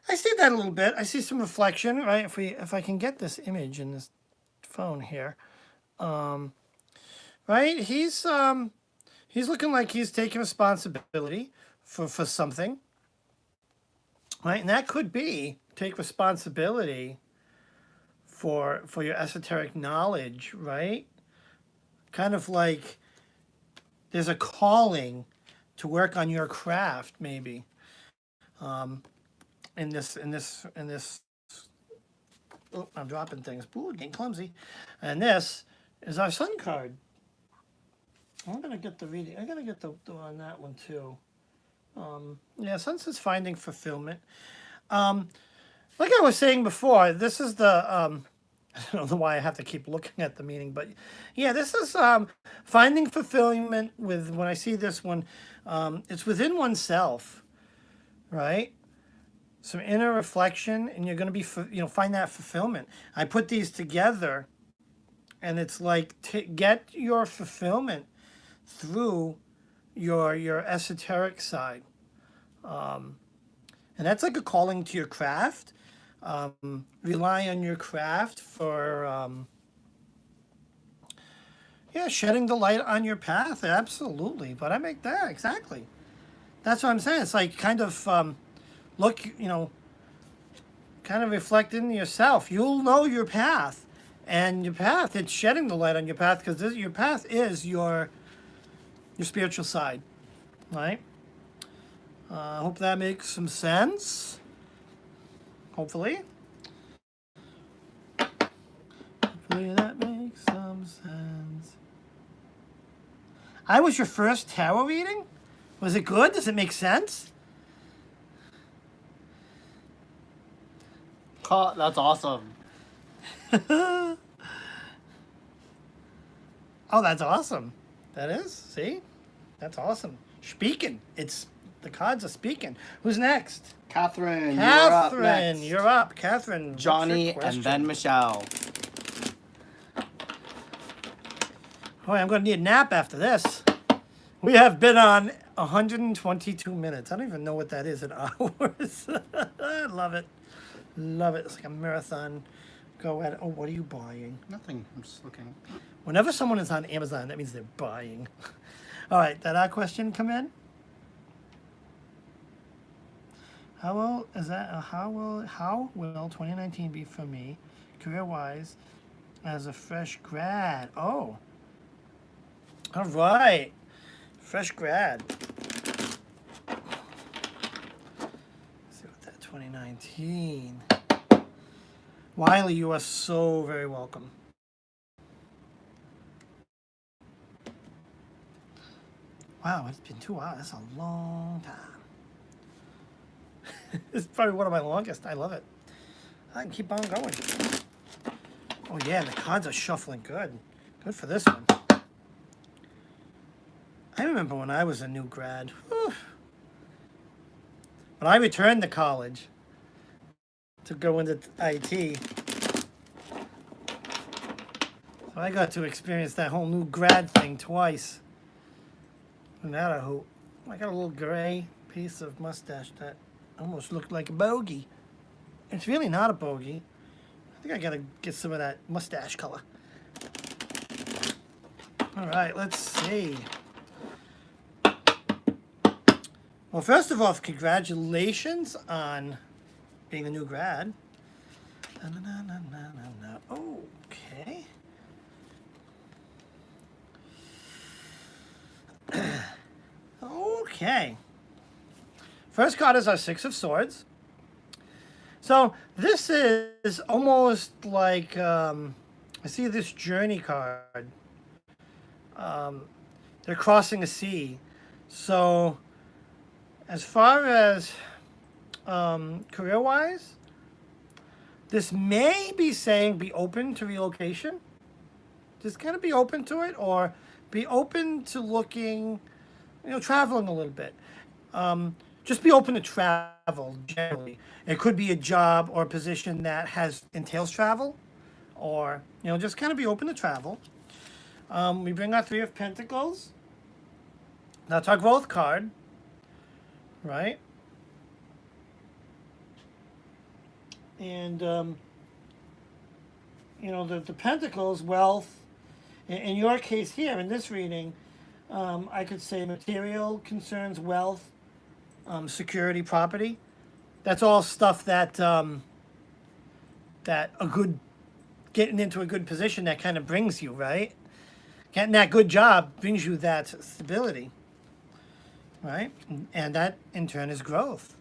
I see that a little bit. I see some reflection, right? If I can get this image in this phone here, right? He's looking like he's taking responsibility for something, right? And that could be take responsibility for your esoteric knowledge, right? Kind of like there's a calling to work on your craft, maybe. In this. Oh, I'm dropping things. Ooh, getting clumsy. And this is our Sun card. I'm gonna get the reading. I gotta get the on that one too. Yeah, Sun says finding fulfillment. Like I was saying before, this is the I don't know why I have to keep looking at the meaning, but yeah, this is finding fulfillment with when I see this one, it's within oneself, right? Some inner reflection, and you're going to be, find that fulfillment. I put these together, and it's like to get your fulfillment through your esoteric side, and that's like a calling to your craft. Rely on your craft for shedding the light on your path. Absolutely. But I make that exactly. That's what I'm saying. It's like kind of look, kind of reflect in yourself. You'll know your path, and your path, it's shedding the light on your path, because your path is your spiritual side, right? I hope that makes some sense. Hopefully. Hopefully that makes some sense. I was your first tarot reading? Was it good? Does it make sense? That's awesome. Oh, that's awesome. That is? See? That's awesome. Speaking. The cards are speaking. Who's next? Catherine, Catherine, you're up. Catherine, what's your Johnny, and question? then Michelle. Oh, I'm going to need a nap after this. We have been on 122 minutes. I don't even know what that is in hours. I love it. Love it. It's like a marathon. Go at it. Oh, what are you buying? Nothing. I'm just looking. Whenever someone is on Amazon, that means they're buying. All right, did our question come in? How will 2019 be for me, career-wise, as a fresh grad? Oh, all right, fresh grad. Let's see what that 2019. Wiley, you are so very welcome. Wow, it's been 2 hours. That's a long time. It's probably one of my longest. I love it. I can keep on going. Oh yeah, the cards are shuffling good. Good for this one. I remember when I was a new grad. Whew. When I returned to college to go into IT. So I got to experience that whole new grad thing twice. And that I hope. I got a little gray piece of mustache that almost looked like a bogey. It's really not a bogey. I think I gotta get some of that mustache color. All right, let's see. Well, first of all, congratulations on being a new grad. Na, na, na, na, na, na, na. Okay. Okay. First card is our Six of Swords. So this is almost like I see this journey card. They're crossing a sea. So as far as career-wise, this may be saying be open to relocation. Just kind of be open to it, or be open to looking, traveling a little bit. Just be open to travel generally. It could be a job or a position that entails travel, or just kind of be open to travel. We bring our Three of Pentacles. That's our growth card, right? And the Pentacles, wealth. In your case here, in this reading, I could say material concerns, wealth, security, property. That's all stuff that getting into a good position that kind of brings you, right? Getting that good job brings you that stability, right? And that in turn is growth.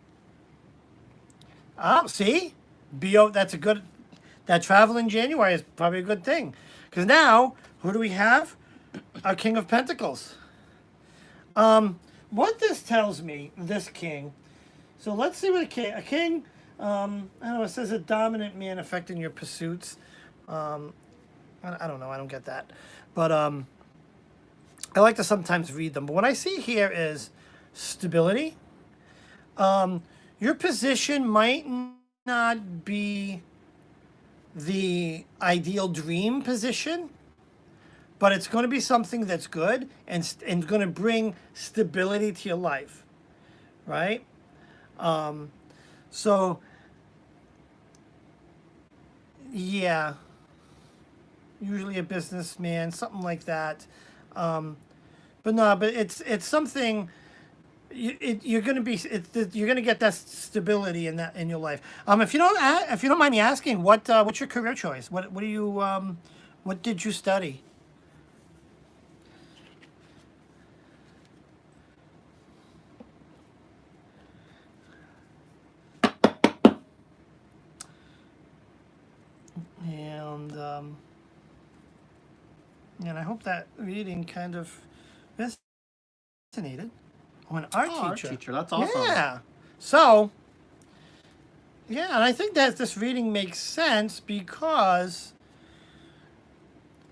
See, that's a good. That travel in January is probably a good thing, because now who do we have? Our King of Pentacles. What this tells me, this king. So let's see what a king. I don't know. It says a dominant man affecting your pursuits. I don't know. I don't get that, but I like to sometimes read them. But what I see here is stability. Your position might not be the ideal dream position, but it's going to be something that's good and going to bring stability to your life, right? So, yeah, usually a businessman, something like that. But it's something. You're going to get that stability in your life. If you don't mind me asking, what's your career choice? What did you study? And I hope that reading kind of resonated. Oh, an art teacher. Art teacher, that's awesome. Yeah. So, yeah, and I think that this reading makes sense because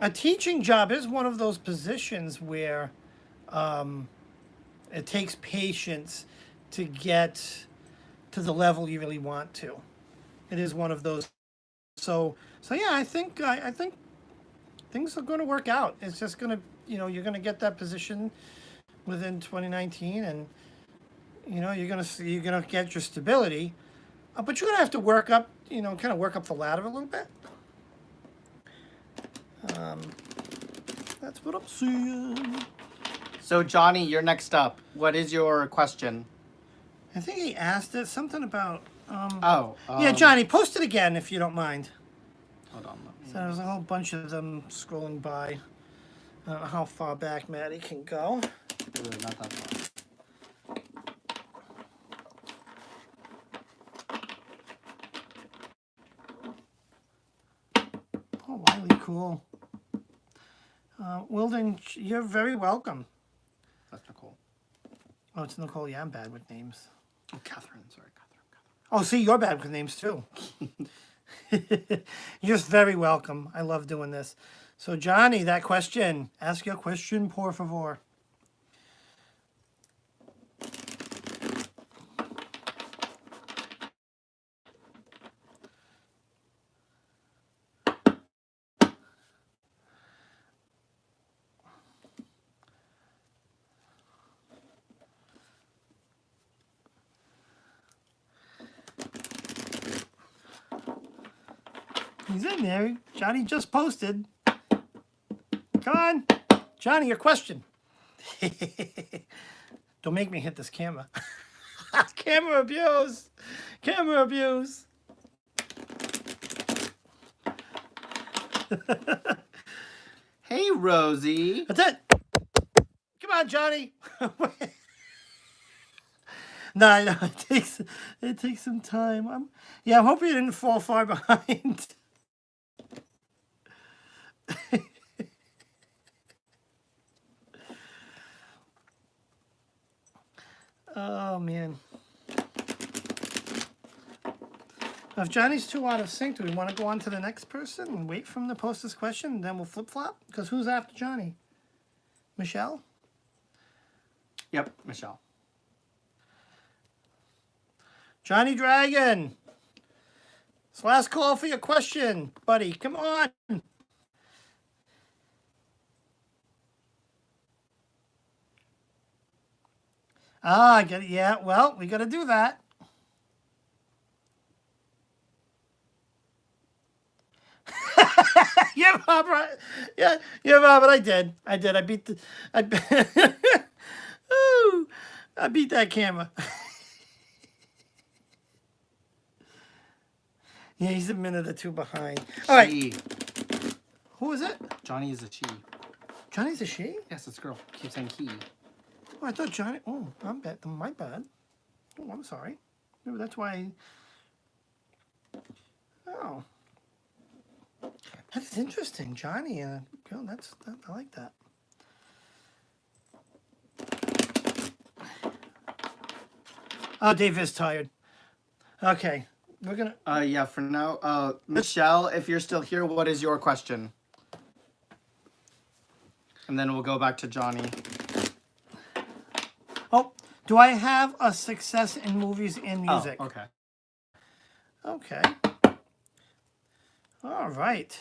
a teaching job is one of those positions where it takes patience to get to the level you really want to. It is one of those. So yeah, I think things are going to work out. It's just going to, you're going to get that position within 2019, and you're going to get your stability, but you're going to have to work up, kind of work up the ladder a little bit. That's what I'm seeing. So Johnny, you're next up. What is your question? I think he asked it something about. Yeah, Johnny, post it again if you don't mind. Hold on. So there's a whole bunch of them scrolling by. I don't know how far back Maddie can go. Not that far. Oh, Wiley, cool. Wilden, you're very welcome. That's Nicole. Oh, it's Nicole. Yeah, I'm bad with names. Oh, Catherine. Sorry, Catherine. Oh, see, you're bad with names too. You're very welcome. I love doing this. So, Johnny, that question. Ask your question, por favor. He's in there. Johnny just posted. Come on. Johnny, your question. Don't make me hit this camera. Camera abuse. Camera abuse. Hey, Rosie. That's it. Come on, Johnny. No, I know it takes some time. I'm hoping you didn't fall far behind. Oh man. If Johnny's too out of sync, do we want to go on to the next person and wait for him to post this question, and then we'll flip flop? Because who's after Johnny? Michelle? Yep, Michelle. Johnny Dragon. It's last call for your question, buddy. Come on. Ah, I get it. Yeah, well, we got to do that. Yeah, Robert. Yeah, Robert. I did. I beat the. Ooh, I beat that camera. Yeah, he's a minute or two behind. All right. Chi. Who is it? Johnny is a Chi. Johnny's a she? Yes, it's a girl. Keep saying he. Oh, I thought Johnny. Oh, I'm bad. My bad. Oh, I'm sorry. Maybe that's why. Oh. That's interesting. Johnny and a girl. I like that. Oh, Dave is tired. Okay. We're going to. Yeah, for now. Michelle, if you're still here, what is your question? And then we'll go back to Johnny. Oh, do I have a success in movies and music? Oh, okay. Okay. All right.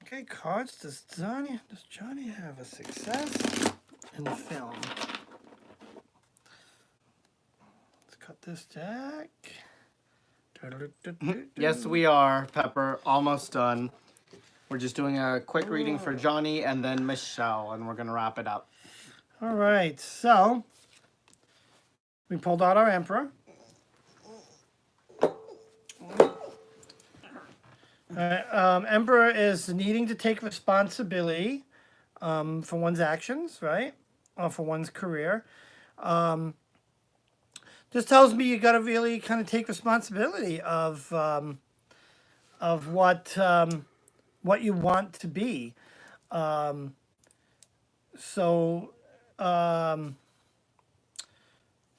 Okay, cards. Does Johnny have a success in the film? Let's cut this deck. Yes, we are, Pepper. Almost done. We're just doing a quick reading for Johnny and then Michelle, and we're going to wrap it up. All right, so we pulled out our Emperor. Emperor is needing to take responsibility for one's actions, right? Or for one's career. This tells me you got to really kind of take responsibility of what you want to be.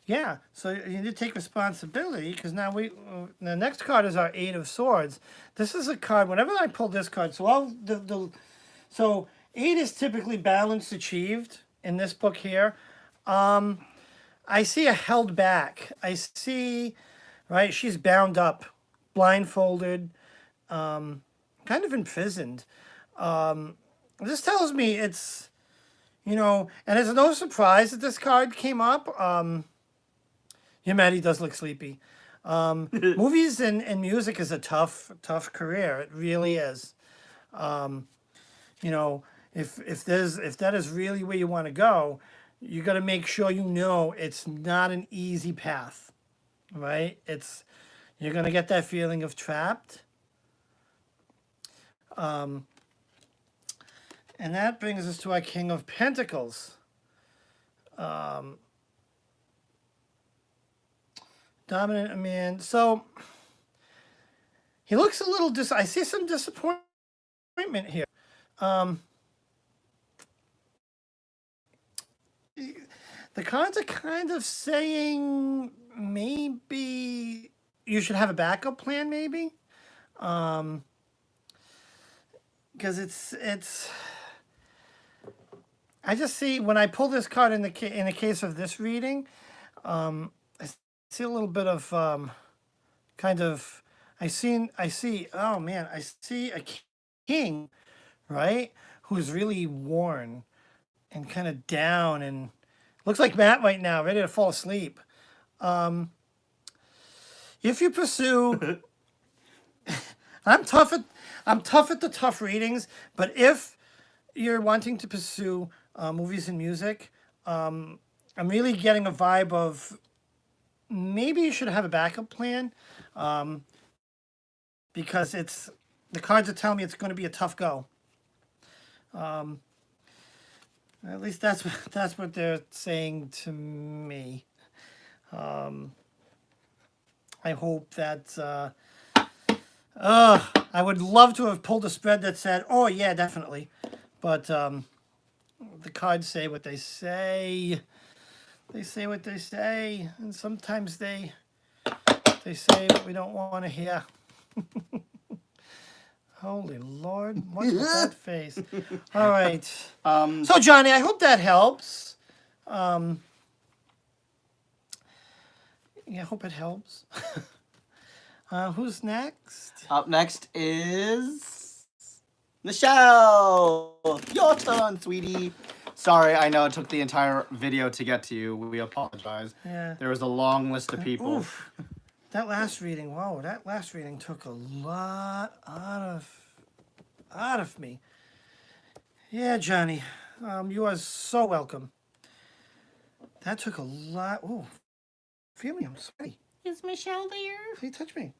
Yeah, so you need to take responsibility because now the next card is our Eight of Swords. This is a card. Whenever I pull this card, so eight is typically balance achieved in this book here. I see a held back. I see, right? She's bound up, blindfolded, kind of imprisoned. This tells me it's, and it's no surprise that this card came up. Yeah, Maddie does look sleepy. Movies and music is a tough career. It really is. If that is really where you want to go, you got to make sure it's not an easy path, right? You're gonna get that feeling of trapped. And that brings us to our King of Pentacles. Dominant man. So he looks a little I see some disappointment here. The cards are kind of saying maybe you should have a backup plan, maybe. Because it's. I just see when I pull this card in the case of this reading, I see a little bit of kind of. I see. Oh man, I see a king right? Who's really worn and kind of down and looks like Matt right now, ready to fall asleep. If you pursue, I'm tough at the tough readings, but if you're wanting to pursue movies and music, I'm really getting a vibe of maybe you should have a backup plan, because the cards are telling me it's going to be a tough go. At least that's what they're saying to me. I hope that. I would love to have pulled a spread that said, "Oh yeah, definitely," but the cards say what they say. They say what they say, and sometimes they say what we don't want to hear. Holy Lord, what's with that face? All right. So Johnny, I hope that helps. Yeah, I hope it helps. Who's next? Up next is Michelle. Your turn, sweetie. Sorry, I know it took the entire video to get to you. We apologize. Yeah. There was a long list of people. Oof. That last reading, whoa, that last reading took a lot out of me. Yeah, Johnny, you are so welcome. That took a lot. Ooh, feel me, I'm sweaty. Is Michelle there? He touched me.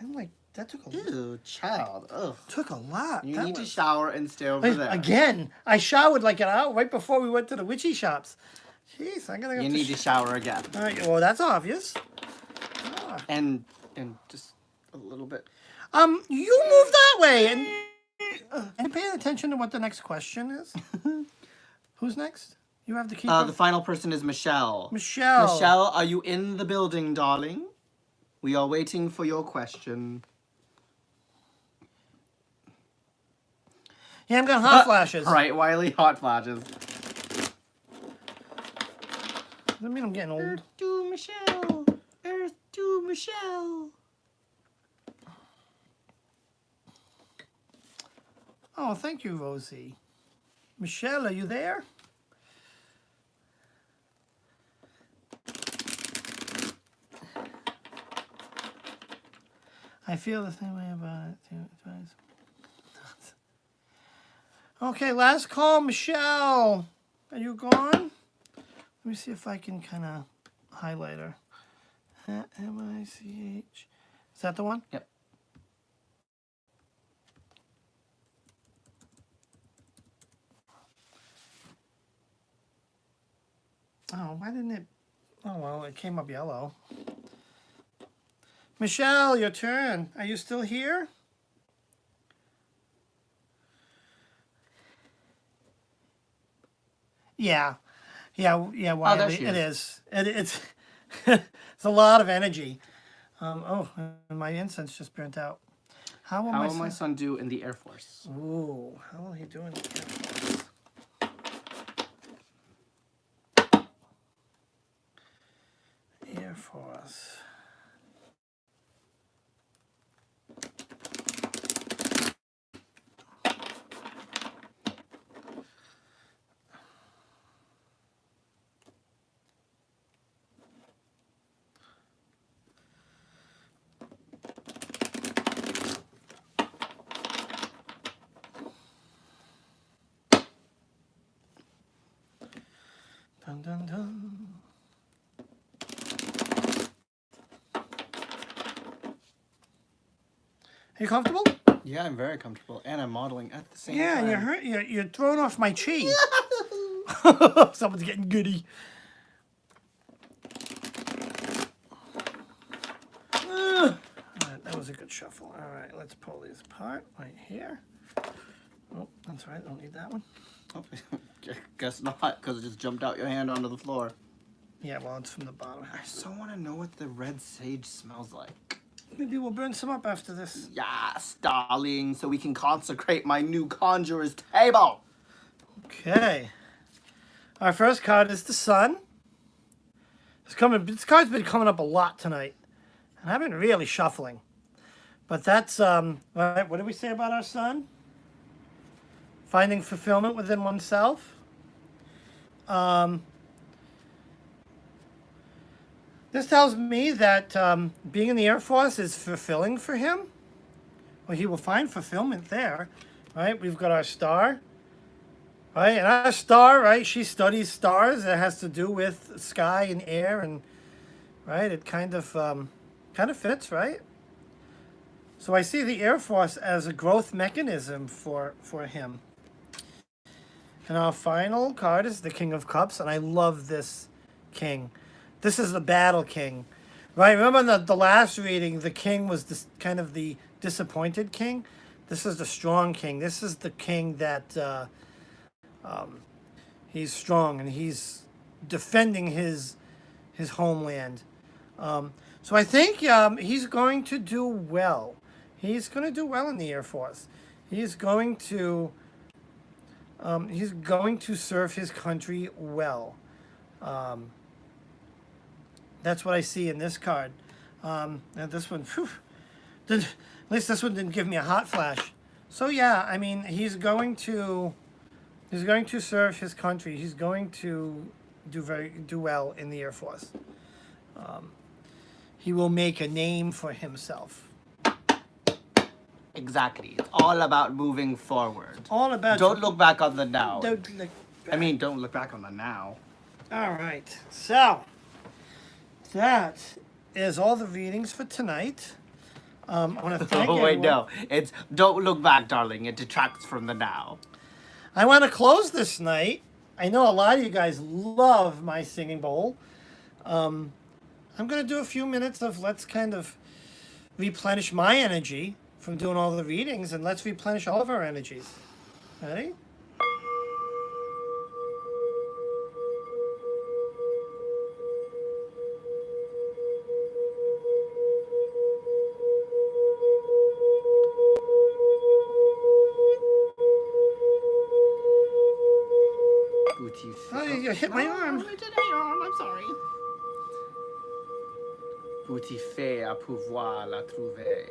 I'm like, that took a Ew, child. Ugh. took a lot. You That need to was- shower and stay over there. Again, I showered like an hour right before we went to the witchy shops. Jeez, I gotta go. You need to shower again. All right, well, that's obvious. And just a little bit. You move that way and pay attention to what the next question is. Who's next? You have the keeper. The final person is Michelle. Michelle. Michelle, are you in the building, darling? We are waiting for your question. Yeah, I'm getting hot flashes. Right, Wiley, hot flashes. Does that mean I'm getting old? Earth to Michelle. Earth to Michelle. Oh, thank you, Rosie. Michelle, are you there? I feel the same way about it too. Okay, last call, Michelle. Are you gone? Let me see if I can kind of highlight her. M-I-C-H. Is that the one? Yep. Oh, why didn't it? Oh, well, it came up yellow. Michelle, your turn. Are you still here? Yeah. Wiley, there she it is. It's it's a lot of energy. Oh, and my incense just burnt out. How will How will my son do in the Air Force? Ooh, how will he do in the Air Force? Air Force. Dun, dun, dun. Are you comfortable? Yeah, I'm very comfortable, and I'm modeling at the same Yeah, time. and you're throwing off my chi. Someone's getting goody. Alright, that was a good shuffle. Alright, let's pull these apart right here. Oh, that's right, I don't need that one. Oh, guess not, because it just jumped out your hand onto the floor. Yeah, well, it's from the bottom. I so want to know what the red sage smells like. Maybe we'll burn some up after this. Yes, darling, so we can consecrate my new conjurer's table. Okay. Our first card is the Sun. This card's been coming up a lot tonight. And I've been really shuffling. But that's, what did we say about our Sun? finding fulfillment within oneself. This tells me that being in the Air Force is fulfilling for him. Well, he will find fulfillment there, right? We've got our star, right? And our star, right? She studies stars. It has to do with sky and air, and right? It kind of fits, right? So I see the Air Force as a growth mechanism for him. And our final card is the King of Cups, and I love this king. This is the battle king, right? Remember in the last reading, the king was this kind of the disappointed king. This is the strong king. This is the king that he's strong and he's defending his homeland. So I think he's going to do well. He's going to do well in the Air Force. He's going to serve his country well. That's what I see in this card. And this one, at least this one didn't give me a hot flash. So yeah, I mean, he's going to serve his country. He's going to do well in the Air Force. He will make a name for himself. Exactly. It's all about moving forward. All about. Don't look back on the now. Don't look. I mean, don't look back on the now. All right. So that is all the readings for tonight. I want to thank Oh, wait, everyone. no. It's don't look back, darling. It detracts from the now. I want to close this night. I know a lot of you guys love my singing bowl. I'm going to do a few minutes of let's kind of replenish my energy from doing all the readings, and let's replenish all of our energies. Ready? Oh, you hit my arm. I did my arm. I'm sorry. Bouti fait à pouvoir la trouver.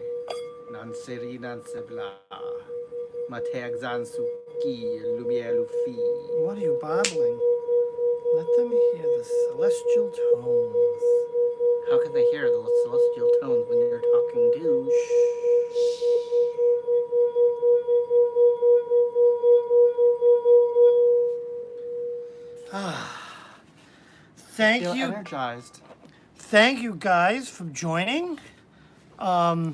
Nan seri nan sebla. Mateag zan suki lumière lufi. What are you babbling? Let them hear the celestial tones. How can they hear the celestial tones when you're talking to? Thank Feel you. energized. Thank you guys for joining. Yeah,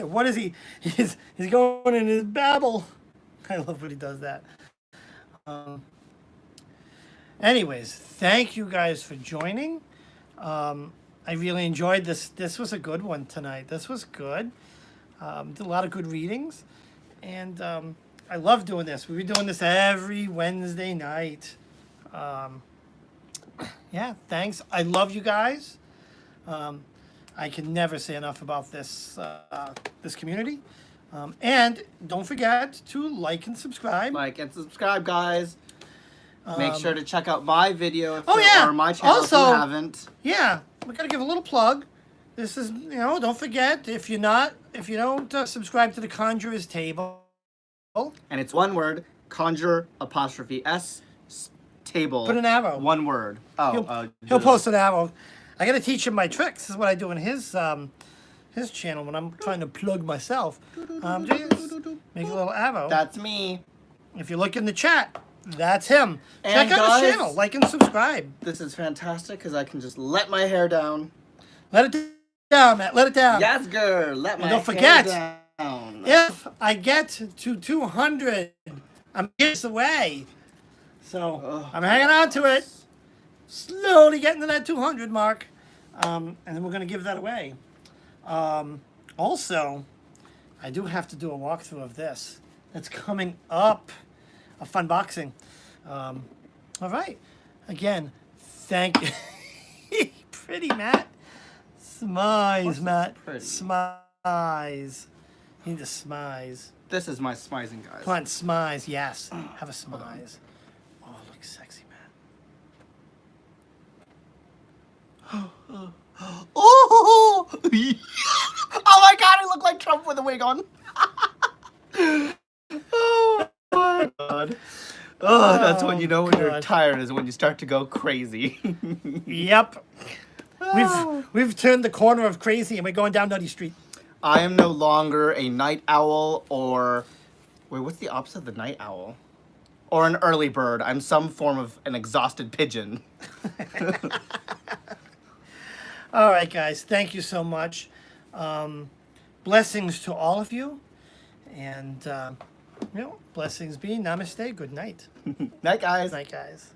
what is he? He's going in his babble. I love when he does that. Anyways, thank you guys for joining. I really enjoyed this. This was a good one tonight. This was good. Did a lot of good readings, and I love doing this. We'll be doing this every Wednesday night. Yeah, thanks. I love you guys. I can never say enough about this this community. And don't forget to like and subscribe. Like and subscribe, guys. Make sure to check out my video if Oh, yeah. or my channel if Also- you haven't. Yeah, we gotta give a little plug. This is, don't forget, if you don't subscribe to the Conjurer's Table, And it's one word, conjure apostrophe S table. Put an arrow. One word. he'll post an arrow. I gotta teach him my tricks. This is what I do in his channel when I'm trying to plug myself. Just make a little arrow. That's me. If you look in the chat, that's him. And Check out guys- his channel, like and subscribe. This is fantastic because I can just let my hair down. Let it down, Matt. Let it down. Yes, girl. Let my don't hair forget, down. If I get to 200, I'm years away. So Ugh. I'm hanging on to it. Slowly getting to that 200 mark. And then we're going to give that away. Also, I do have to do a walkthrough of this. That's coming up. A fun boxing. All right. Again, thank you. Pretty, Matt. Smize, Matt. pretty? Smize. You need to smize. This is my smizing, guys. Come on, smize. Yes. Have a smize. Oh, look sexy, Matt. Oh! Oh my god, I look like Trump with a wig on. Oh, that's when you know when you're God. tired is when you start to go crazy. Yep. We've turned the corner of crazy and we're going down Nutty Street. I am no longer a night owl or wait, what's the opposite of the night owl? Or an early bird. I'm some form of an exhausted pigeon. All right, guys. Thank you so much. Blessings to all of you. And, blessings be. Namaste. Good night. Night, guys. Night, guys.